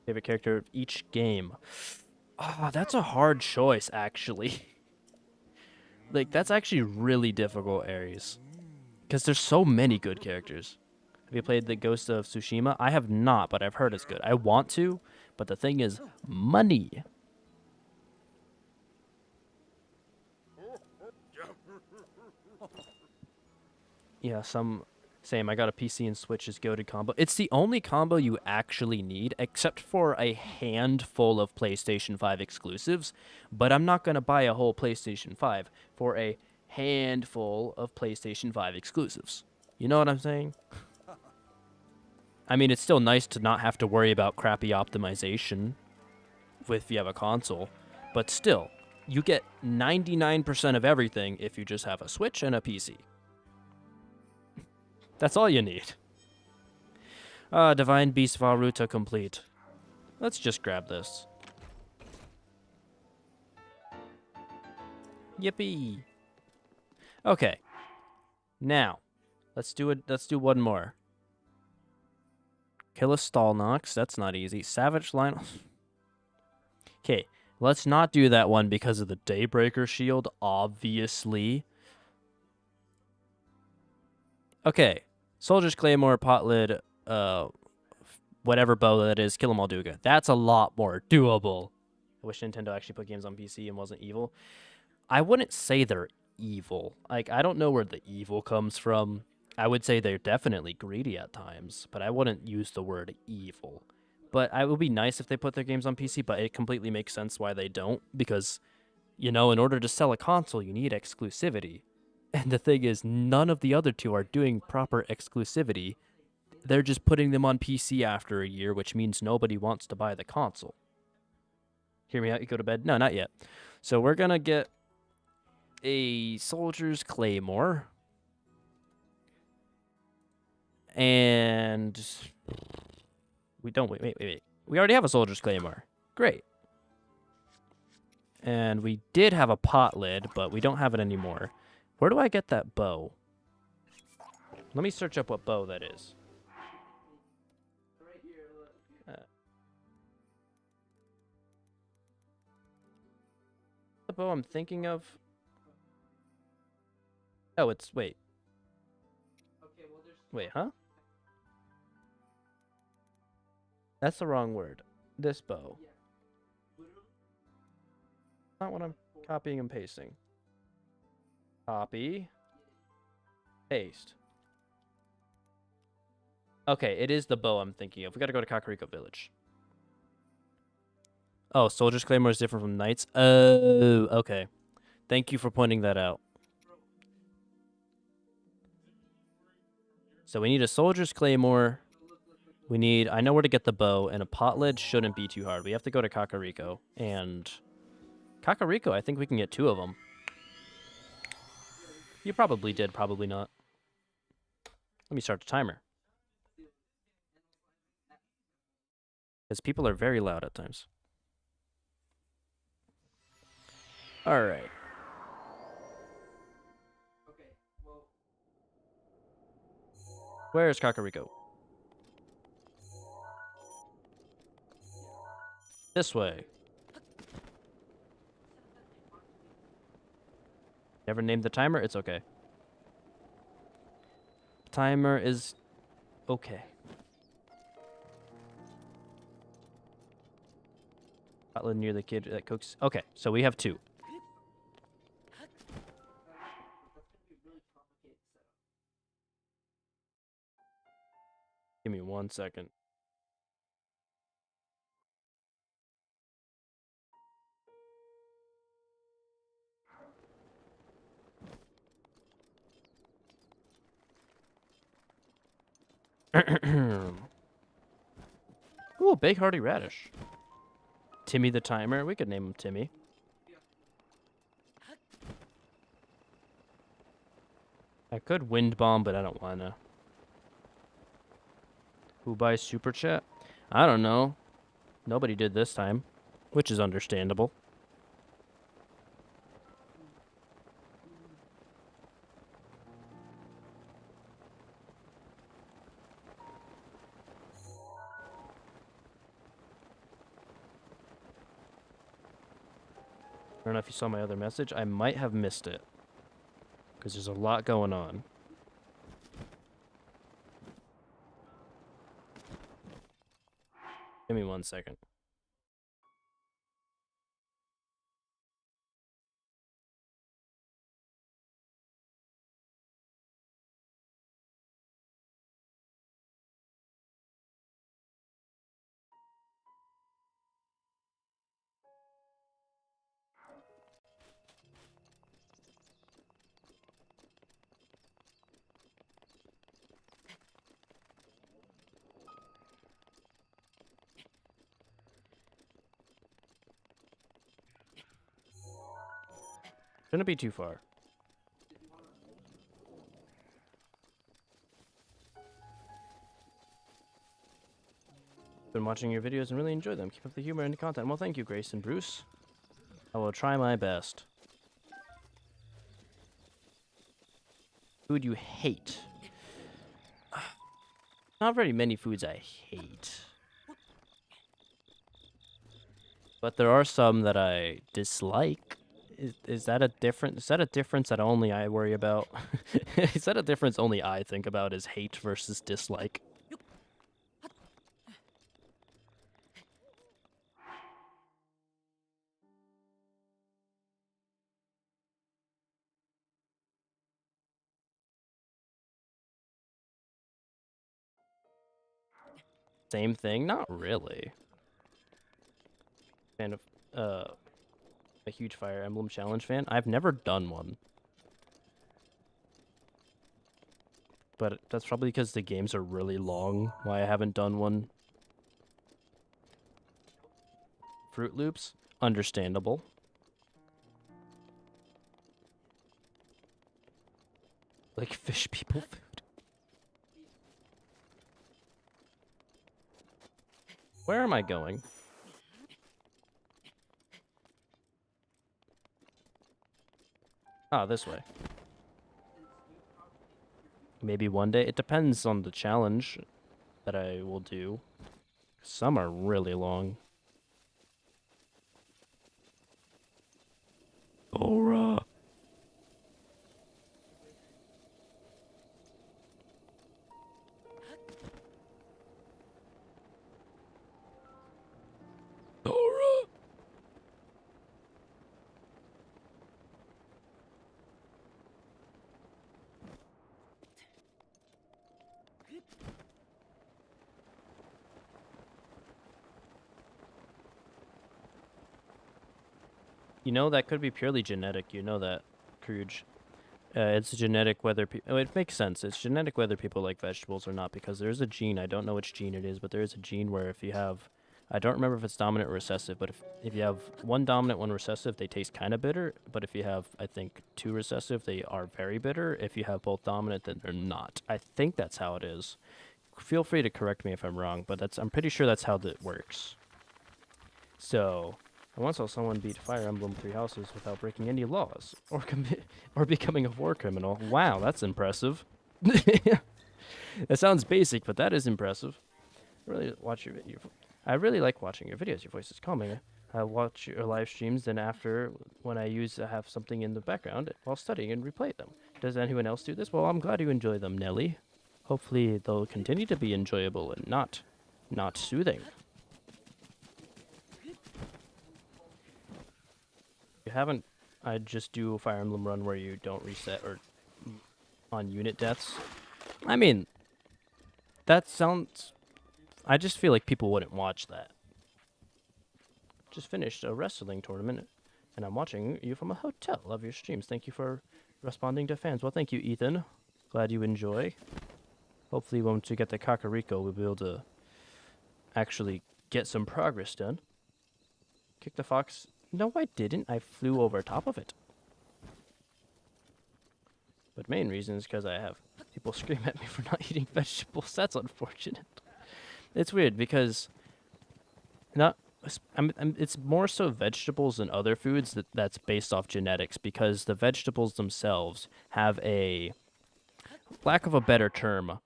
Favorite character of each game. Ah, that's a hard choice, actually. Like, that's actually really difficult, Aries. Because there's so many good characters. Have you played the Ghost of Tsushima? I have not, but I've heard it's good. I want to, but the thing is, money. Yeah, same. I got a PC and Switch's goated combo. It's the only combo you actually need, except for a handful of PlayStation 5 exclusives. But I'm not going to buy a whole PlayStation 5 for a handful of PlayStation 5 exclusives. You know what I'm saying? I mean, it's still nice to not have to worry about crappy optimization if you have a console. But still, you get 99% of everything if you just have a Switch and a PC. That's all you need. Divine Beast Varuta complete. Let's just grab this. Yippee. Okay. Now, let's do one more. Kill a Stalnox, that's not easy. Savage Lionel. Okay, let's not do that one because of the Daybreaker shield, obviously. Okay, Soldier's Claymore, Potlid, whatever bow that is, Kill 'em all Duga. That's a lot more doable. I wish Nintendo actually put games on PC and wasn't evil. I wouldn't say they're evil. Like, I don't know where the evil comes from. I would say they're definitely greedy at times, but I wouldn't use the word evil. But it would be nice if they put their games on PC, but it completely makes sense why they don't, because, you know, in order to sell a console, you need exclusivity. And the thing is, none of the other two are doing proper exclusivity. They're just putting them on PC after a year, which means nobody wants to buy the console. Hear me out, you go to bed? No, not yet. So we're going to get a Soldier's Claymore. And we don't, wait. We already have a Soldier's Claymore. Great. And we did have a pot lid, but we don't have it anymore. Where do I get that bow? Let me search up what bow that is. The bow I'm thinking of. Oh, it's, wait. Wait, huh? That's the wrong word. This bow. Not what I'm copying and pasting. Copy. Paste. Okay, it is the bow I'm thinking of. We gotta go to Kakariko Village. Oh, Soldier's Claymore is different from Knight's? Oh, okay. Thank you for pointing that out. So we need a soldier's claymore. We need, I know where to get the bow, and a pot lid shouldn't be too hard. We have to go to Kakariko. And Kakariko, I think we can get 2 of them. You probably did, probably not. Let me start the timer. Because people are very loud at times. Alright. Where's Kakariko? This way. Never named the timer? It's okay. Timer is okay. Outlet near the kid that cooks. Okay, so we have 2. Give me 1 second. Ooh, big hearty radish. Timmy the timer. We could name him Timmy. I could wind bomb, but I don't wanna. Who buys super chat? I don't know. Nobody did this time, which is understandable. I don't know if you saw my other message. I might have missed it. Because there's a lot going on. Give me 1 second. Shouldn't be too far. Been watching your videos and really enjoy them. Keep up the humor and the content. Well, thank you, Grace and Bruce. I will try my best. Food you hate. Not very many foods I hate. But there are some that I dislike. Is that a difference that only I worry about? Is that a difference only I think about, is hate versus dislike? Same thing? Not really. Fan of a huge Fire Emblem Challenge fan. I've never done one. But that's probably because the games are really long, why I haven't done one. Fruit Loops? Understandable. Like fish people food. Where am I going? Ah, this way. Maybe one day. It depends on the challenge that I will do. Some are really long. Aura. Aura. You know, that could be purely genetic. You know that, Kruge. It's genetic whether people. It makes sense. It's genetic whether people like vegetables or not because there's a gene. I don't know which gene it is, but there is a gene where if you have, I don't remember if it's dominant or recessive, but if you have one dominant, one recessive, they taste kind of bitter. But if you have, I think, two recessive, they are very bitter. If you have both dominant, then they're not. I think that's how it is. Feel free to correct me if I'm wrong, but I'm pretty sure that's how that works. So. I once saw someone beat Fire Emblem 3 houses without breaking any laws or becoming a war criminal. Wow, that's impressive. That sounds basic, but that is impressive. I really like watching your videos. Your voice is calming. I watch your live streams, then after, when I have something in the background while studying and replay them. Does anyone else do this? Well, I'm glad you enjoy them, Nelly. Hopefully they'll continue to be enjoyable and not soothing. You haven't, I just do a Fire Emblem run where you don't reset or on unit deaths. I mean, that sounds, I just feel like people wouldn't watch that. Just finished a wrestling tournament and I'm watching you from a hotel. Love your streams. Thank you for responding to fans. Well, thank you, Ethan. Glad you enjoy. Hopefully once we get the Kakariko, we'll be able to actually get some progress done. Kick the fox. No, I didn't. I flew over top of it. But main reason is because I have people scream at me for not eating vegetables. That's unfortunate. It's weird because it's more so vegetables than other foods that's based off genetics because the vegetables themselves have a, lack of a better term,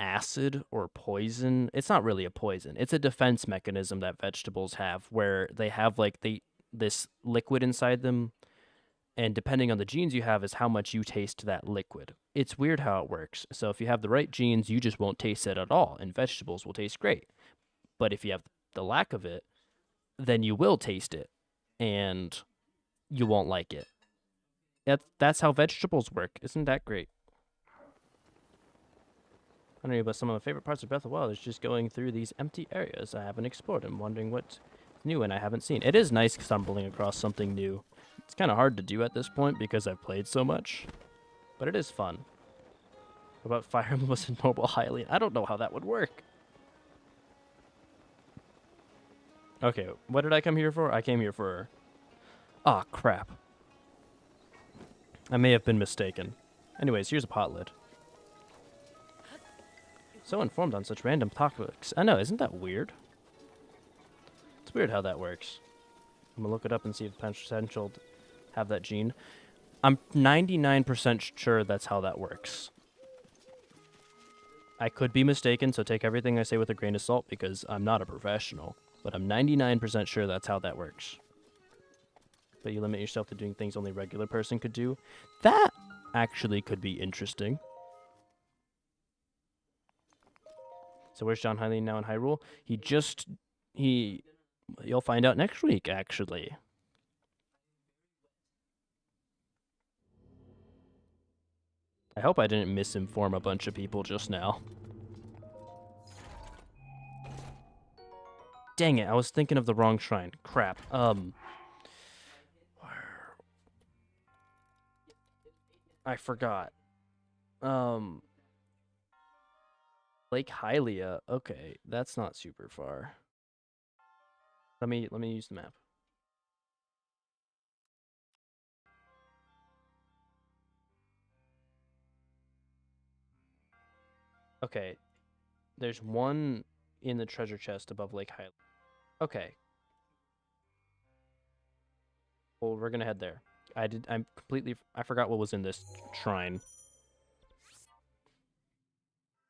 acid or poison. It's not really a poison. It's a defense mechanism that vegetables have where they have this liquid inside them, and depending on the genes you have is how much you taste that liquid. It's weird how it works. So if you have the right genes, you just won't taste it at all, and vegetables will taste great. But if you have the lack of it, then you will taste it, and you won't like it. That's how vegetables work. Isn't that great? I don't know, but some of my favorite parts of Breath of the Wild is just going through these empty areas I haven't explored and wondering what's new and I haven't seen. It is nice stumbling across something new. It's kind of hard to do at this point because I've played so much, but it is fun. What about Fire Emblem was in mobile highly? I don't know how that would work. Okay, what did I come here for? I came here for... Ah, crap. I may have been mistaken. Anyways, here's a pot lid. So informed on such random topics. I know, isn't that weird? It's weird how that works. I'm gonna look it up and see if potential have that gene. I'm 99% sure that's how that works. I could be mistaken, so take everything I say with a grain of salt because I'm not a professional. But I'm 99% sure that's how that works. But you limit yourself to doing things only a regular person could do. That actually could be interesting. So where's John Hylian now in Hyrule? You'll find out next week, actually. I hope I didn't misinform a bunch of people just now. Dang it, I was thinking of the wrong shrine. Crap. I forgot. Lake Hylia. Okay, that's not super far. Let me use the map. Okay. There's one in the treasure chest above Lake Hylia. Okay. Well, we're gonna head there. I forgot what was in this shrine.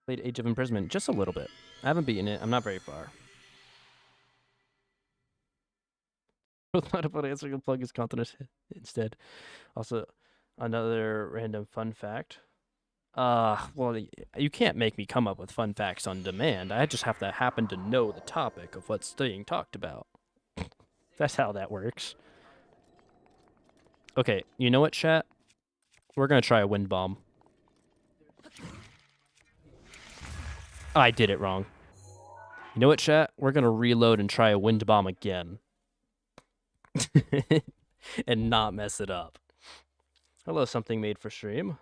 Played Age of Imprisonment just a little bit. I haven't beaten it. I'm not very far. Thought about answering a plug as content instead. Also, another random fun fact. Well, you can't make me come up with fun facts on demand. I just have to happen to know the topic of what's being talked about. That's how that works. Okay, you know what, chat? We're gonna try a wind bomb. I did it wrong. You know what, chat? We're gonna reload and try a wind bomb again. And not mess it up. Hello, something made for stream.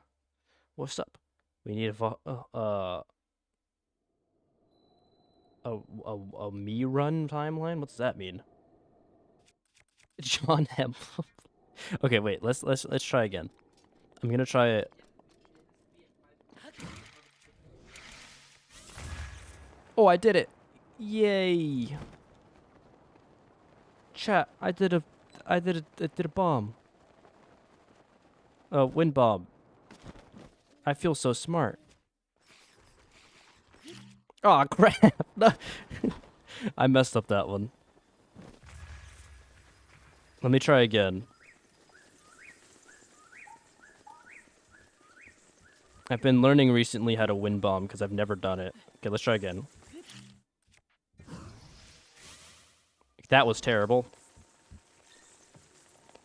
What's up? We need a me run timeline. What does that mean? John Hemp. Okay, wait. Let's try again. I'm gonna try it. Oh, I did it! Yay! Chat, I did a bomb. Wind bomb. I feel so smart. Oh crap! No. I messed up that one. Let me try again. I've been learning recently how to wind bomb because I've never done it. Okay, let's try again. That was terrible.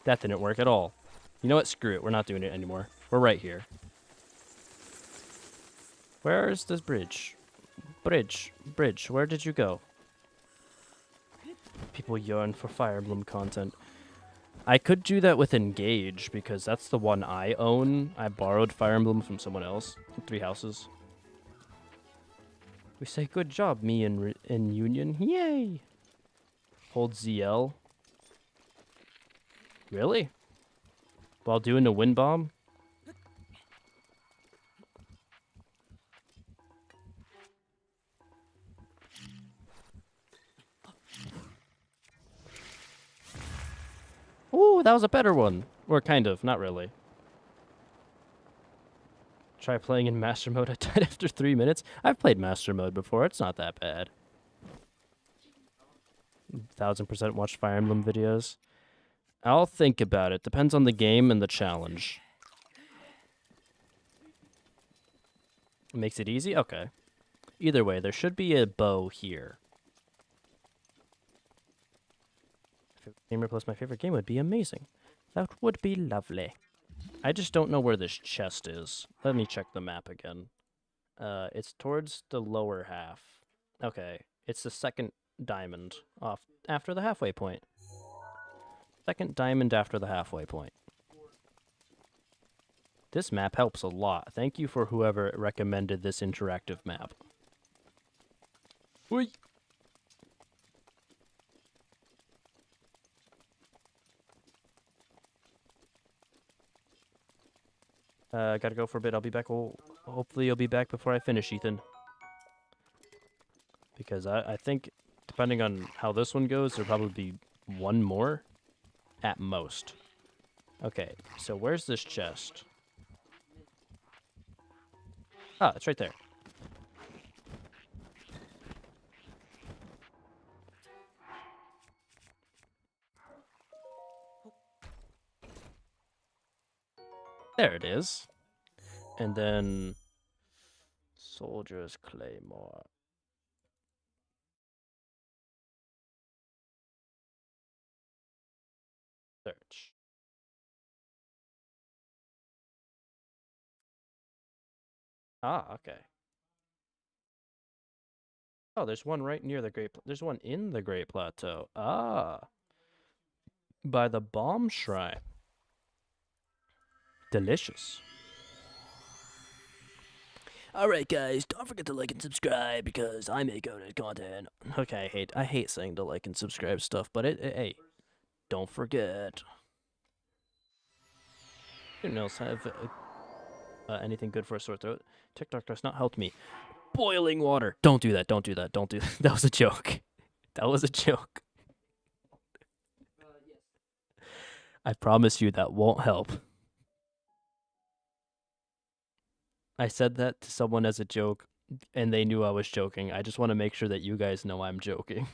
That didn't work at all. You know what? Screw it. We're not doing it anymore. We're right here. Where's this bridge? Bridge. Where did you go? People yearn for Fire Emblem content. I could do that with Engage because that's the one I own. I borrowed Fire Emblem from someone else. 3 houses. We say good job, me and Union. Yay! Hold ZL. Really? While doing a wind bomb? Ooh, that was a better one. Or kind of, not really. Try playing in Master Mode. I died after 3 minutes. I've played Master Mode before. It's not that bad. 1000% watch Fire Emblem videos. I'll think about it. Depends on the game and the challenge. Makes it easy? Okay. Either way, there should be a bow here. If a game replaced my favorite game would be amazing. That would be lovely. I just don't know where this chest is. Let me check the map again. It's towards the lower half. Okay. It's the second diamond off after the halfway point. Second diamond after the halfway point. This map helps a lot. Thank you for whoever recommended this interactive map. Whee! Gotta go for a bit. I'll be back. Hopefully you'll be back before I finish, Ethan. Because I think, depending on how this one goes, there'll probably be one more at most. Okay, so where's this chest? Ah, it's right there. There it is. And then Soldier's Claymore. Search. Ah, okay. Oh, there's one right near the there's one in the Great Plateau. Ah. By the Bomb Shrine. Delicious. Alright guys, don't forget to like and subscribe because I make good content. Okay, I hate saying to like and subscribe stuff, but hey, don't forget. Who else have anything good for a sore throat? TikTok does not help me. Boiling water. Don't do that. Don't do that. Don't do that. That was a joke. That was a joke. I promise you that won't help. I said that to someone as a joke, and they knew I was joking. I just want to make sure that you guys know I'm joking.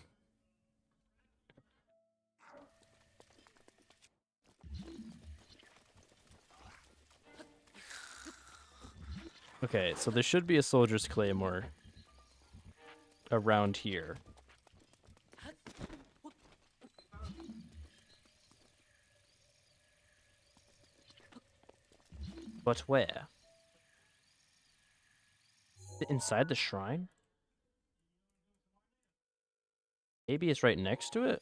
Okay, so there should be a Soldier's Claymore around here. But where? Inside the shrine? Maybe it's right next to it?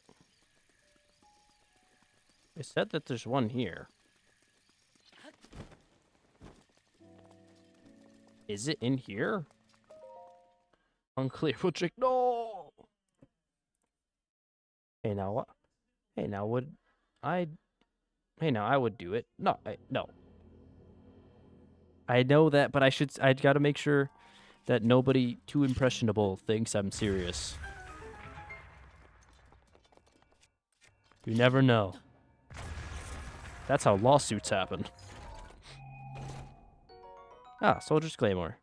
It said that there's one here. Is it in here? Unclear. We'll check. No. Hey now what? Hey now would I? Hey now I would do it. No, no. I know that, but I gotta make sure that nobody too impressionable thinks I'm serious. You never know. That's how lawsuits happen. Ah, Soldier's Claymore.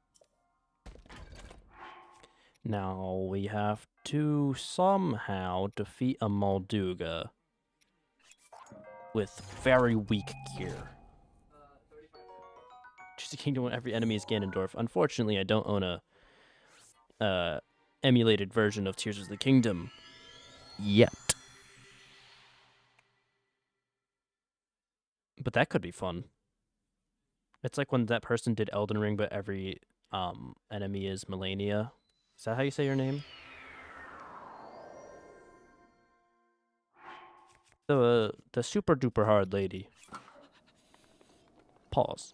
Now we have to somehow defeat a Molduga with very weak gear. Choose a kingdom when every enemy is Ganondorf. Unfortunately, I don't own a emulated version of Tears of the Kingdom yet. But that could be fun. It's like when that person did Elden Ring, but every enemy is Melania. Is that how you say your name? The super duper hard lady. Pause.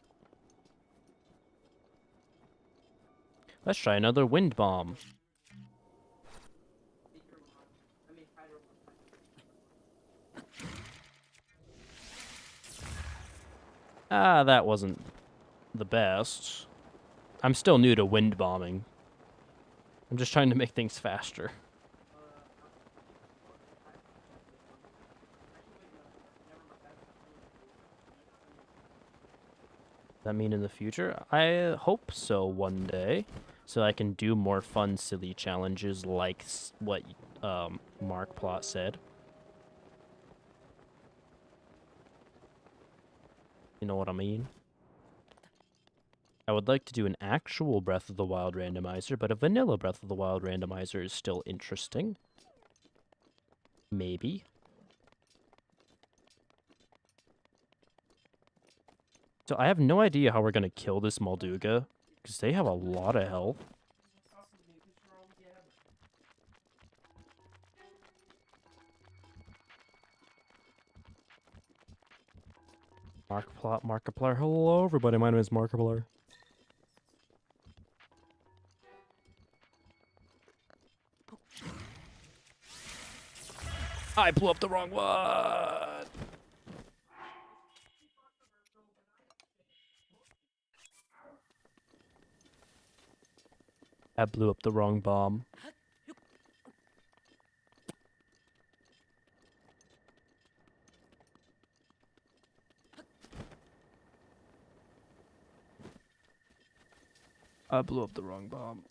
Let's try another wind bomb. Ah, that wasn't the best. I'm still new to wind bombing. I'm just trying to make things faster. That mean in the future? I hope so one day, so I can do more fun, silly challenges like what Mark Plot said. You know what I mean? I would like to do an actual Breath of the Wild randomizer, but a vanilla Breath of the Wild randomizer is still interesting. Maybe. So I have no idea how we're going to kill this Molduga, because they have a lot of health. Markiplier. Hello, everybody. My name is Markiplier. I blew up the wrong one. I blew up the wrong bomb. I blew up the wrong bomb.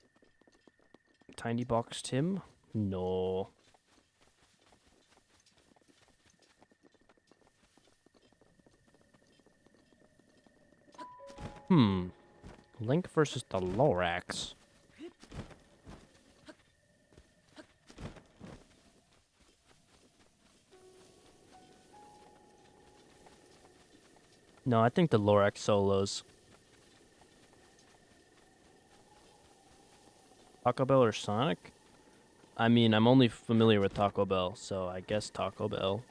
Tiny box Tim? No. Link versus the Lorax. No, I think the Lorax solos. Taco Bell or Sonic? I mean, I'm only familiar with Taco Bell, so I guess Taco Bell.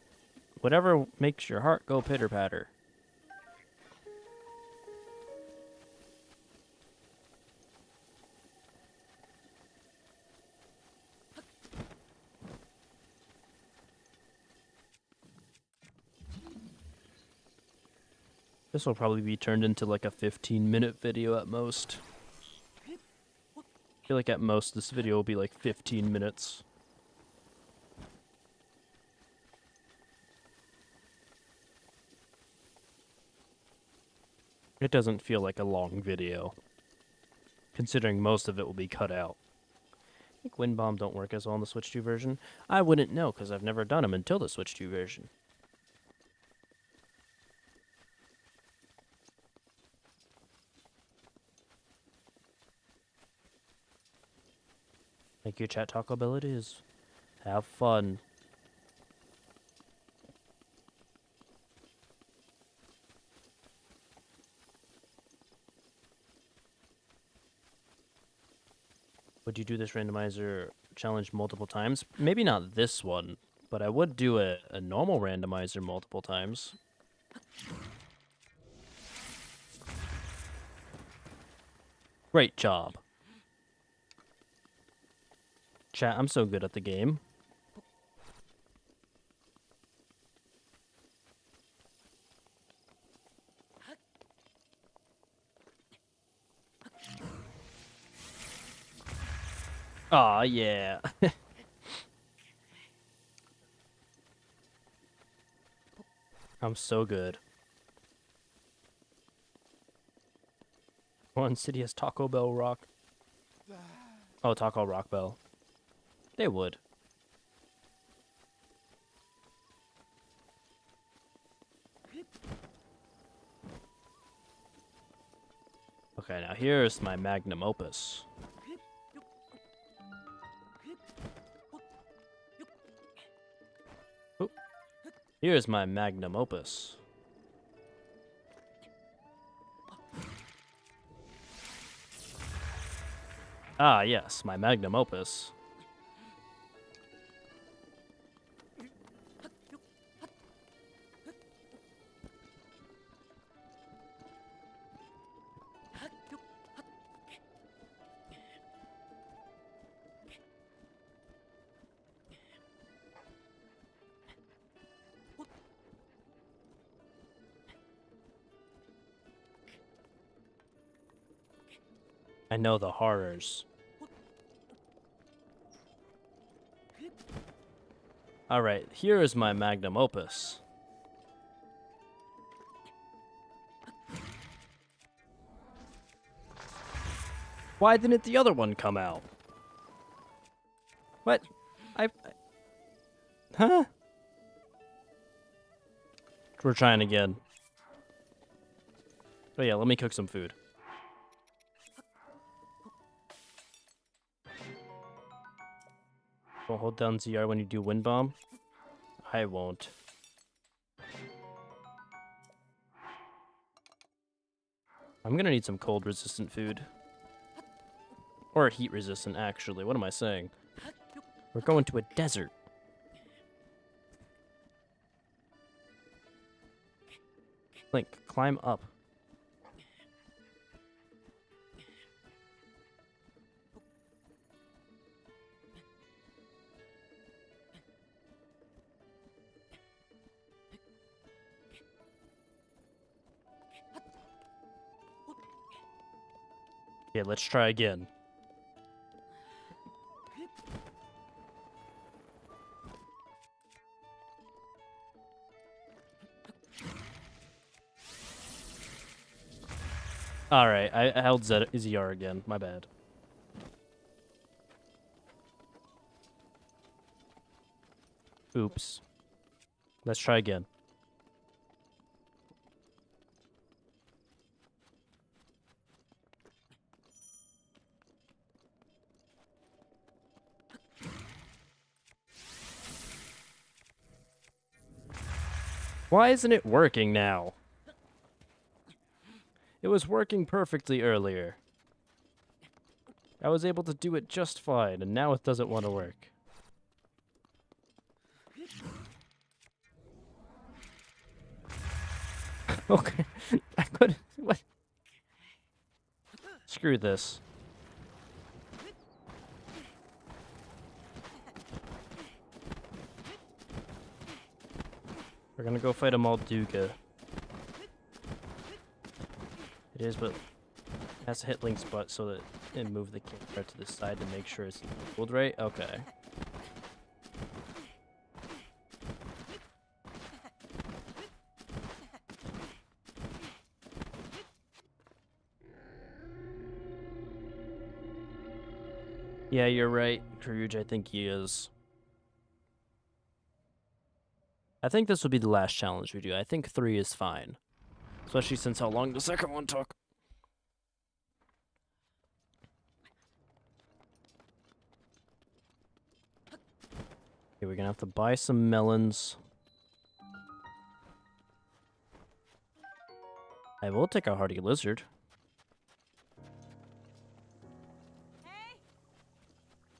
Whatever makes your heart go pitter-patter. This will probably be turned into like a 15-minute video at most. I feel like at most this video will be like 15 minutes. It doesn't feel like a long video, considering most of it will be cut out. I think Wind Bomb don't work as well in the Switch 2 version. I wouldn't know, because I've never done them until the Switch 2 version. Thank you, chat. Taco Bell it is. Have fun. Would you do this randomizer challenge multiple times? Maybe not this one, but I would do a normal randomizer multiple times. Great job. Chat, I'm so good at the game. Aw, yeah. I'm so good. One city has Taco Bell Rock. Oh, Taco Rock Bell. They would. Okay, now here's my magnum opus. Oop. Here's my magnum opus. Ah, yes, my magnum opus. I know the horrors. Alright, here is my magnum opus. Why didn't the other one come out? What? Huh? We're trying again. Oh yeah, let me cook some food. Don't hold down ZR when you do wind bomb. I won't. I'm gonna need some cold resistant food. Or heat resistant, actually. What am I saying? We're going to a desert. Link, climb up. Okay, let's try again. Alright, I held ZR again. My bad. Oops. Let's try again. Why isn't it working now? It was working perfectly earlier. I was able to do it just fine, and now it doesn't want to work. Okay. I couldn't. What? Screw this. We're gonna go fight a Malduga. It is, but it has to hit Link's butt so that it move the camera to the side to make sure it's pulled right. Okay. Yeah, you're right, Karuj. I think he is. I think this will be the last challenge we do. I think 3 is fine. Especially since how long the second one took. Okay, we're gonna have to buy some melons. I will take a hardy lizard. Hey!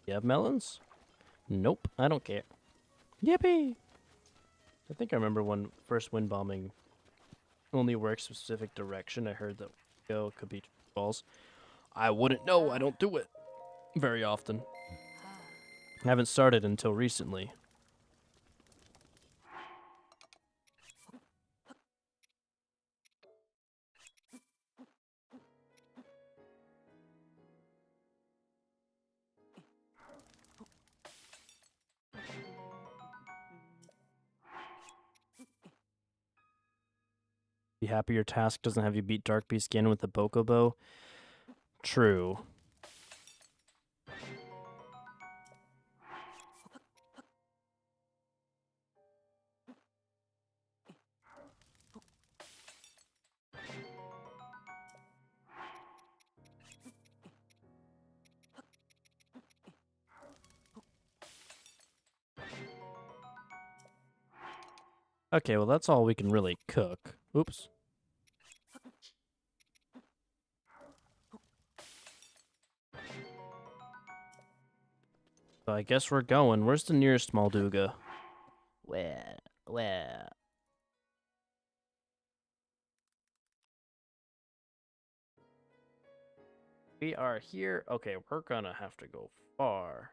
You have melons? Nope, I don't care. Yippee! I think I remember when first wind bombing only works a specific direction. I heard that go could be balls. I wouldn't know. I don't do it very often. I haven't started until recently. Be happy your task doesn't have you beat Dark Beast again with the Bokobo. True. Okay, well that's all we can really cook. Oops. So I guess we're going. Where's the nearest Molduga? Where? We are here. Okay, we're gonna have to go far.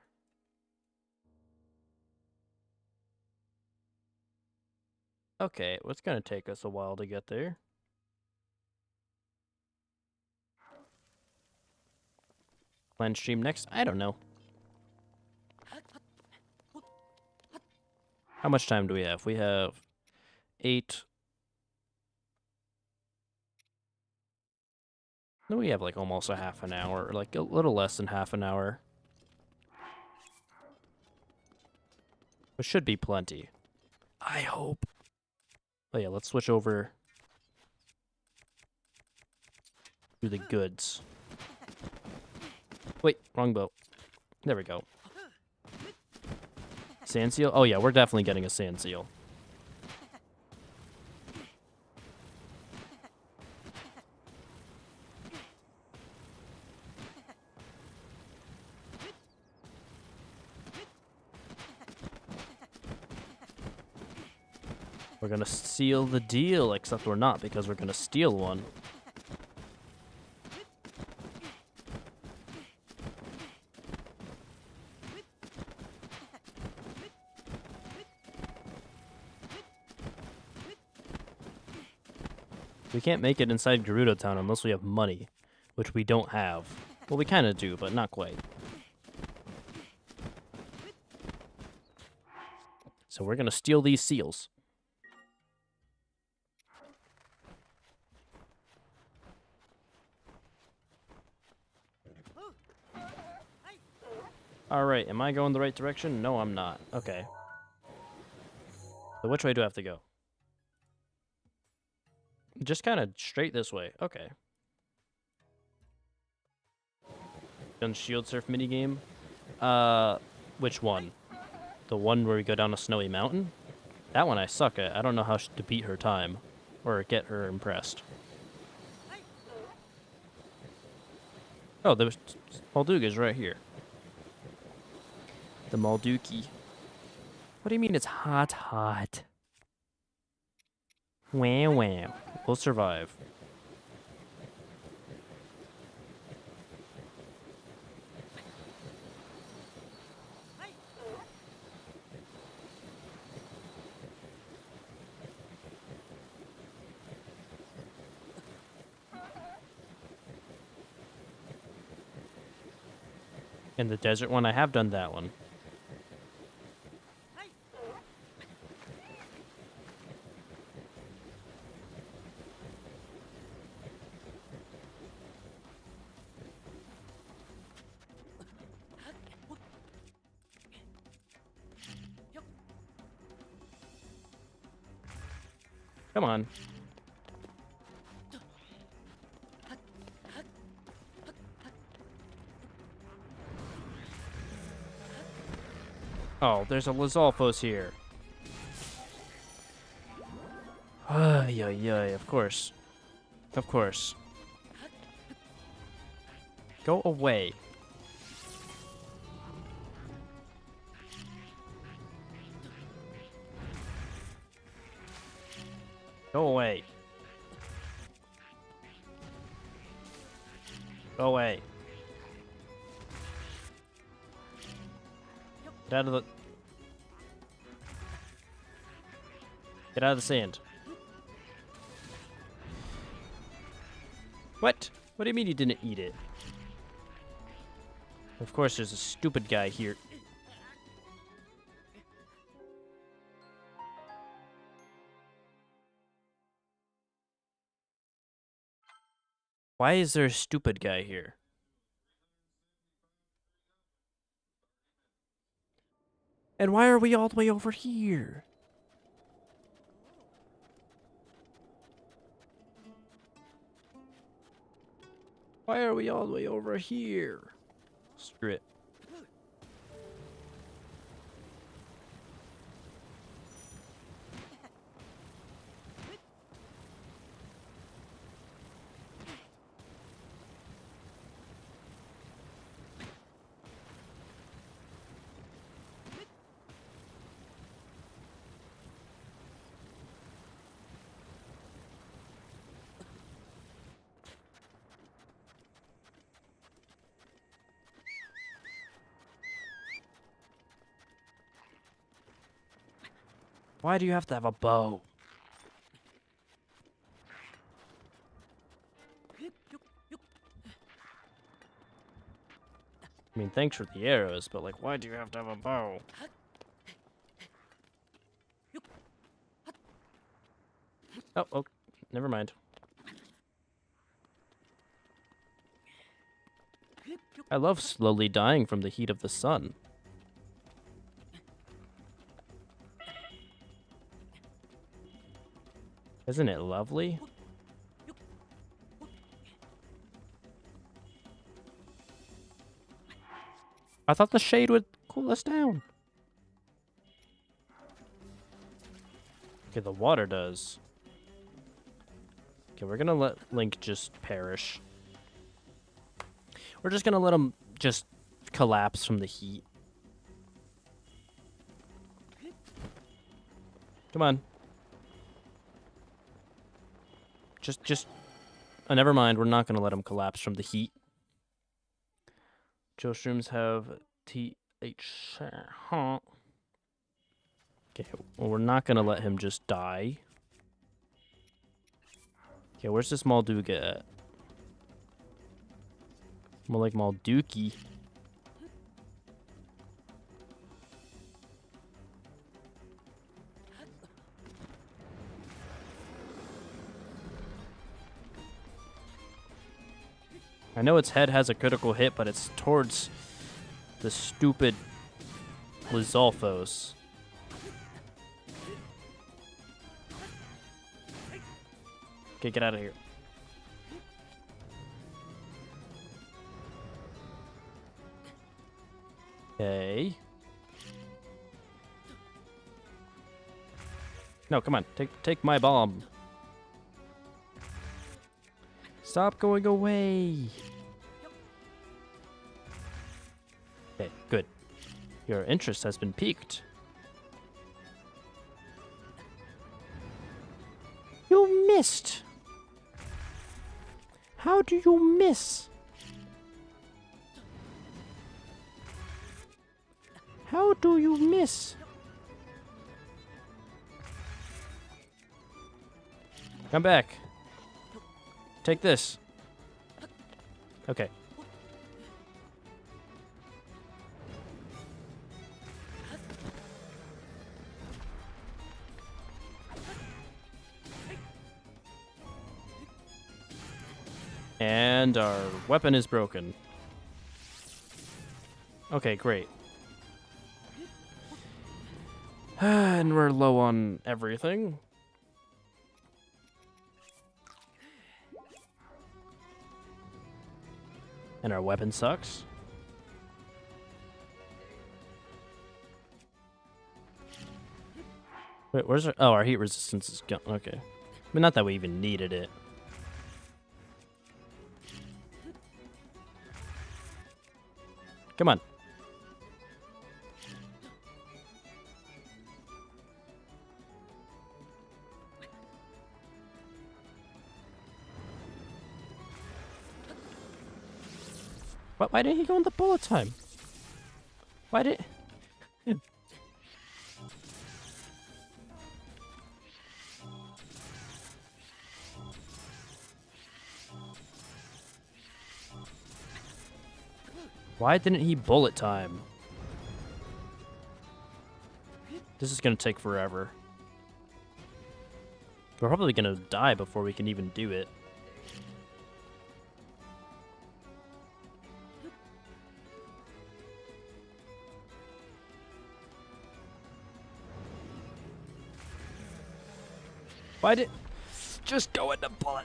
Okay, well, it's gonna take us a while to get there. Plan stream next? I don't know. How much time do we have? We have 8. No, we have like almost a half an hour, like a little less than half an hour. Which should be plenty. I hope. Oh yeah, let's switch over to the goods. Wait, wrong boat. There we go. Sand seal? Oh yeah, we're definitely getting a sand seal. We're gonna seal the deal, except we're not because we're gonna steal one. We can't make it inside Gerudo Town unless we have money, which we don't have. Well, we kind of do, but not quite. So we're gonna steal these seals. Alright, am I going the right direction? No, I'm not. Okay. So which way do I have to go? Just kind of straight this way. Okay. Done Shield Surf minigame? Which one? The one where we go down a snowy mountain? That one I suck at. I don't know how to beat her time. Or get her impressed. Oh, the Molduga's right here. The Molduki. What do you mean it's hot? Wham. We'll survive. And the desert one, I have done that one. Come on. Oh, there's a Lizalfos here. Ay, of course. Of course. Go away. Go away. Go away. Get out of the... Get out of the sand. What? What do you mean you didn't eat it? Of course, there's a stupid guy here. Why is there a stupid guy here? And why are we all the way over here? Why are we all the way over here? Screw it. Why do you have to have a bow? I mean, thanks for the arrows, but like, why do you have to have a bow? Oh, never mind. I love slowly dying from the heat of the sun. Isn't it lovely? I thought the shade would cool us down. Okay, the water does. Okay, we're gonna let Link just perish. We're just gonna let him just collapse from the heat. Come on. Just... Oh, never mind. We're not gonna let him collapse from the heat. Chill shrooms have THC. Huh. Okay, well, we're not gonna let him just die. Okay, where's this Malduga at? More like Malduki. I know its head has a critical hit, but it's towards the stupid Lizalfos. Okay, get out of here. Okay. No, come on. Take my bomb. Stop going away. Okay, good. Your interest has been piqued. You missed. How do you miss? How do you miss? Come back. Take this. Okay. And our weapon is broken. Okay, great. And we're low on everything. And our weapon sucks. Wait, where's our... Oh, our heat resistance is gone. Okay. I mean, not that we even needed it. Come on. Why didn't he go in the bullet time? Why did... Why didn't he bullet time? This is gonna take forever. We're probably gonna die before we can even do it. Why did... Just go into bullet.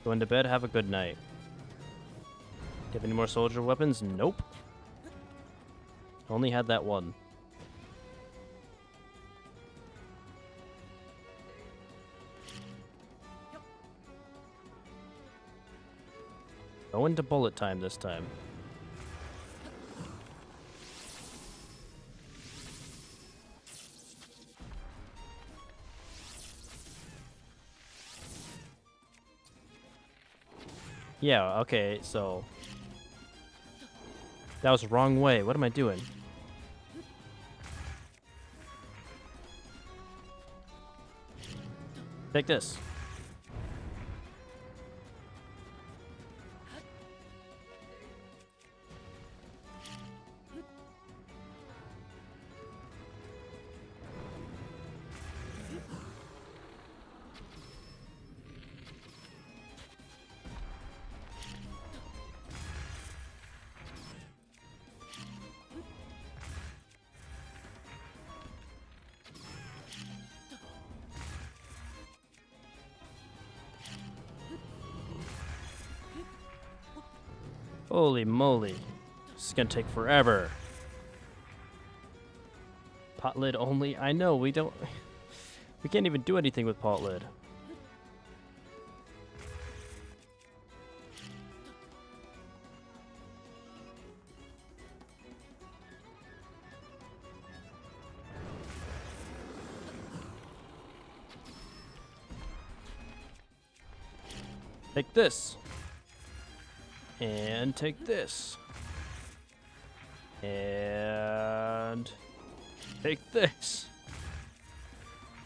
Go into bed, have a good night. Do you have any more soldier weapons? Nope. Only had that one. Go into bullet time this time. Yeah, okay, so... That was the wrong way. What am I doing? Take this. Holy moly. This is gonna take forever. Pot lid only? I know, we don't... We can't even do anything with pot lid. Take this. And take this. And take this.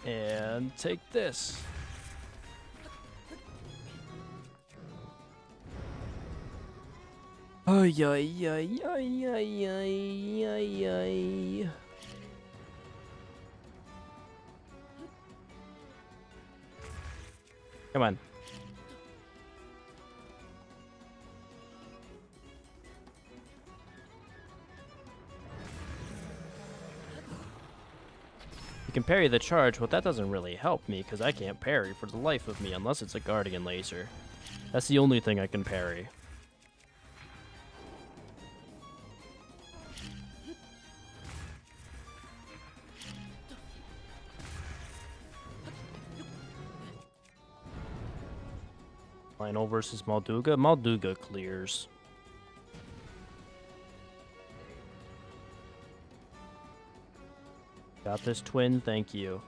And take this. Ay, ay, ay, ay, ay, ay, ay, ay. Come on. You can parry the charge, but that doesn't really help me because I can't parry for the life of me unless it's a guardian laser. That's the only thing I can parry. Lionel versus Malduga. Malduga clears. Got this, twin. Thank you.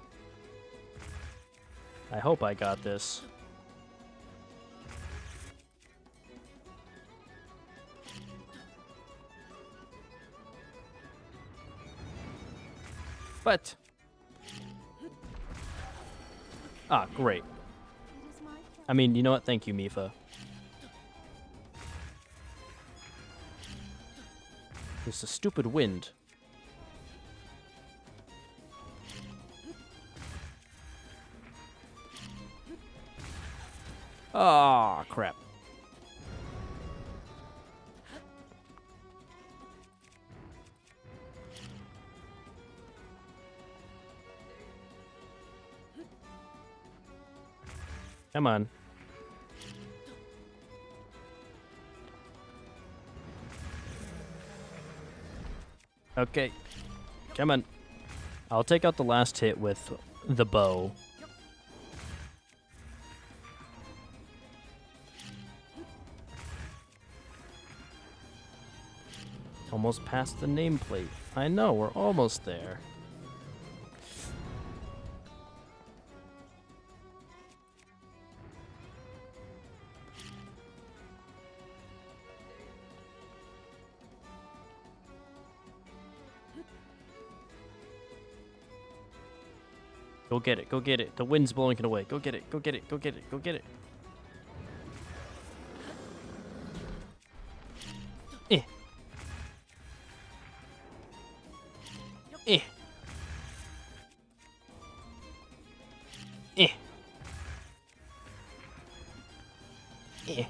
I hope I got this. But... Ah, great. I mean, you know what? Thank you, Mifa. It's a stupid wind. Ah, crap. Come on. Okay. Come on. I'll take out the last hit with the bow. Almost past the nameplate. I know, we're almost there. Go get it. Go get it. The wind's blowing it away. Go get it. Go get it. Go get it. Go get it. Eh. Eh. Eh. Eh.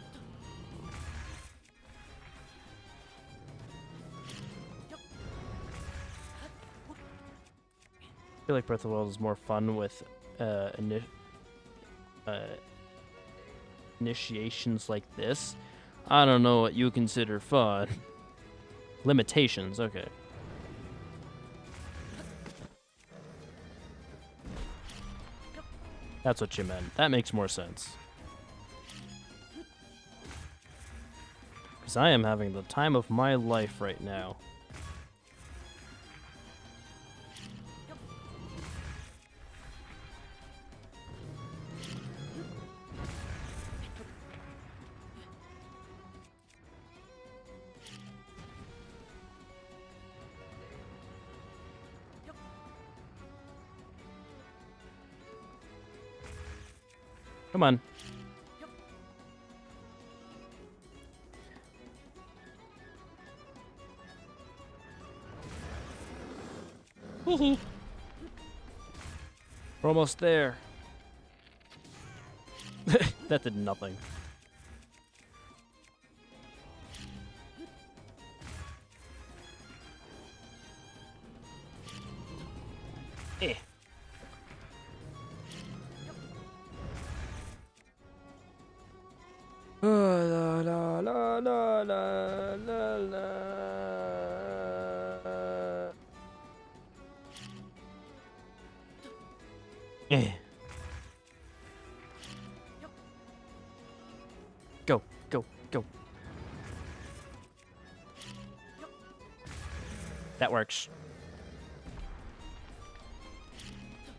I feel like Breath of the Wild is more fun with initiations like this. I don't know what you consider fun. Limitations, okay. That's what you meant. That makes more sense. Because I am having the time of my life right now. Come on. We're almost there. That did nothing. Eh. La la la la la la la. Eh. Go, go, go. That works.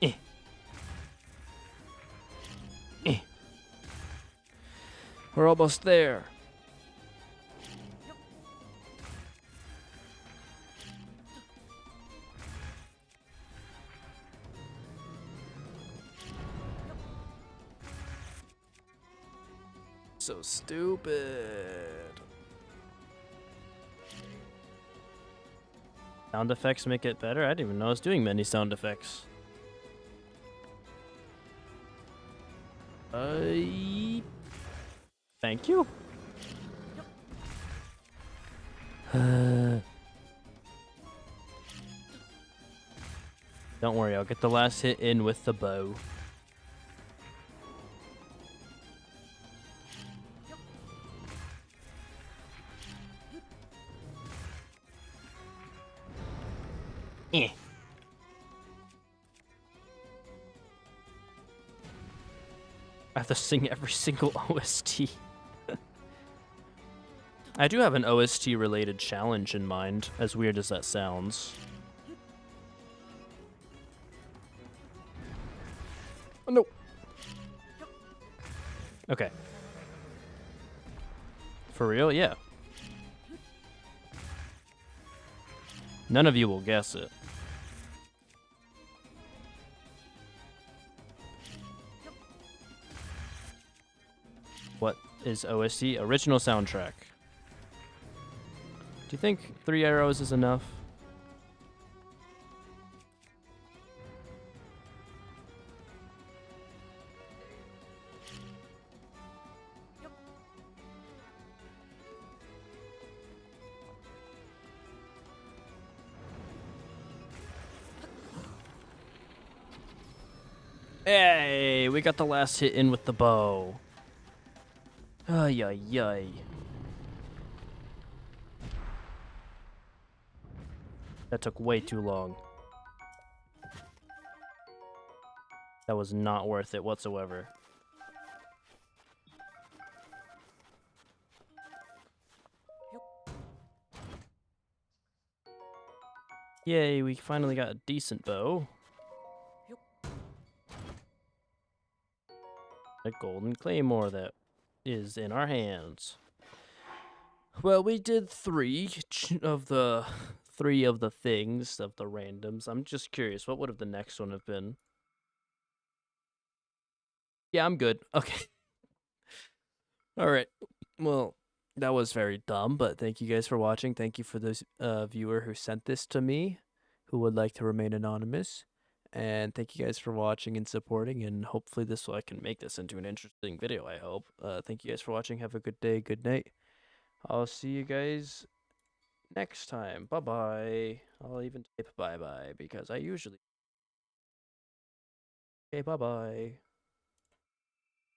Eh. Eh. We're almost there. So stupid. Sound effects make it better? I didn't even know I was doing many sound effects. Thank you. Don't worry, I'll get the last hit in with the bow. Eh. I have to sing every single OST. I do have an OST related challenge in mind, as weird as that sounds. Oh no. Okay. For real? Yeah. None of you will guess it. What is OST? Original soundtrack. Do you think 3 arrows is enough? Hey, we got the last hit in with the bow. Ay, ay, ay. That took way too long. That was not worth it whatsoever. Yay, we finally got a decent bow. A golden claymore that is in our hands. Well, we did three of the things of the randoms. I'm just curious, what would have the next one have been? Yeah, I'm good. Okay. All right. Well, that was very dumb, but thank you guys for watching. Thank you for this viewer who sent this to me, who would like to remain anonymous. And thank you guys for watching and supporting. And hopefully I can make this into an interesting video, I hope. Thank you guys for watching. Have a good day. Good night. I'll see you guys next time. Bye-bye. I'll even type bye-bye because I usually... Okay, bye-bye.